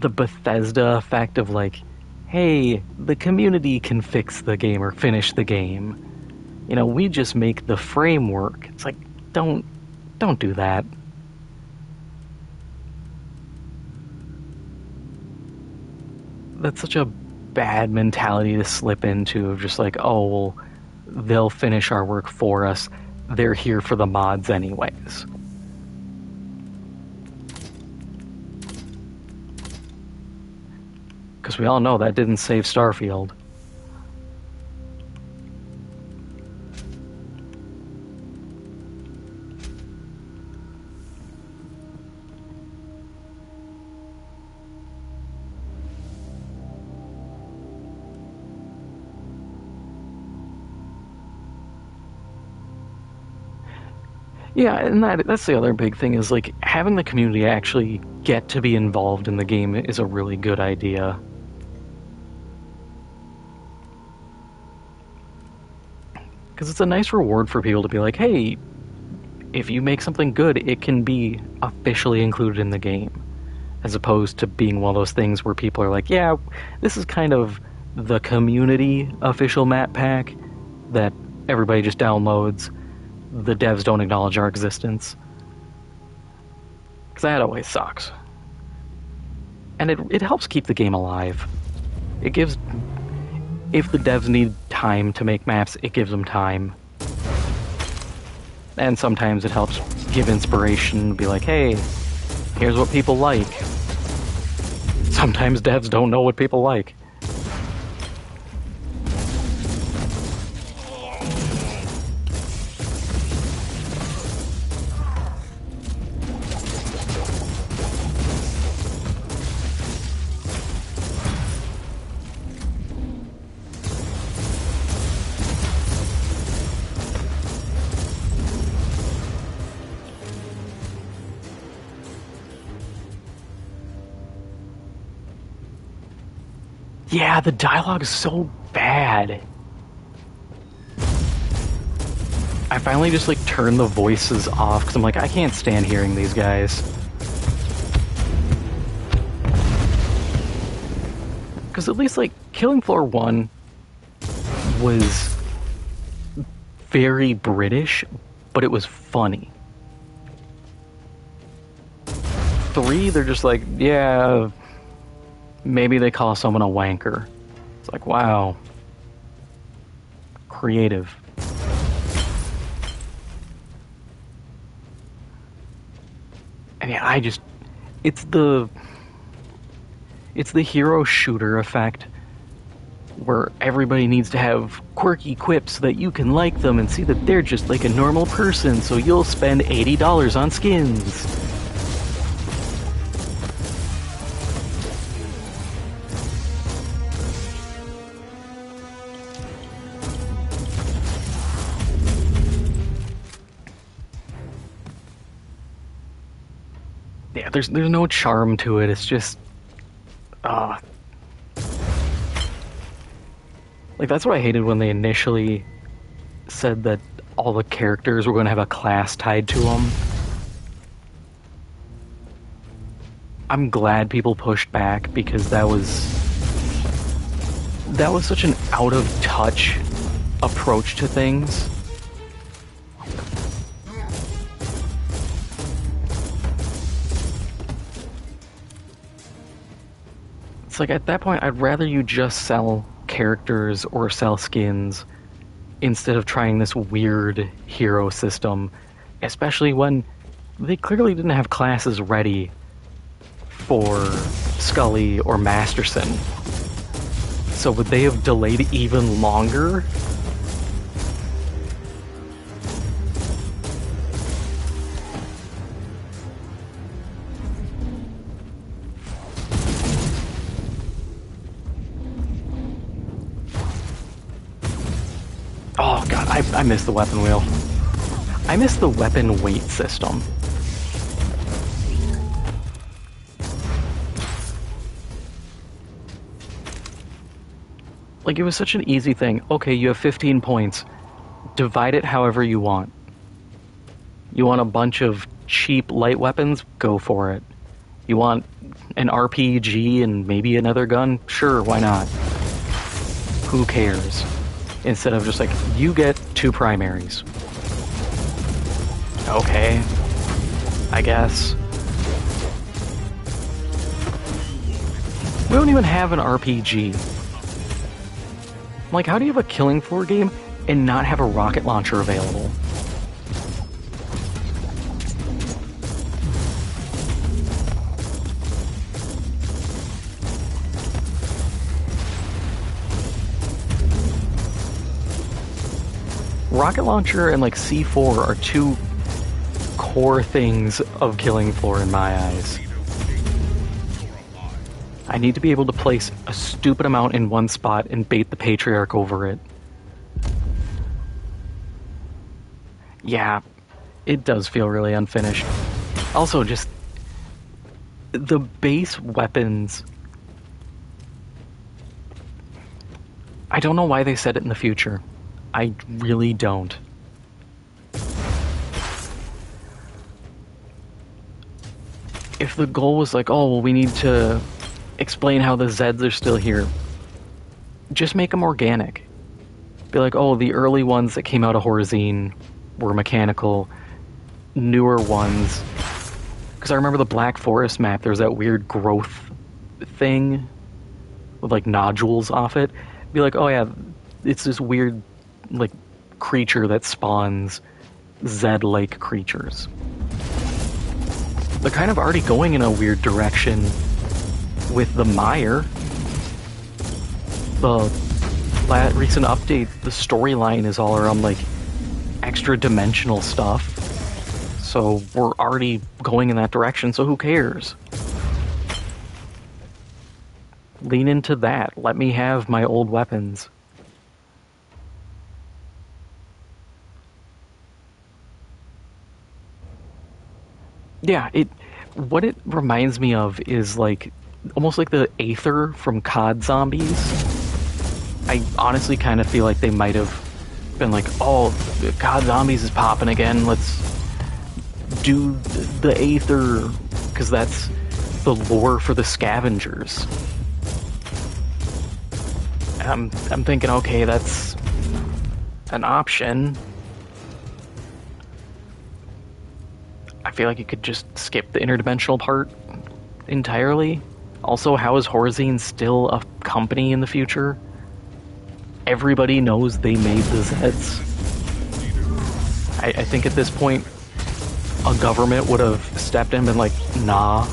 Bethesda effect of like, hey, the community can fix the game or finish the game. You know, we just make the framework. It's like, don't do that. That's such a bad mentality to slip into of just like, oh, well, they'll finish our work for us. They're here for the mods anyways. Because we all know that didn't save Starfield. Yeah, and that's the other big thing is like having the community actually get to be involved in the game is a really good idea. Because it's a nice reward for people to be like, hey, if you make something good, it can be officially included in the game. As opposed to being one of those things where people are like, yeah, this is kind of the community official map pack that everybody just downloads. The devs don't acknowledge our existence. Because that always sucks. And it helps keep the game alive. It gives... If the devs need time to make maps, it gives them time. And sometimes it helps give inspiration, be like, hey, here's what people like. Sometimes devs don't know what people like. Yeah, the dialogue is so bad. I finally just like turned the voices off because I'm like, I can't stand hearing these guys. Because at least like Killing Floor 1 was very British, but it was funny. 3, they're just like, yeah, maybe they call someone a wanker. It's like, wow. Creative. And yeah, it's the hero shooter effect where everybody needs to have quirky quips so that you can like them and see that they're just like a normal person, so you'll spend $80 on skins. Yeah, there's no charm to it. It's just, like that's what I hated when they initially said that all the characters were going to have a class tied to them. I'm glad people pushed back because that was such an out of touch approach to things. It's like at that point, I'd rather you just sell characters or sell skins instead of trying this weird hero system, especially when they clearly didn't have classes ready for Scully or Masterson. So would they have delayed even longer? Oh god, I miss the weapon wheel. I miss the weapon weight system. Like, it was such an easy thing. Okay, you have 15 points. Divide it however you want. You want a bunch of cheap light weapons? Go for it. You want an RPG and maybe another gun? Sure, why not? Who cares? Instead of just like, you get 2 primaries. Okay. I guess. We don't even have an RPG. Like, how do you have a Killing Floor game and not have a rocket launcher available? Rocket launcher and like C4 are 2 core things of Killing Floor in my eyes. I need to be able to place a stupid amount in one spot and bait the Patriarch over it. Yeah, It does feel really unfinished. Also, just the base weapons. I don't know why they said it in the future. I really don't. If the goal was like, oh, well, we need to explain how the Zeds are still here, just make them organic. Be like, oh, the early ones that came out of Horzine were mechanical. Newer ones, because I remember the Black Forest map, there was that weird growth thing with like nodules off it. Be like, oh yeah, it's this weird like creature that spawns Zed-like creatures. They're kind of already going in a weird direction with the Mire. The recent update, the storyline is all around like extra dimensional stuff. So we're already going in that direction, so who cares? Lean into that. Let me have my old weapons. Yeah, what it reminds me of is like almost like the Aether from COD Zombies. I honestly kind of feel like they might have been like, oh, COD Zombies is popping again, let's do the Aether, because that's the lore for the scavengers. I'm thinking, okay, that's an option. I feel like you could just skip the interdimensional part entirely. Also, how is Horzine still a company in the future? Everybody knows they made the Zeds. I think at this point, a government would have stepped in and been like, nah.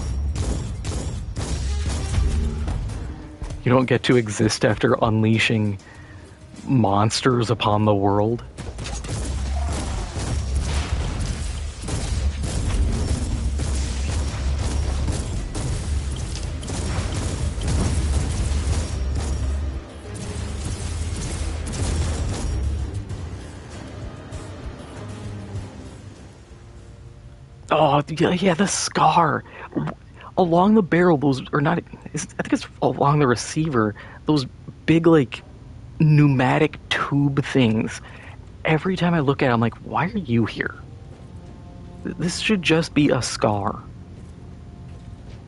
You don't get to exist after unleashing monsters upon the world. Oh, yeah, the scar. Along the barrel, those, or not, I think it's along the receiver, those big, like, pneumatic tube things. Every time I look at it, I'm like, why are you here? This should just be a scar.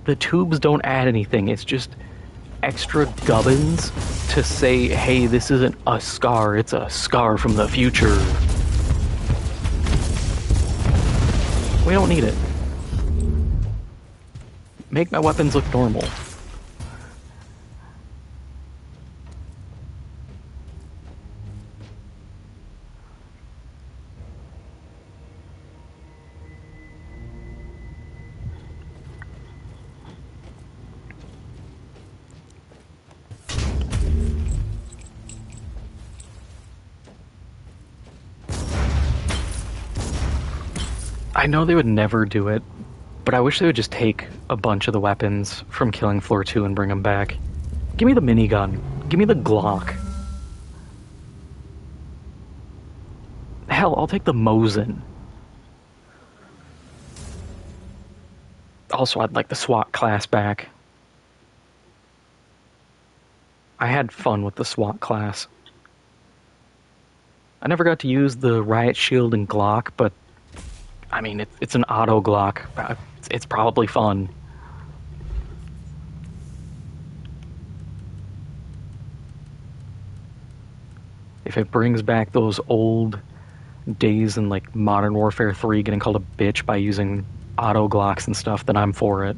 The tubes don't add anything, it's just extra gubbins to say, hey, this isn't a scar, it's a scar from the future. We don't need it. Make my weapons look normal. I know they would never do it, but I wish they would just take a bunch of the weapons from Killing Floor 2 and bring them back. Give me the minigun. Give me the Glock. Hell, I'll take the Mosin. Also, I'd like the SWAT class back. I had fun with the SWAT class. I never got to use the Riot Shield and Glock, but I mean, it's an auto Glock. It's probably fun. If it brings back those old days in like Modern Warfare 3 getting called a bitch by using auto Glocks and stuff, then I'm for it.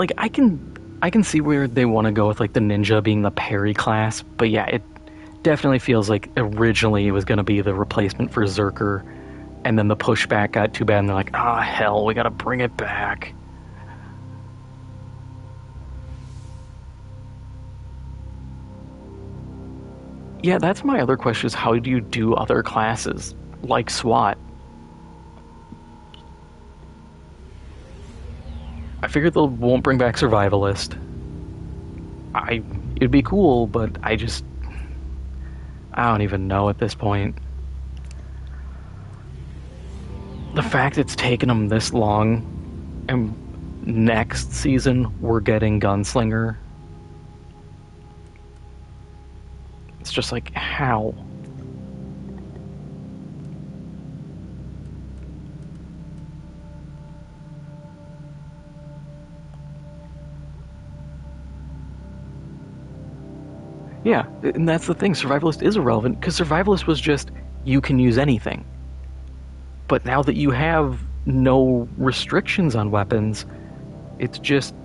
like I can see where they want to go with like the ninja being the parry class, but yeah, it definitely feels like originally it was going to be the replacement for Zerker, and then the pushback got too bad, and they're like, ah, hell, we got to bring it back. Yeah, that's my other question: is how do you do other classes like SWAT? I figured they won't bring back Survivalist. It'd be cool, but I don't even know at this point. The fact it's taken them this long, and next season we're getting Gunslinger. It's just like, how? Yeah, and that's the thing. Survivalist is irrelevant because Survivalist was just you can use anything. But now that you have no restrictions on weapons, it's just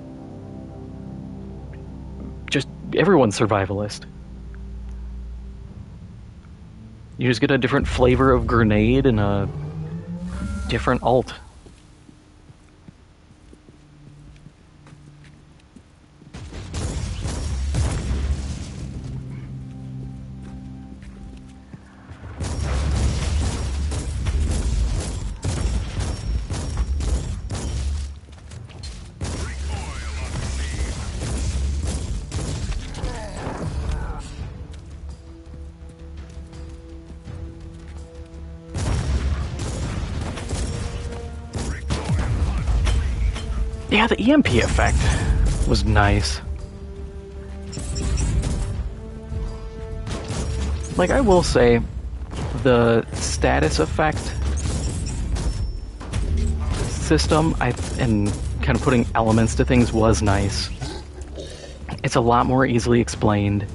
everyone's Survivalist. You just get a different flavor of grenade and a different alt. Yeah, the EMP effect was nice. Like, I will say, the status effect system and kind of putting elements to things was nice. It's a lot more easily explained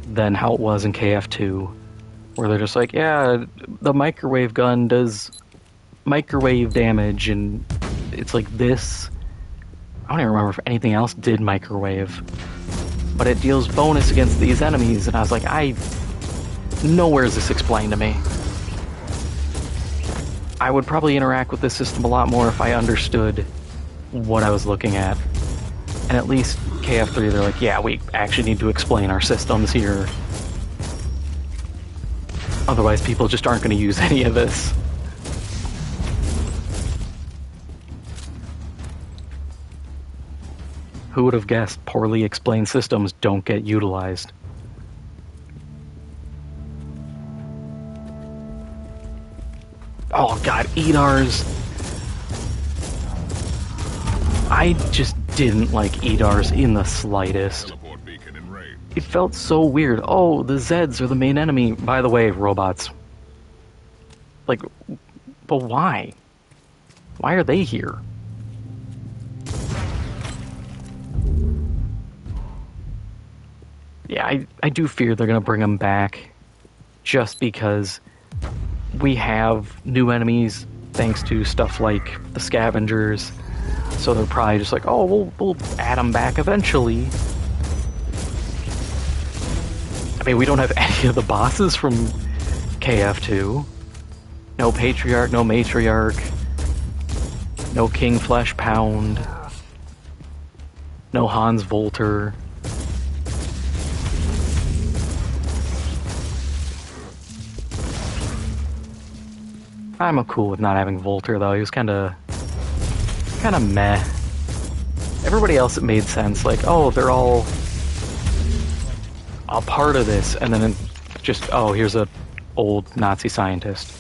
than how it was in KF2, where they're just like, yeah, the microwave gun does microwave damage, and it's like this. I don't even remember if anything else did microwave, but it deals bonus against these enemies, and I was like, nowhere is this explained to me. I would probably interact with this system a lot more if I understood what I was looking at. And at least KF3, they're like, yeah, we actually need to explain our systems here. Otherwise, people just aren't going to use any of this. Who would have guessed poorly explained systems don't get utilized? Oh god, EDARs. I just didn't like EDARs in the slightest. It felt so weird. Oh, the Zeds are the main enemy. By the way, robots. Like, but why? Why are they here? Yeah, I do fear they're going to bring them back just because we have new enemies thanks to stuff like the scavengers. So they're probably just like, oh, we'll add them back eventually. I mean, we don't have any of the bosses from KF2. No Patriarch, no Matriarch, no King Flesh Pound, no Hans Volter. I'm cool with not having Volter, though. He was kind of meh. Everybody else, it made sense. Like, oh, they're all a part of this, and then just, oh, here's a old Nazi scientist.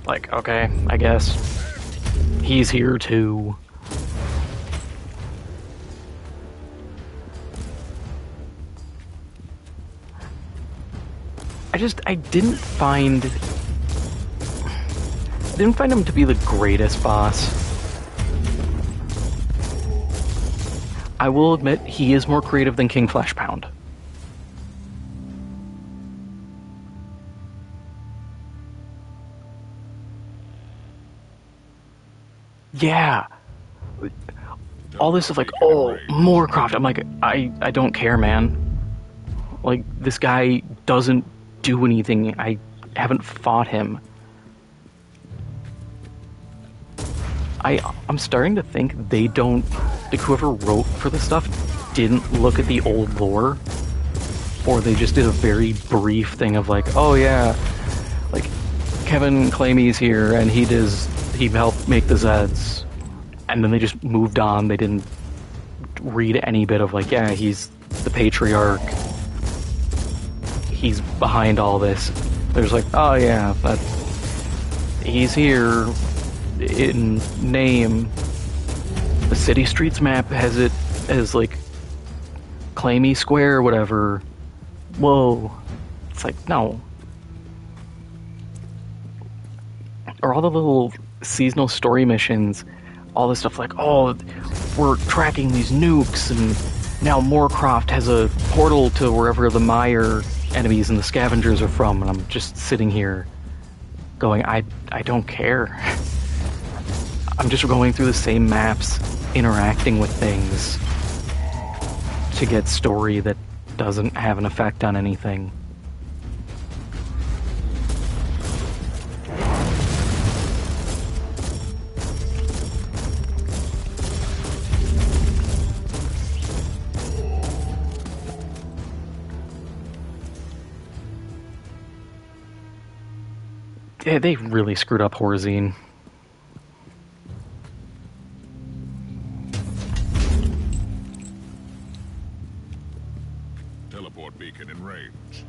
Like, okay, I guess he's here too. I didn't find him to be the greatest boss. I will admit, he is more creative than King Fleshpound. Yeah. all this stuff like, oh, more Croft. I'm like, I don't care, man. Like, this guy doesn't do anything. I haven't fought him. I'm starting to think they don't, like, whoever wrote for this stuff didn't look at the old lore, or they just did a very brief thing of like, oh yeah, like, Kevin Claimy's here and he helped make the Zeds, and then they just moved on. They didn't read any bit of like, yeah, he's the patriarch, he's behind all this. There's like, oh yeah, he's here in name. The City Streets map has it as like Claimy Square or whatever. Whoa. It's like, no. Or all the little seasonal story missions, all this stuff like, oh, we're tracking these nukes, and now Moorcroft has a portal to wherever the Mire enemies and the scavengers are from, and I'm just sitting here going, I don't care. I'm just going through the same maps, interacting with things to get story that doesn't have an effect on anything. Yeah, they really screwed up Horzine. Teleport beacon in range.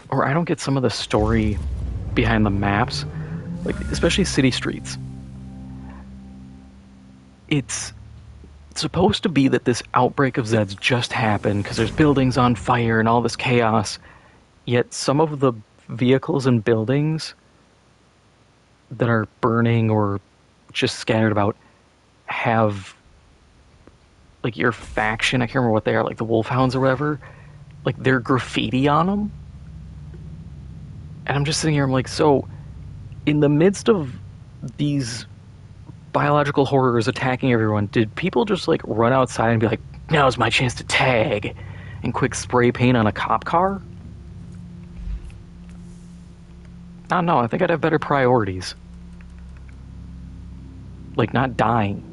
Or I don't get some of the story behind the maps, like especially City Streets. It's supposed to be that this outbreak of Zeds just happened because there's buildings on fire and all this chaos, yet some of the vehicles and buildings that are burning or just scattered about have, like, your faction, I can't remember what they are, like the Wolfhounds or whatever, like their graffiti on them. And I'm just sitting here, I'm like, so in the midst of these biological horrors attacking everyone, did people just like run outside and be like, now's my chance to tag, and quick spray paint on a cop car? I don't know, I think I'd have better priorities. Like, not dying.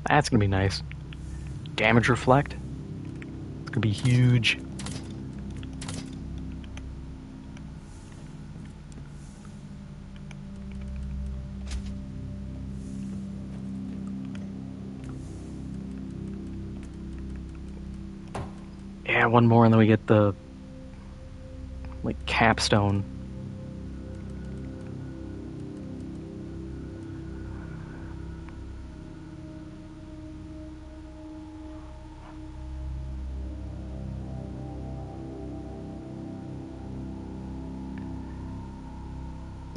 That's gonna be nice. Damage reflect. It's gonna be huge. Yeah, one more and then we get the, like, capstone.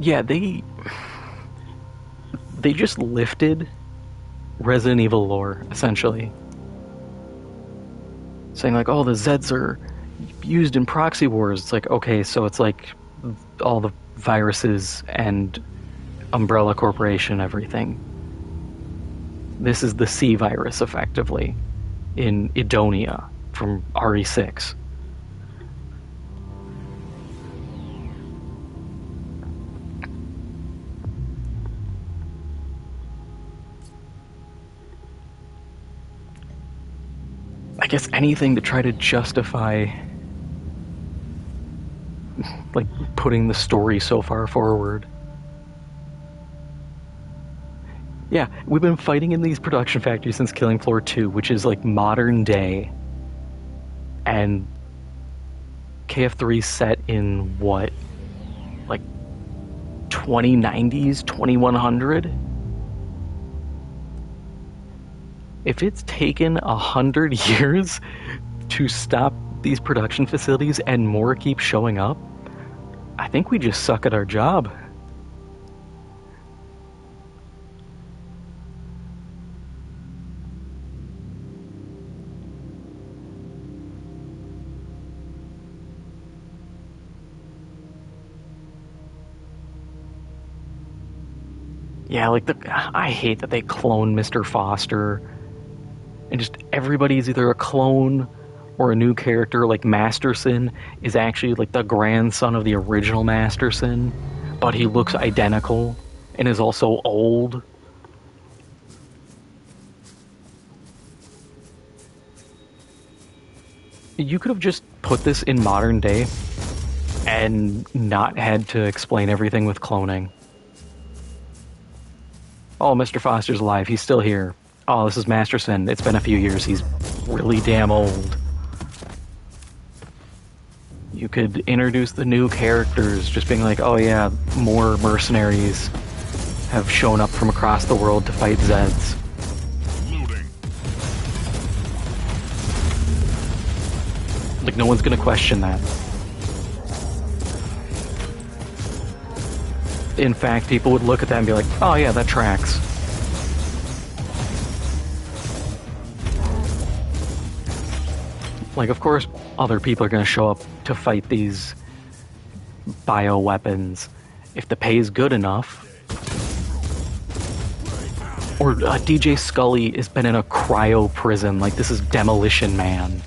Yeah, they just lifted Resident Evil lore, essentially. Saying like, oh, the Zeds are used in proxy wars. It's like, okay, so it's like all the viruses and Umbrella Corporation and everything. This is the C virus, effectively, in Edonia from RE6. I guess anything to try to justify, like, putting the story so far forward. Yeah, we've been fighting in these production factories since Killing Floor 2, which is like modern day. And KF3 set in what? Like 2090s, 2100? If it's taken 100 years to stop these production facilities and more keep showing up, I think we just suck at our job. Yeah, like I hate that they clone Mr. Foster, and just everybody's either a clone or a new character. Like Masterson is actually like the grandson of the original Masterson, but he looks identical and is also old. You could have just put this in modern day and not had to explain everything with cloning. Oh, Mr. Foster's alive. He's still here. Oh, this is Masterson. It's been a few years. He's really damn old. You could introduce the new characters, just being like, oh yeah, more mercenaries have shown up from across the world to fight Zeds. Looting. Like, no one's gonna question that. In fact, people would look at that and be like, oh yeah, that tracks. Like, of course, other people are going to show up to fight these bioweapons if the pay is good enough. Or DJ Scully has been in a cryo prison, like this is Demolition Man.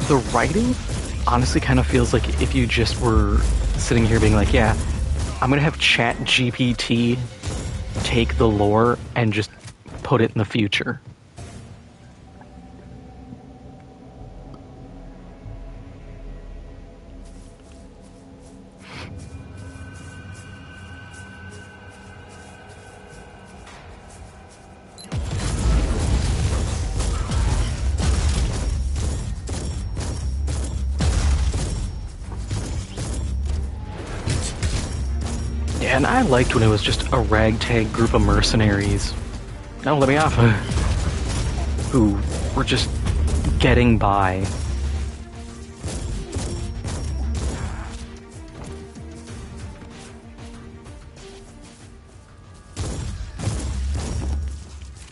The writing honestly kind of feels like if you just were sitting here being like, yeah, I'm gonna have Chat GPT take the lore and just put it in the future. And I liked when it was just a ragtag group of mercenaries. Don't let me off. Who were just getting by.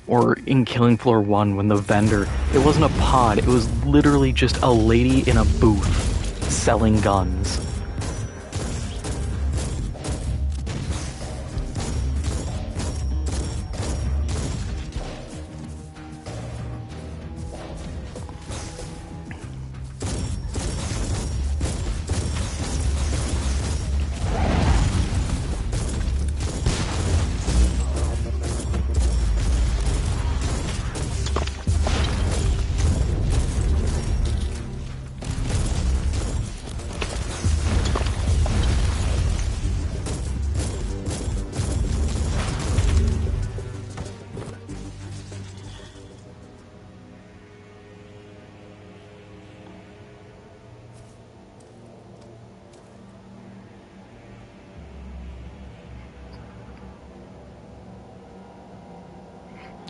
Or in Killing Floor 1 when the vendor, it wasn't a pod, it was literally just a lady in a booth selling guns.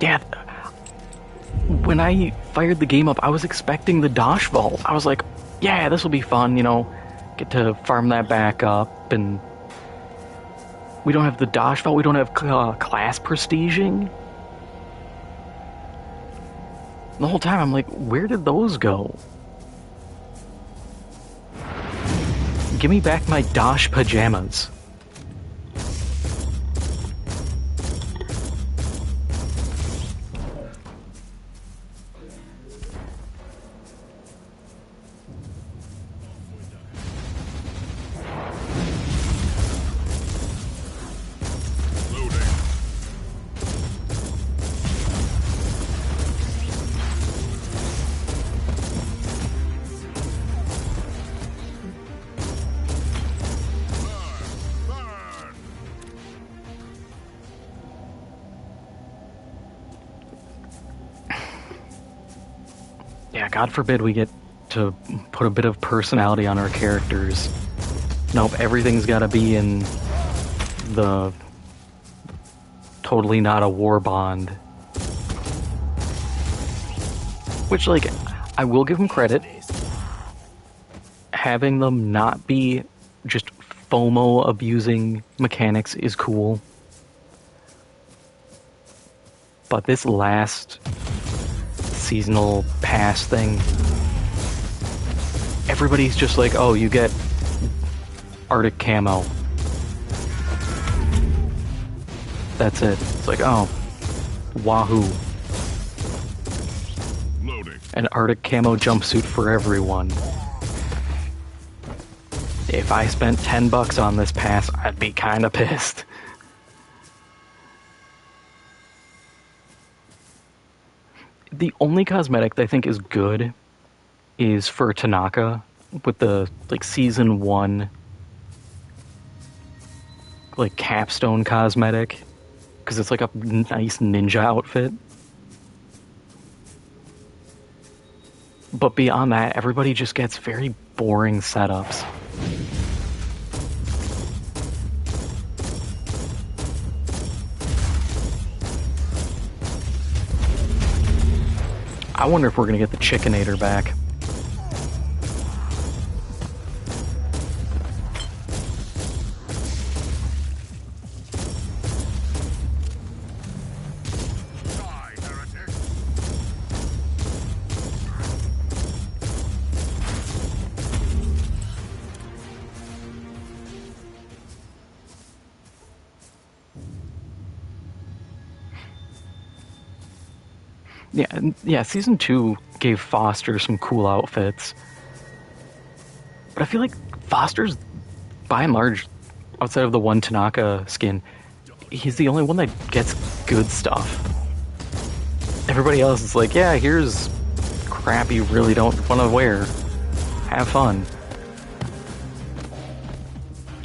Yeah, when I fired the game up, I was expecting the Dosh Vault. I was like, yeah, this will be fun, you know, get to farm that back up, and we don't have the Dosh Vault, we don't have class prestiging. The whole time I'm like, where did those go? Give me back my Dosh pajamas. Yeah, God forbid we get to put a bit of personality on our characters. Nope, everything's gotta be in the totally not a war bond. Which, like, I will give them credit. Having them not be just FOMO abusing mechanics is cool. But this last seasonal pass thing, everybody's just like, oh, you get Arctic camo. That's it. It's like, oh, wahoo. Loading. An Arctic camo jumpsuit for everyone. If I spent $10 on this pass, I'd be kinda pissed. The only cosmetic that I think is good is for Tanaka with the like season 1 like capstone cosmetic, because it's like a nice ninja outfit. But beyond that, everybody just gets very boring setups. I wonder if we're gonna get the Chickenator back. Die, heretic. Yeah, season 2 gave Foster some cool outfits. But I feel like Foster's, by and large, outside of the one Tanaka skin, he's the only one that gets good stuff. Everybody else is like, yeah, here's crap you really don't want to wear. Have fun.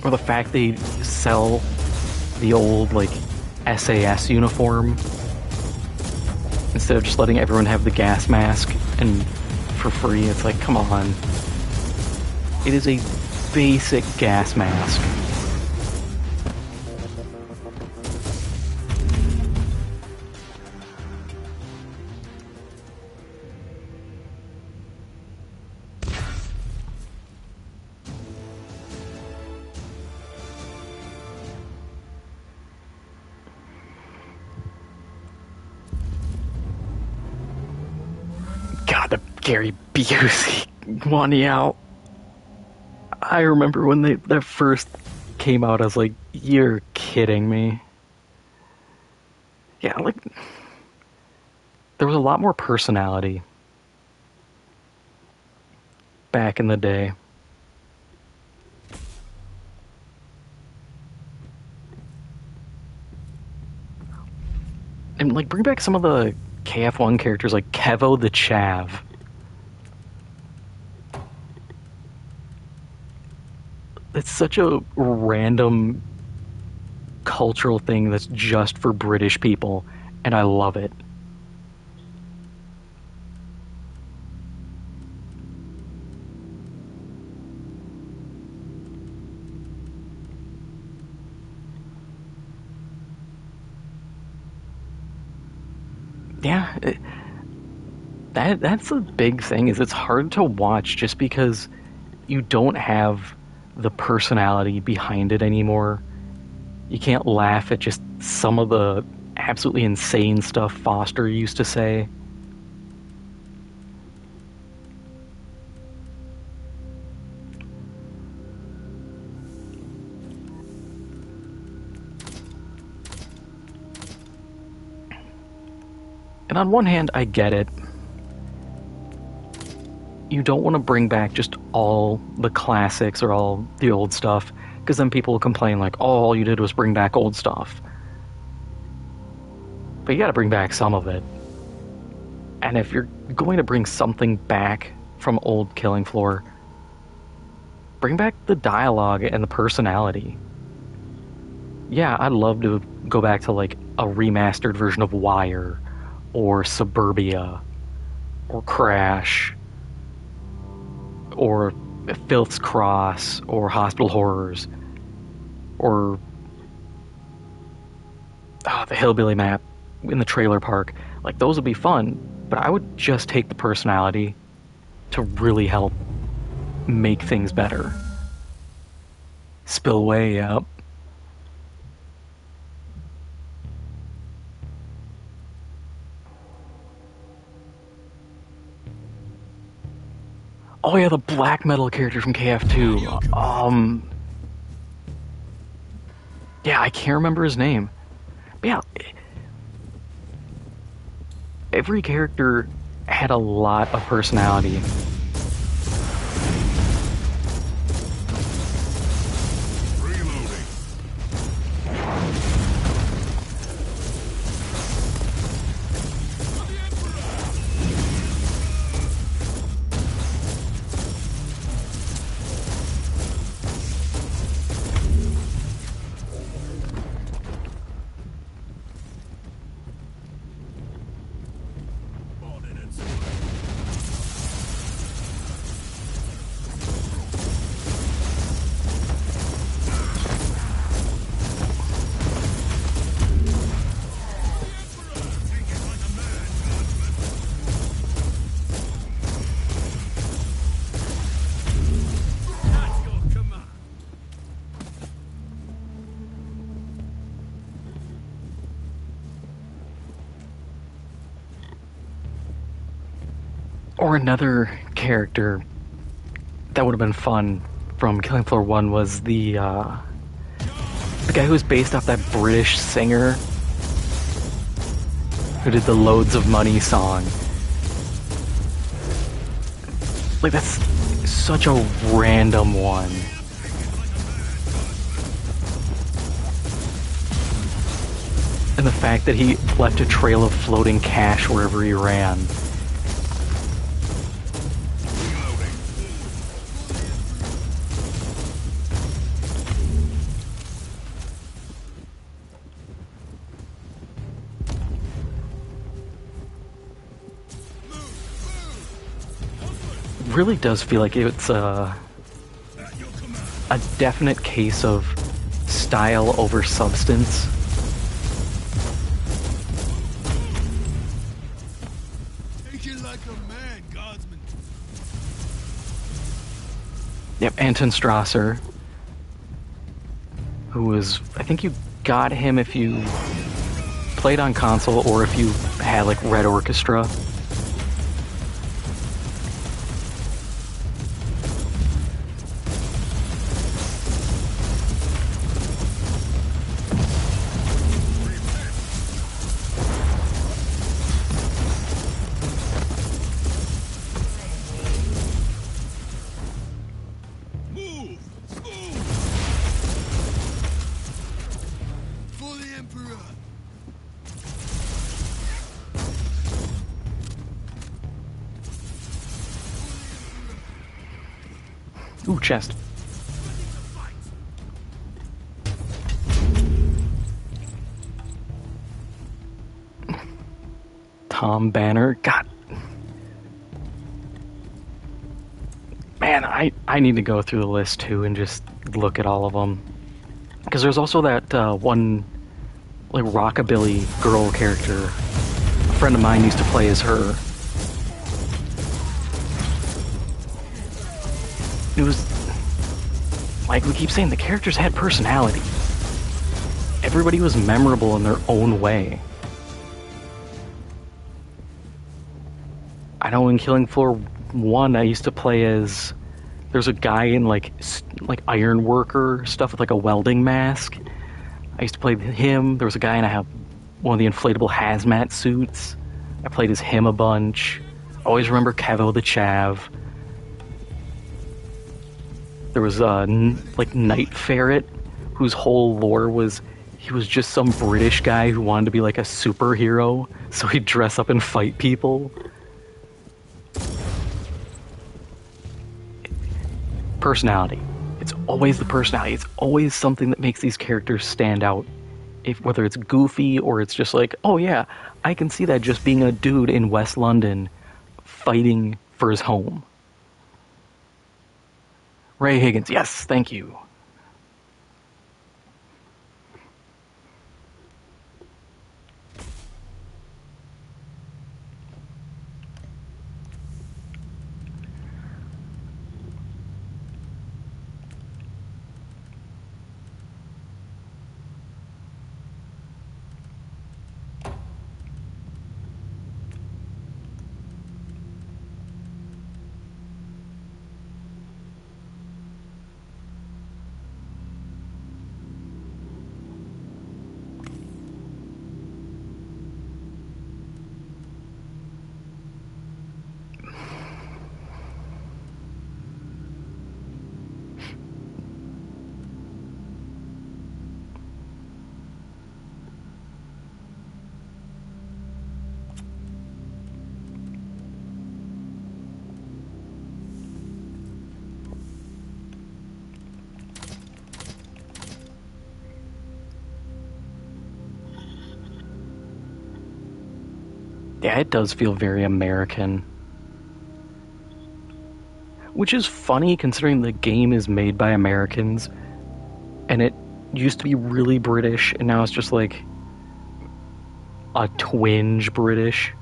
Or the fact they sell the old, like, SAS uniform instead of just letting everyone have the gas mask and for free. It's like, come on. It is a basic gas mask. God, the Gary Busey one out. I remember when that first came out, I was like, you're kidding me. Yeah, like, there was a lot more personality back in the day. And, like, bring back some of the KF1 characters like Kevo the Chav. It's such a random cultural thing that's just for British people, and I love it. Yeah, that's a big thing, is it's hard to watch just because you don't have the personality behind it anymore. You can't laugh at just some of the absolutely insane stuff Foster used to say. And on one hand, I get it. You don't want to bring back just all the classics or all the old stuff, because then people will complain like, oh, all you did was bring back old stuff. But you gotta bring back some of it. And if you're going to bring something back from old Killing Floor, bring back the dialogue and the personality. Yeah, I'd love to go back to like a remastered version of Wire or Suburbia or Crash, or Filth's Cross, or Hospital Horrors, or the Hillbilly map in the trailer park. Like, those would be fun, but I would just take the personality to really help make things better. Spillway, yep. Oh yeah, the black metal character from KF2. Yeah, I can't remember his name. But yeah, every character had a lot of personality. Reloading. Or another character that would have been fun from Killing Floor 1 was the guy who was based off that British singer who did the Loads of Money song. Like, that's such a random one. And the fact that he left a trail of floating cash wherever he ran. Really does feel like it's a definite case of style over substance. Take it like a man, Guardsman. Yep, Anton Strasser, who was, I think you got him if you played on console or if you had like Red Orchestra. Ooh, chest. Tom Banner. God. Man, I need to go through the list too and just look at all of them. Because there's also that one like rockabilly girl character. A friend of mine used to play as her. It was like we keep saying, the characters had personality. Everybody was memorable in their own way. I know in Killing Floor 1 I used to play as, there's a guy in like iron worker stuff with like a welding mask. I used to play him. There was a guy in one of the inflatable hazmat suits. I played as him a bunch. Always remember Kevo the Chav. There was like Night Ferret, whose whole lore was he was just some British guy who wanted to be like a superhero, so he'd dress up and fight people. Personality. It's always the personality. It's always something that makes these characters stand out. Whether it's goofy or it's just like, oh yeah, I can see that just being a dude in West London fighting for his home. Ray Higgins, yes, thank you. Yeah, it does feel very American. Which is funny considering the game is made by Americans and it used to be really British and now it's just like a twinge British,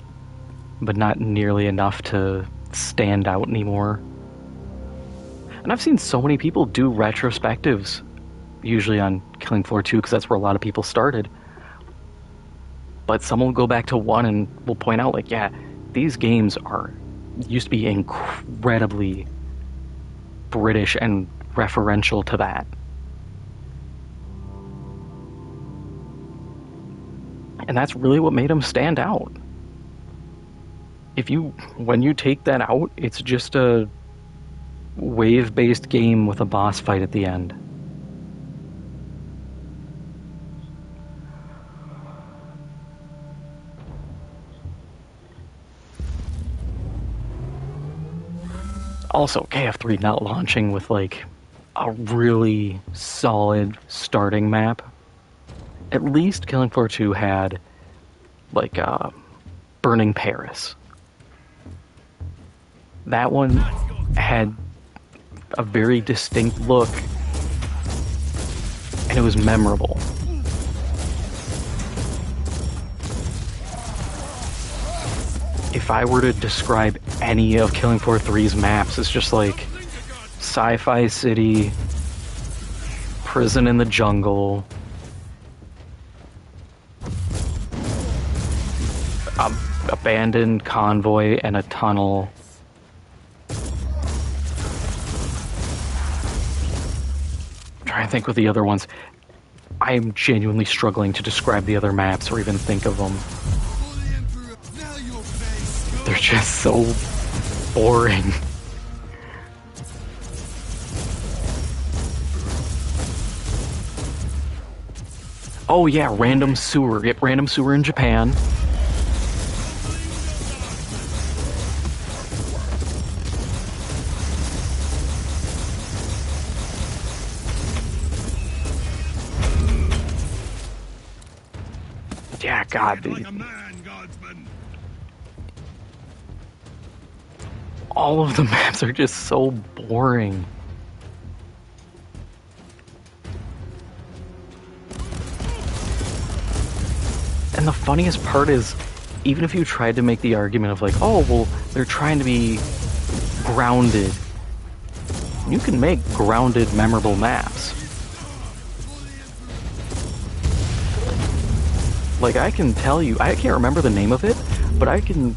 but not nearly enough to stand out anymore. And I've seen so many people do retrospectives, usually on Killing Floor 2 because that's where a lot of people started. But someone will go back to 1 and will point out, like, yeah, these games used to be incredibly British and referential to that. And that's really what made them stand out. When you take that out, it's just a wave-based game with a boss fight at the end. Also, KF3 not launching with, like, a really solid starting map. At least Killing Floor 2 had, like, Burning Paris. That one had a very distinct look, and it was memorable. If I were to describe any of Killing Floor 3's maps, it's just like sci-fi city, prison in the jungle, abandoned convoy and a tunnel. I'm trying to think with the other ones. I am genuinely struggling to describe the other maps or even think of them. They're just so boring. Oh yeah, random sewer. Yep, random sewer in Japan. Yeah, God, dude. All of the maps are just so boring. And the funniest part is, even if you tried to make the argument of like, oh, well, they're trying to be grounded, you can make grounded, memorable maps. Like, I can tell you, I can't remember the name of it, but I can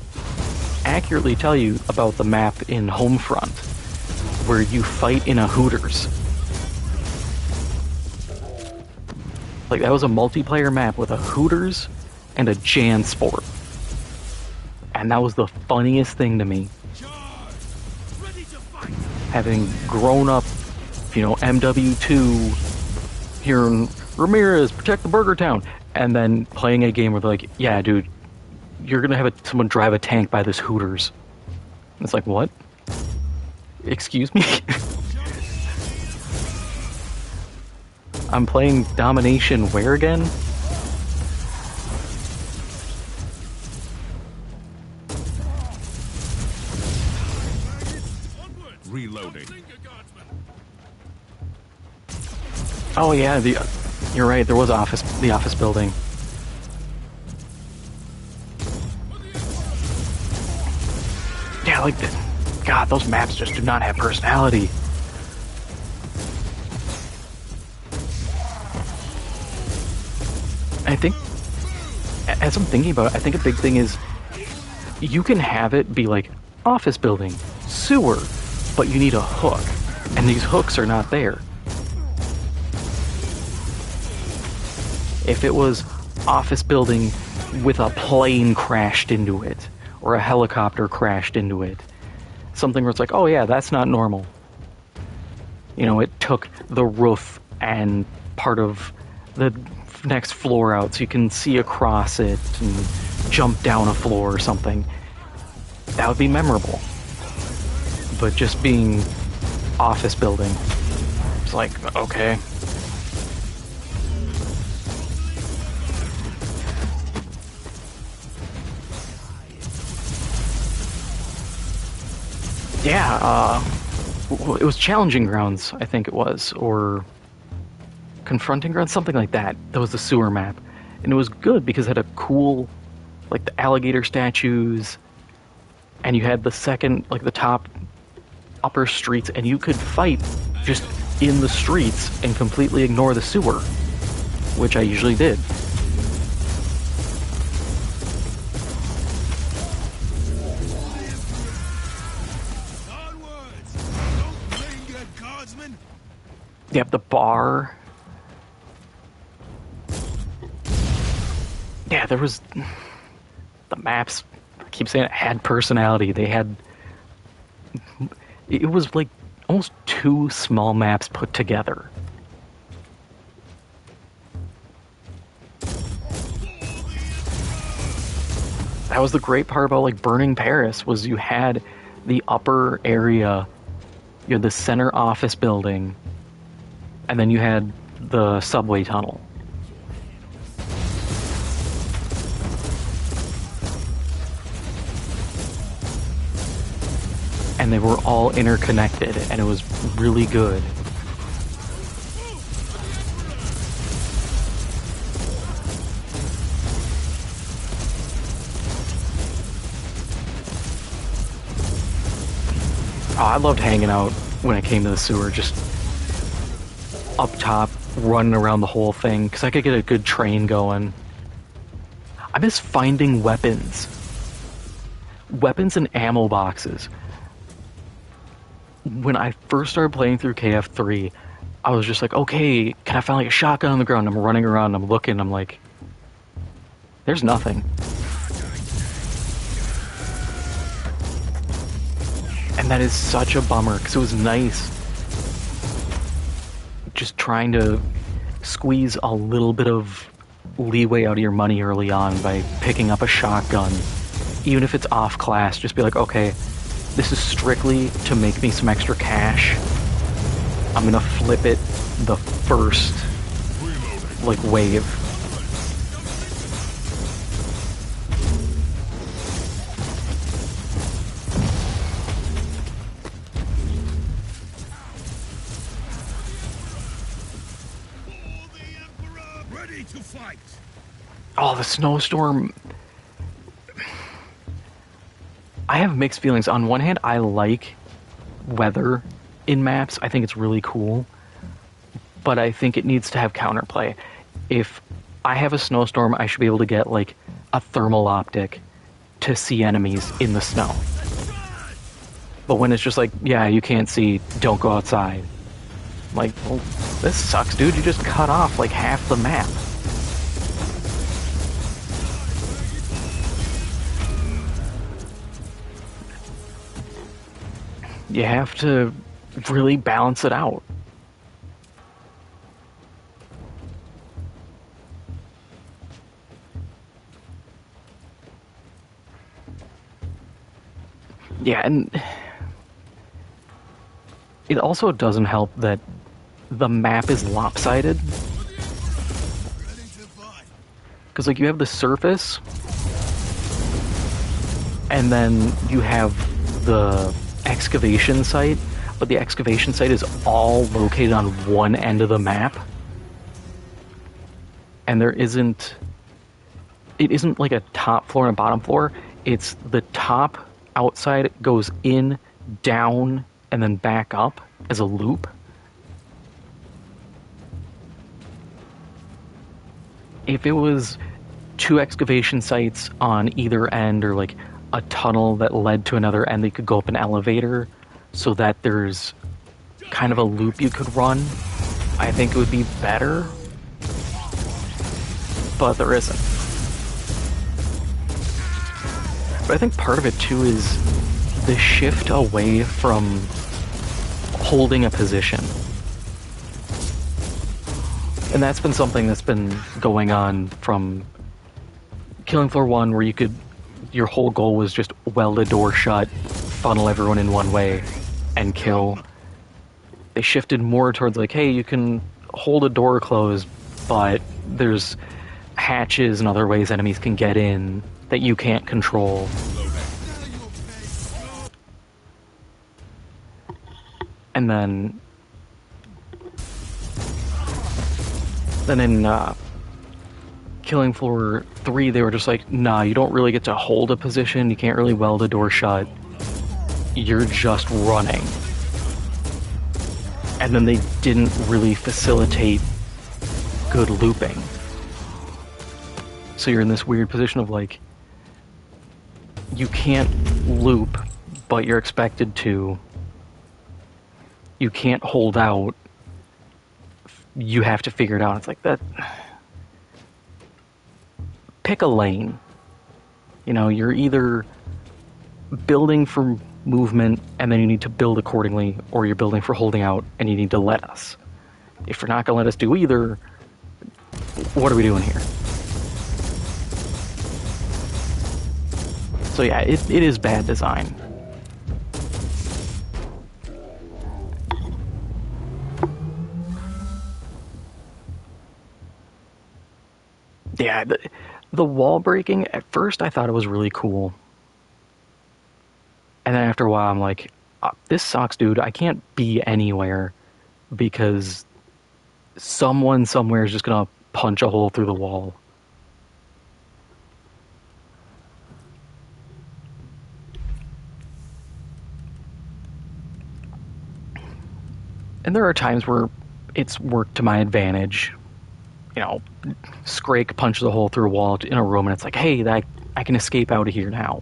accurately tell you about the map in Homefront, where you fight in a Hooters. Like, that was a multiplayer map with a Hooters and a Jansport. And that was the funniest thing to me. Having grown up, you know, MW2, hearing Ramirez, protect the Burger Town, and then playing a game where they're like, yeah, dude, you're gonna have someone drive a tank by this Hooters. And it's like, what? Excuse me? I'm playing Domination where again? Reloading. Oh yeah, you're right. There was the office building. Yeah, like God, those maps just do not have personality. I think, as I'm thinking about it, I think a big thing is you can have it be like office building, sewer, but you need a hook, and these hooks are not there. If it was office building with a plane crashed into it, or a helicopter crashed into it, something where it's like, oh yeah, that's not normal. You know, it took the roof and part of the next floor out so you can see across it and jump down a floor or something. That would be memorable. But just being office building, it's like, okay. Yeah, it was Challenging Grounds, I think it was, or Confronting Grounds, something like that. That was the sewer map. And it was good because it had a cool, like the alligator statues, and you had the second, like the top upper streets, and you could fight just in the streets and completely ignore the sewer, which I usually did. Yep, the bar. Yeah, there was... The maps, I keep saying it, had personality. They had... It was like almost two small maps put together. That was the great part about like Burning Paris, was you had the upper area, you had the center office building, and then you had the subway tunnel. And they were all interconnected, and it was really good. Oh, I loved hanging out when it came to the sewer, just up top, running around the whole thing, because I could get a good train going. I miss finding weapons. Weapons and ammo boxes. When I first started playing through KF3, I was just like, okay, can I find like a shotgun on the ground? I'm running around, I'm looking, I'm like, there's nothing. And that is such a bummer, because it was nice just trying to squeeze a little bit of leeway out of your money early on by picking up a shotgun. Even if it's off class, just be like, okay, this is strictly to make me some extra cash. I'm gonna flip it the first, like, wave. Oh, the snowstorm. I have mixed feelings. On one hand, I like weather in maps. I think it's really cool. But I think it needs to have counterplay. If I have a snowstorm, I should be able to get, like, a thermal optic to see enemies in the snow. But when it's just like, yeah, you can't see, don't go outside. I'm like, well, this sucks, dude. You just cut off, like, half the map. You have to really balance it out. Yeah, and it also doesn't help that the map is lopsided. Because, like, you have the surface, and then you have the excavation site. but the excavation site is all located on one end of the map. And it isn't like a top floor and a bottom floor. It's the top outside goes in, down, and then back up as a loop. If it was 2 excavation sites on either end, or like a tunnel that led to another end, they could go up an elevator so that there's kind of a loop you could run, I think it would be better. But there isn't. But I think part of it too is the shift away from holding a position. And that's been something that's been going on from Killing Floor 1, where your whole goal was just weld a door shut, funnel everyone in one way, and kill. They shifted more towards like, hey, you can hold a door closed, but there's hatches and other ways enemies can get in that you can't control. And then in Killing Floor 3, they were just like, nah, you don't really get to hold a position, you can't really weld a door shut, you're just running. And then they didn't really facilitate good looping. So you're in this weird position of like, you can't loop, but you're expected to. You can't hold out. You have to figure it out. It's like that. Pick a lane. You know, you're either building for movement and then you need to build accordingly, or you're building for holding out and you need to let us. If you're not going to let us do either, what are we doing here? So yeah, it is bad design. Yeah, the wall breaking, at first I thought it was really cool. And then after a while I'm like, this sucks, dude. I can't be anywhere because someone somewhere is just gonna punch a hole through the wall. And there are times where it's worked to my advantage. You know, Scrake punches a hole through a wall in a room and it's like, hey, I can escape out of here now.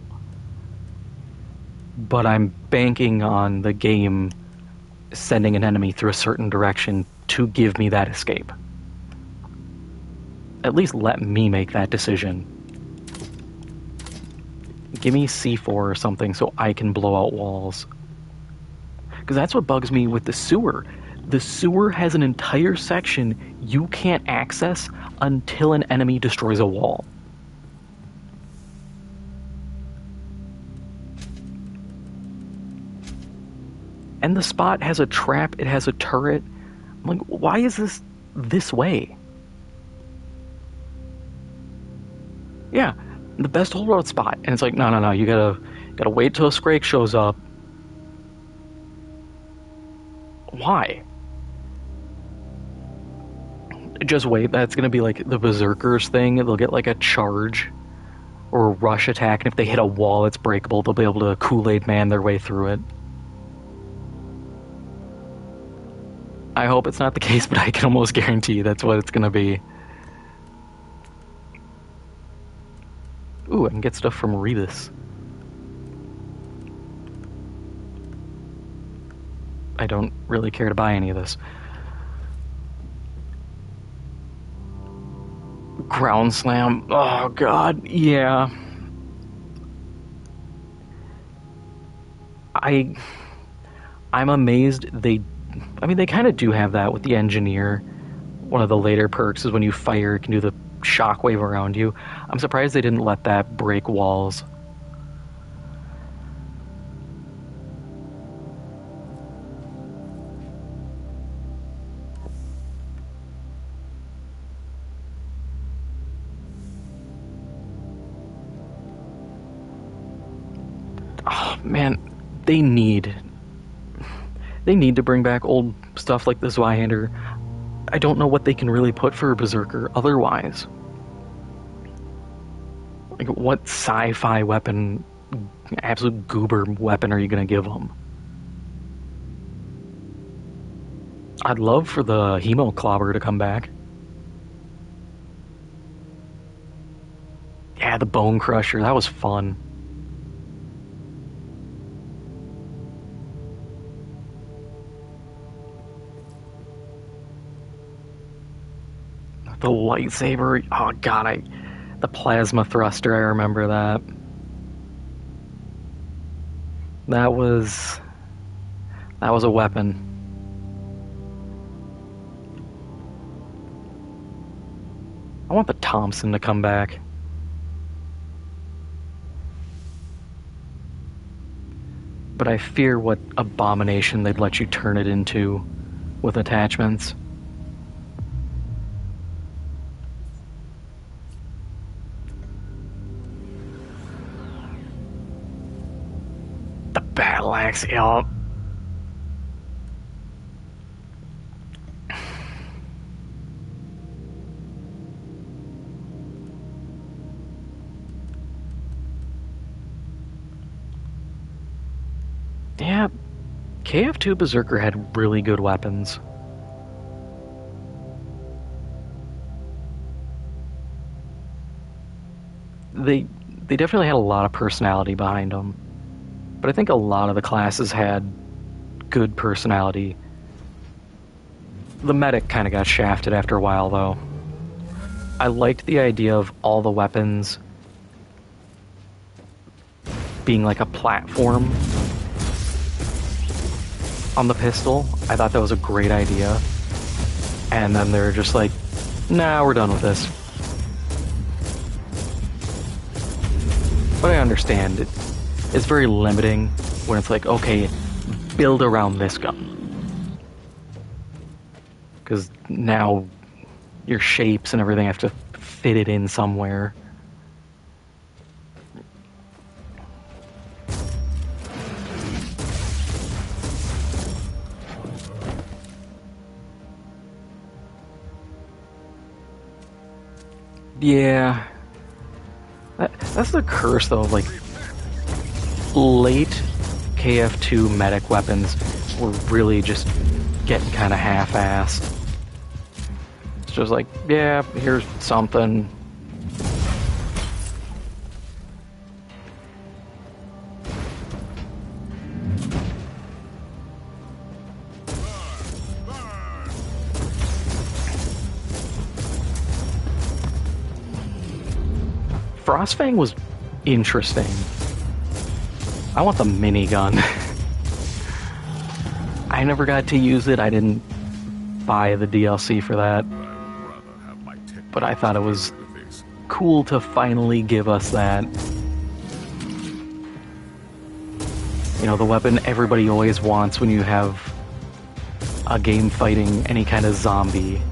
But I'm banking on the game sending an enemy through a certain direction to give me that escape. At least let me make that decision. Give me C4 or something so I can blow out walls. Because that's what bugs me with the sewer. The sewer has an entire section you can't access until an enemy destroys a wall. And the spot has a trap, it has a turret. I'm like, why is this way? Yeah, the best holdout spot. And it's like, no, you gotta wait till a Scrake shows up. Why? Just wait, that's gonna be like the Berserkers thing. They'll get like a charge or a rush attack, and if they hit a wall that's breakable, they'll be able to Kool-Aid Man their way through it. I hope it's not the case, but I can almost guarantee that's what it's gonna be. Ooh, I can get stuff from Rebus. I don't really care to buy any of this. Ground Slam. Oh, God. Yeah. I'm amazed they kind of do have that with the Engineer. One of the later perks is when you fire, it can do the shockwave around you. I'm surprised they didn't let that break walls. Oh, man, they need They need to bring back old stuff like the Zweihander. I don't know what they can really put for a Berserker otherwise. Like, what sci-fi weapon, absolute goober weapon are you going to give them? I'd love for the Hemo Clobber to come back. Yeah, the Bone Crusher, that was fun. The lightsaber, oh god, the plasma thruster, I remember that. That was a weapon. I want the Thompson to come back. But I fear what abomination they'd let you turn it into with attachments. The battle axe, y'all. Yeah, KF2 Berserker had really good weapons. They definitely had a lot of personality behind them. But I think a lot of the classes had good personality. The medic kind of got shafted after a while, though. I liked the idea of all the weapons being like a platform on the pistol. I thought that was a great idea. And then they're just like, nah, we're done with this. But I understand it. It's very limiting when it's like, okay, build around this gun. Because now your shapes and everything have to fit it in somewhere. Yeah. That's the curse, though, of, like, late KF2 medic weapons were really just getting kind of half-assed. It's just like, yeah, here's something. Frostfang was interesting. I want the minigun. I never got to use it. I didn't buy the DLC for that. But I thought it was cool to finally give us that. You know, the weapon everybody always wants when you have a game fighting any kind of zombie.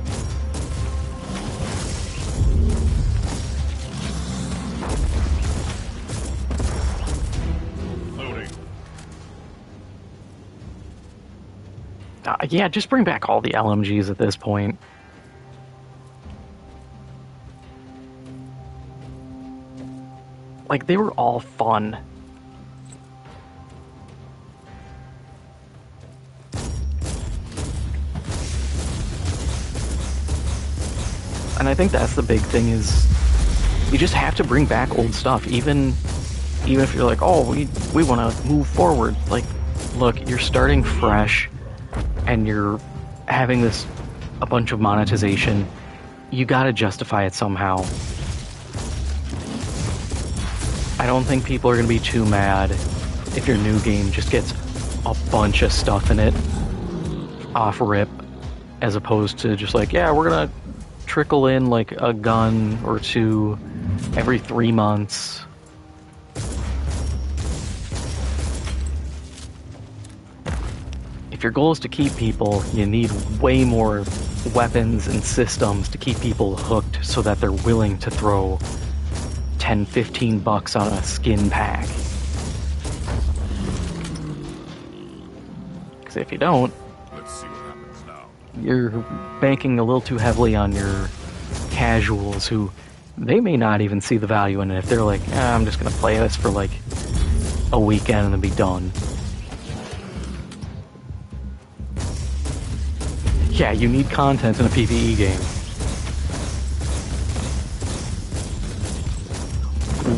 Yeah, just bring back all the LMGs at this point. Like, they were all fun. And I think that's the big thing, is you just have to bring back old stuff, even if you're like, oh, we want to move forward. Like, look, you're starting fresh, and you're having a bunch of monetization. You gotta justify it somehow. I don't think people are gonna be too mad if your new game just gets a bunch of stuff in it off rip, as opposed to just like, yeah, we're gonna trickle in like a gun or two every 3 months. If your goal is to keep people, you need way more weapons and systems to keep people hooked so that they're willing to throw 10, 15 bucks on a skin pack. Because if you don't, Let's see what happens now. you're banking a little too heavily on your casuals who they may not even see the value in it. If they're like, I'm just going to play this for like a weekend and then be done. Yeah, you need content in a PvE game.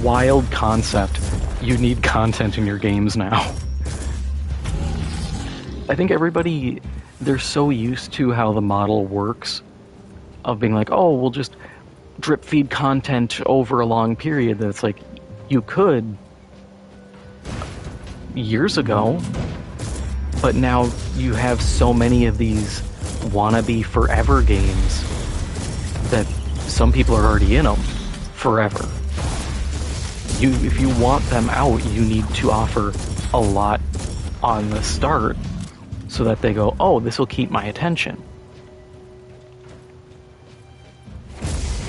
Wild concept. You need content in your games now. I think everybody, they're so used to how the model works of being like, oh, we'll just drip feed content over a long period, that it's like, you could years ago, but now you have so many of these wannabe forever games that some people are already in them forever. If you want them out, you need to offer a lot on the start so that they go, oh, this will keep my attention.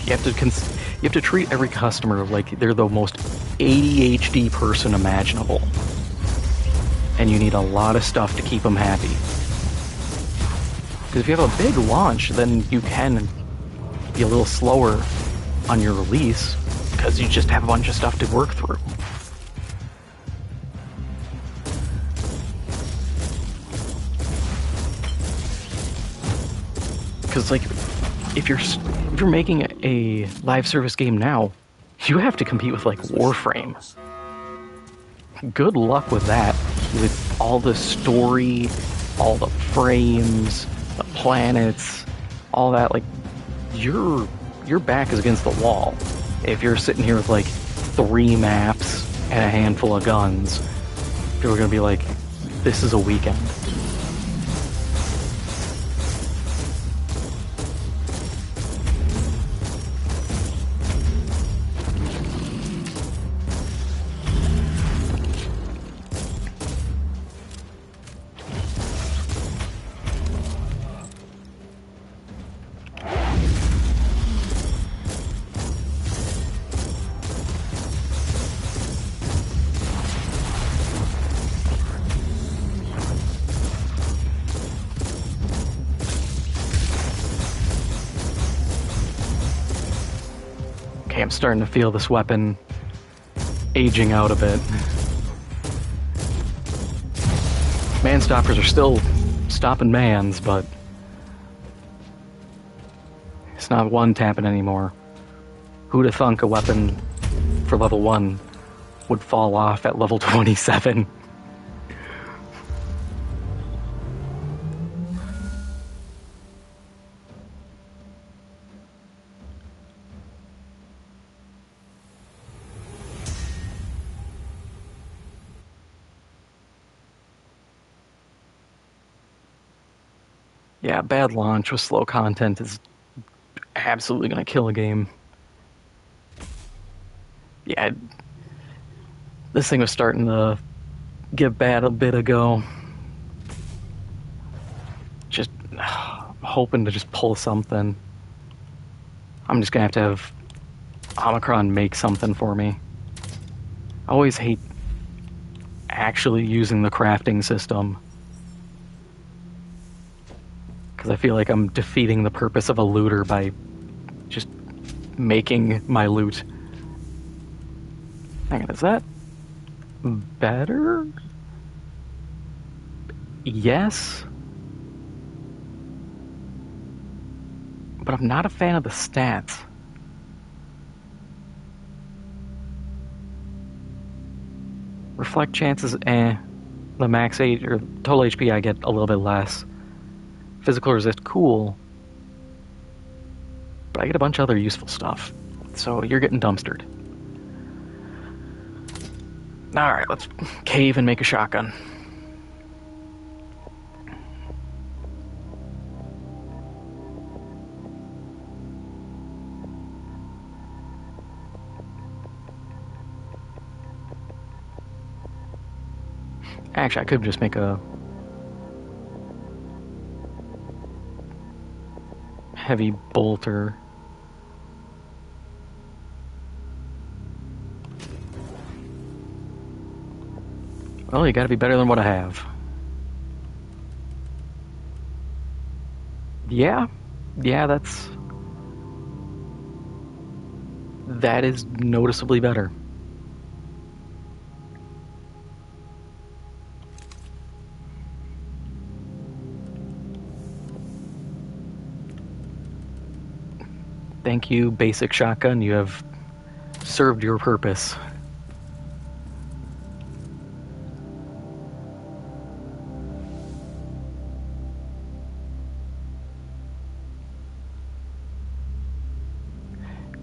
You have to treat every customer like they're the most ADHD person imaginable. And you need a lot of stuff to keep them happy. Because if you have a big launch, then you can be a little slower on your release because you just have a bunch of stuff to work through. Because like, if you're making a live service game now, you have to compete with like Warframe. Good luck with that. With all the story, all the frames, the planets, all that, like, your back is against the wall. If you're sitting here with like 3 maps and a handful of guns, people are gonna be like, this is a weekend. Okay, I'm starting to feel this weapon aging out a bit. Man-stoppers are still stopping mans, but it's not one-tapping anymore. Who'da thunk a weapon for level 1 would fall off at level 27? Yeah, bad launch with slow content is absolutely gonna kill a game. Yeah, this thing was starting to get bad a bit ago. Just hoping to just pull something. I'm just gonna have Omicron make something for me. I always hate actually using the crafting system, because I feel like I'm defeating the purpose of a looter by just making my loot. Hang on, is that better? Yes. But I'm not a fan of the stats. Reflect chances, The max age, or total HP I get a little bit less. Physical resist, cool. But I get a bunch of other useful stuff. So you're getting dumpstered. Alright, let's cave and make a shotgun. Actually, I could just make a heavy bolter. Well, you gotta be better than what I have. Yeah, yeah, that is noticeably better. Thank you, basic shotgun. You have served your purpose.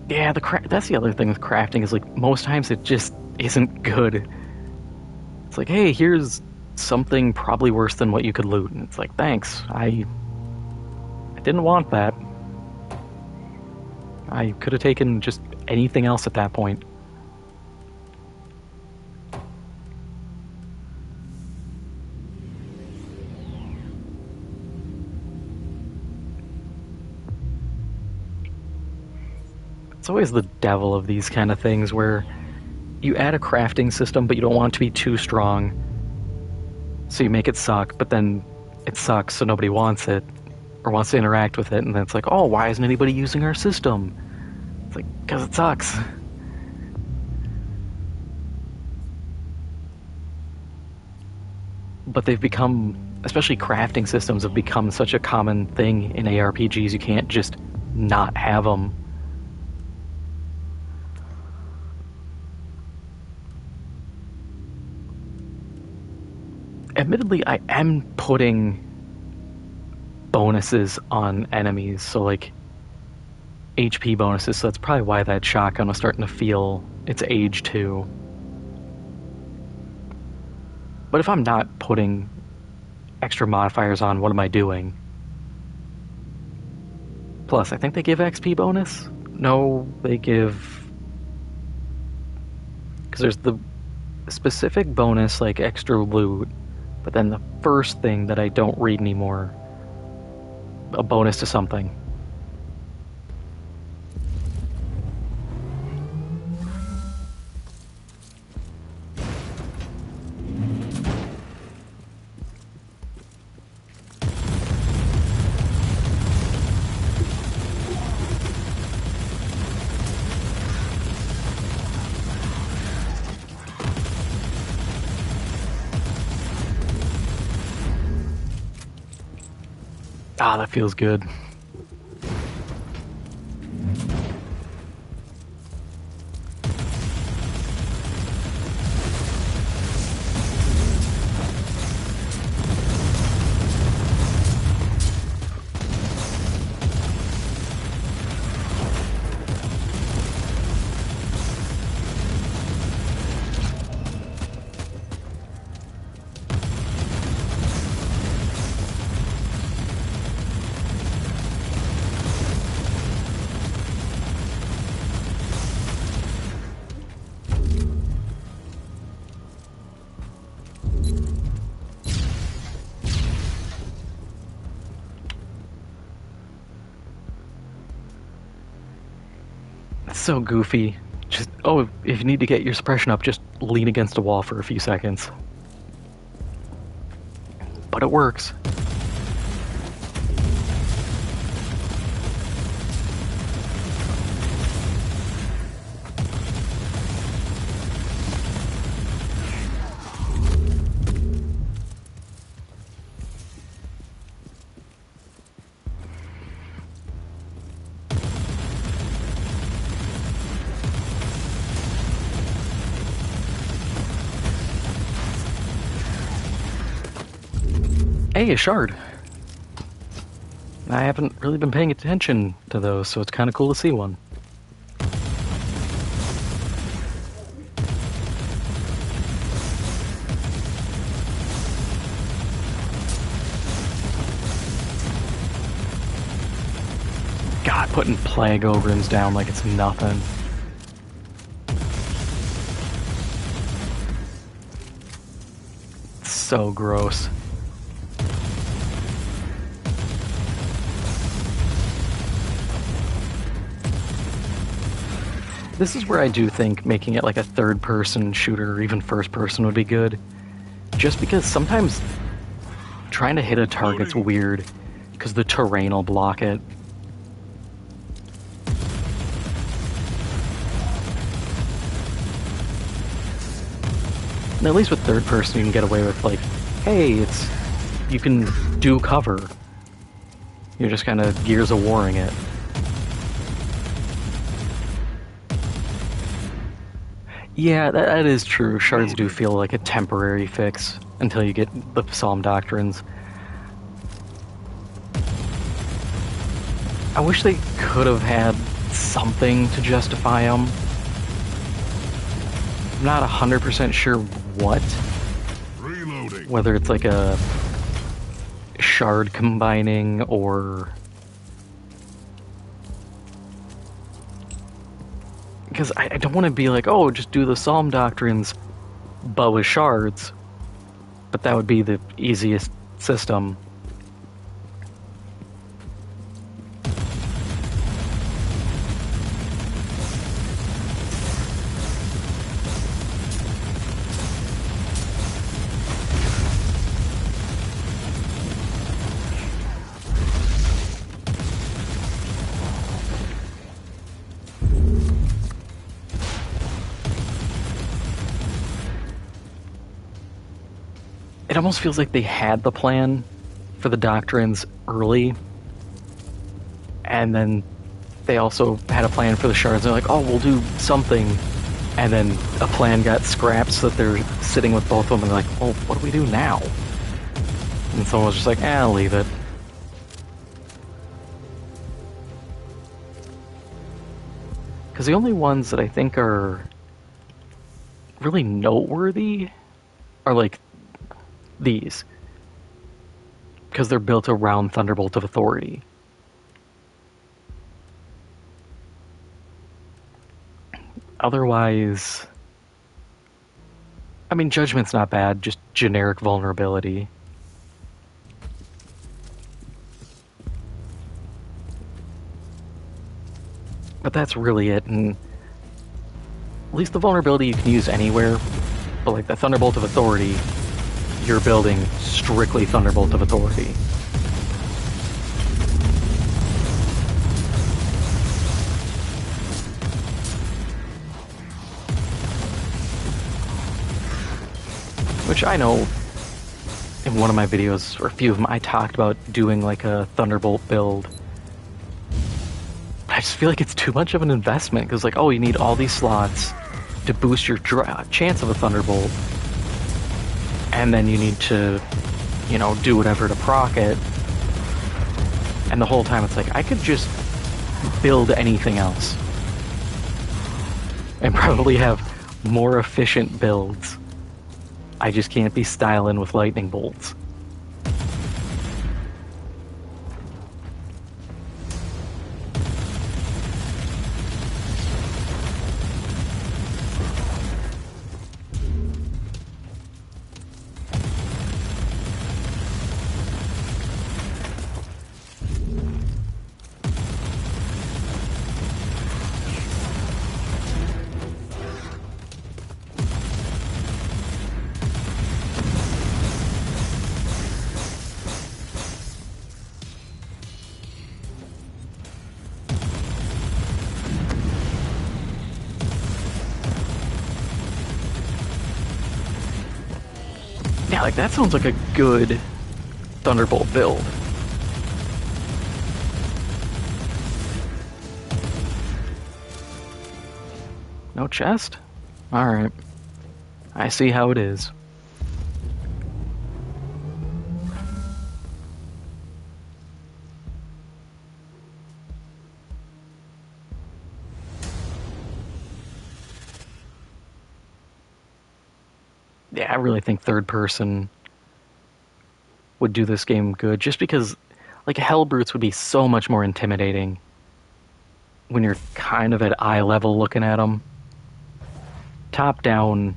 Yeah, that's the other thing with crafting is like most times it just isn't good. It's like, hey, here's something probably worse than what you could loot, and it's like, thanks. I didn't want that. I could have taken just anything else at that point. It's always the devil of these kind of things where you add a crafting system, but you don't want it to be too strong. So you make it suck, but then it sucks, so nobody wants it or wants to interact with it. And then it's like, oh, why isn't anybody using our system? It's like, because it sucks. But they've become, especially crafting systems, have become such a common thing in ARPGs. You can't just not have them. Admittedly, I am putting bonuses on enemies, so like HP bonuses, so that's probably why that shotgun was starting to feel its age too. But if I'm not putting extra modifiers on, what am I doing? Plus, I think they give XP bonus? No, they give... Because there's the specific bonus, like extra loot, but then the first thing that I don't read anymore, a bonus to something. Ah, that feels good. It's so goofy. Just, oh, if you need to get your suppression up, just lean against a wall for a few seconds. But it works. Hey, a shard. I haven't really been paying attention to those, so it's kind of cool to see one. God, putting plague ogrins down like it's nothing. It's so gross. This is where I do think making it like a third-person shooter or even first-person would be good. Just because sometimes trying to hit a target's weird. because the terrain will block it. And at least with third person, you can get away with, like, hey, you can do cover. You're just kind of Gears of Warring it. Yeah, that is true. Shards do feel like a temporary fix until you get the Psalm Doctrines. I wish they could have had something to justify them. I'm not 100% sure what. Reloading. Whether it's like a shard combining or... Because I don't want to be like, oh, just do the Psalm Doctrines, but with shards. But that would be the easiest system. It almost feels like they had the plan for the Doctrines early, and then they also had a plan for the shards. They're like, oh, we'll do something, and then a plan got scrapped so that they're sitting with both of them and they're like, well, what do we do now? And someone was just like, I'll leave it. Because the only ones that I think are really noteworthy are like these, because they're built around Thunderbolt of Authority. Otherwise, I mean, Judgment's not bad, just generic vulnerability. But that's really it, and at least the vulnerability you can use anywhere, but like the Thunderbolt of Authority, you're building strictly Thunderbolt of Authority. Which I know in one of my videos, or a few of them, I talked about doing like a Thunderbolt build. I just feel like it's too much of an investment, because like, oh, you need all these slots to boost your chance of a Thunderbolt. And then you need to, you know, do whatever to proc it. And the whole time it's like, I could just build anything else. And probably have more efficient builds. I just can't be styling with lightning bolts. Yeah, like that sounds like a good Thunderbolt build. No chest? Alright. I see how it is. Yeah, I really think third person would do this game good, just because, like, Hellbrutes would be so much more intimidating when you're kind of at eye level looking at them. Top down,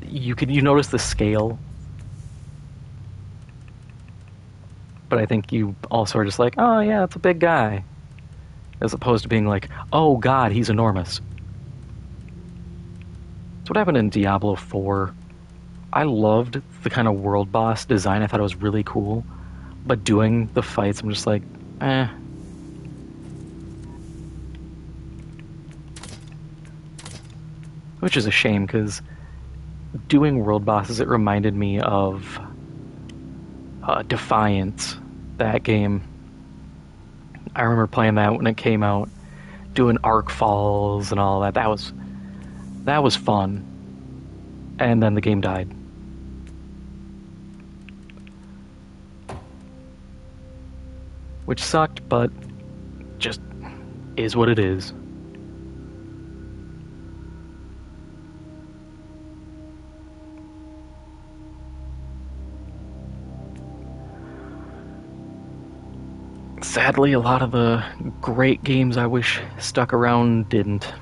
you notice the scale, but I think you also are just like, oh yeah, it's a big guy, as opposed to being like, oh god, he's enormous. That's what happened in Diablo 4. I loved the kind of world boss design. I thought it was really cool. But doing the fights, I'm just like, eh. Which is a shame, because doing world bosses, it reminded me of Defiance, that game. I remember playing that when it came out, doing arc falls and all that. That was fun. And then the game died. Which sucked, but just is what it is. Sadly, a lot of the great games I wish stuck around didn't.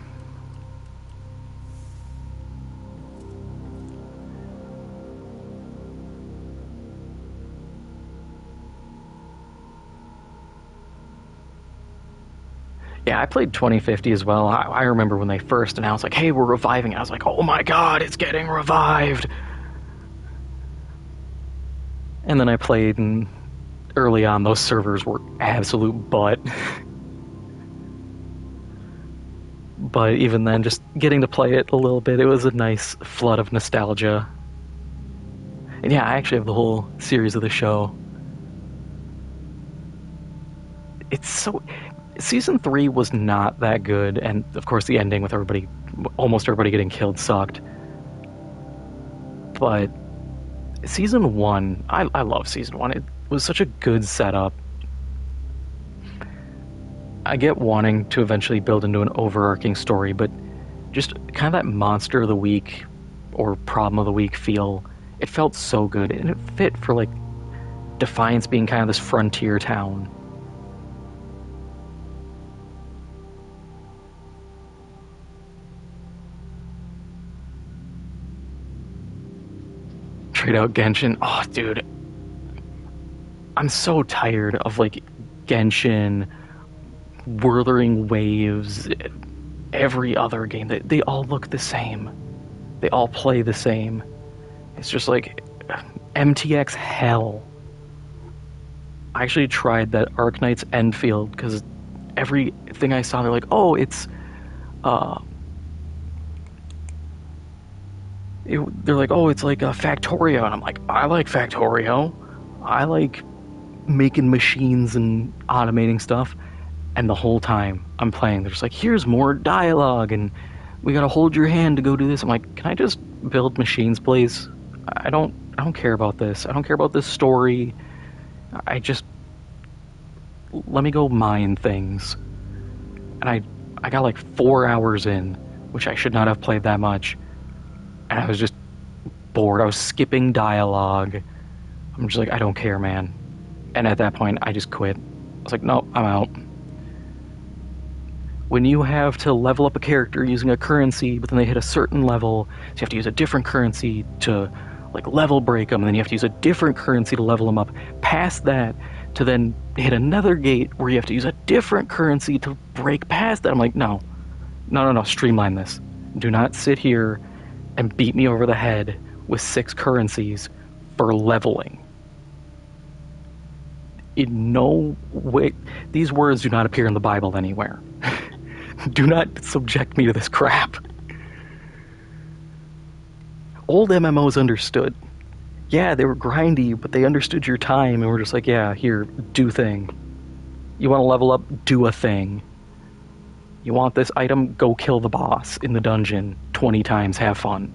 Yeah, I played 2050 as well. I remember when they first announced, like, hey, we're reviving it. I was like, oh my god, it's getting revived. And then I played, and early on, those servers were absolute butt. But even then, just getting to play it a little bit, it was a nice flood of nostalgia. And yeah, I actually have the whole series of the show. It's so... Season 3 was not that good, and of course the ending with almost everybody getting killed sucked. But Season 1, I love Season 1. It was such a good setup. I get wanting to eventually build into an overarching story, but just kind of that monster of the week or problem of the week feel, it felt so good, and it fit for, like, Defiance being kind of this frontier town. Trade out Genshin. Oh, dude. I'm so tired of, like, Genshin, Wuthering Waves, every other game. They all look the same. They all play the same. It's just like MTX hell. I actually tried that Arknight's Enfield, because everything I saw, they're like, oh, it's they're like, oh, it's like a Factorio, and I'm like, I like Factorio. I like making machines and automating stuff. And the whole time I'm playing, they're just like, here's more dialogue, and we gotta hold your hand to go do this. I'm like, can I just build machines, please? I don't care about this. I don't care about this story. Let me go mine things. And I got like 4 hours in, which I should not have played that much. And I was just bored. I was skipping dialogue. I'm just like, I don't care, man. And at that point, I just quit. I was like, no, I'm out. When you have to level up a character using a currency, but then they hit a certain level, so you have to use a different currency to, like, level break them, and then you have to use a different currency to level them up. Past that, to then hit another gate where you have to use a different currency to break past that. I'm like, no, streamline this. Do not sit here and beat me over the head with 6 currencies for leveling. In no way, these words do not appear in the Bible anywhere. Do not subject me to this crap. Old MMOs understood. Yeah, they were grindy, but they understood your time and were just like, yeah, here, do thing. You want to level up? Do a thing. You want this item? Go kill the boss in the dungeon 20 times. Have fun.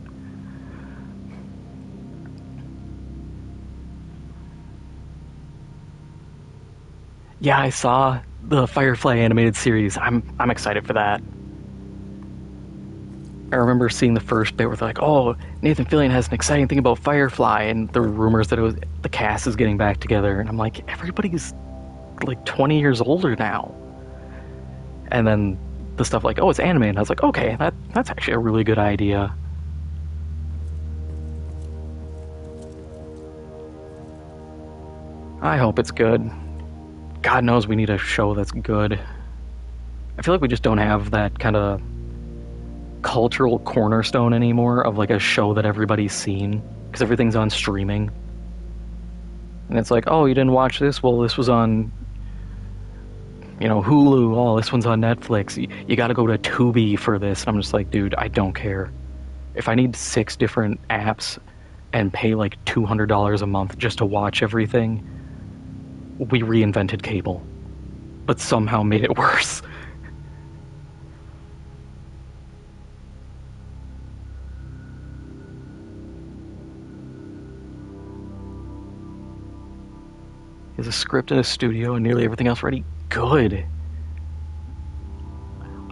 Yeah, I saw the Firefly animated series. I'm excited for that. I remember seeing the first bit where they're like, oh, Nathan Fillion has an exciting thing about Firefly, and there were rumors that the cast is getting back together, and I'm like, everybody's like 20 years older now. And then the stuff like, oh, it's anime, and I was like, okay, that's actually a really good idea. I hope it's good. God knows we need a show that's good. I feel like we just don't have that kind of cultural cornerstone anymore of like a show that everybody's seen, because everything's on streaming. And it's like, oh, you didn't watch this? Well, this was on, Hulu. Oh, this one's on Netflix. You got to go to Tubi for this. And I'm just like, dude, I don't care. If I need 6 different apps and pay like $200 a month just to watch everything, we reinvented cable, but somehow made it worse. He has a script in a studio and nearly everything else ready. Good.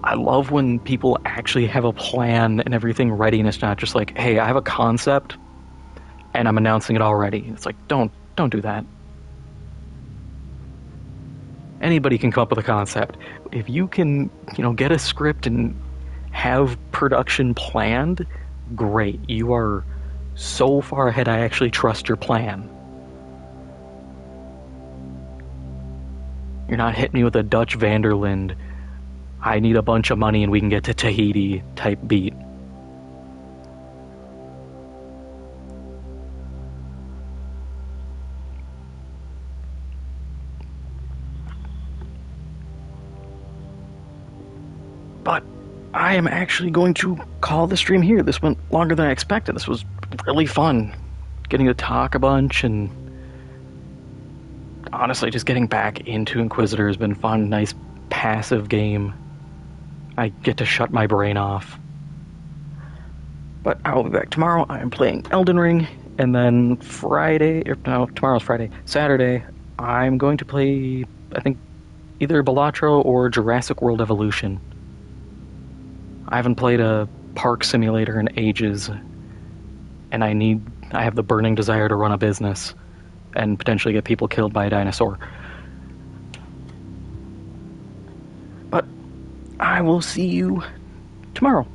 I love when people actually have a plan and everything ready, and it's not just like, hey, I have a concept and I'm announcing it already. It's like, don't do that. Anybody can come up with a concept. If you can, get a script and have production planned, great. You are so far ahead, I actually trust your plan. You're not hitting me with a Dutch Vanderland, I need a bunch of money and we can get to Tahiti type beat. But I am actually going to call the stream here. This went longer than I expected. This was really fun. Getting to talk a bunch, and honestly, just getting back into Inquisitor has been fun. Nice passive game. I get to shut my brain off. But I'll be back tomorrow. I'm playing Elden Ring, and then tomorrow's Friday. Saturday, I'm going to play, I think, either Balatro or Jurassic World Evolution. I haven't played a park simulator in ages, and I have the burning desire to run a business and potentially get people killed by a dinosaur. But I will see you tomorrow.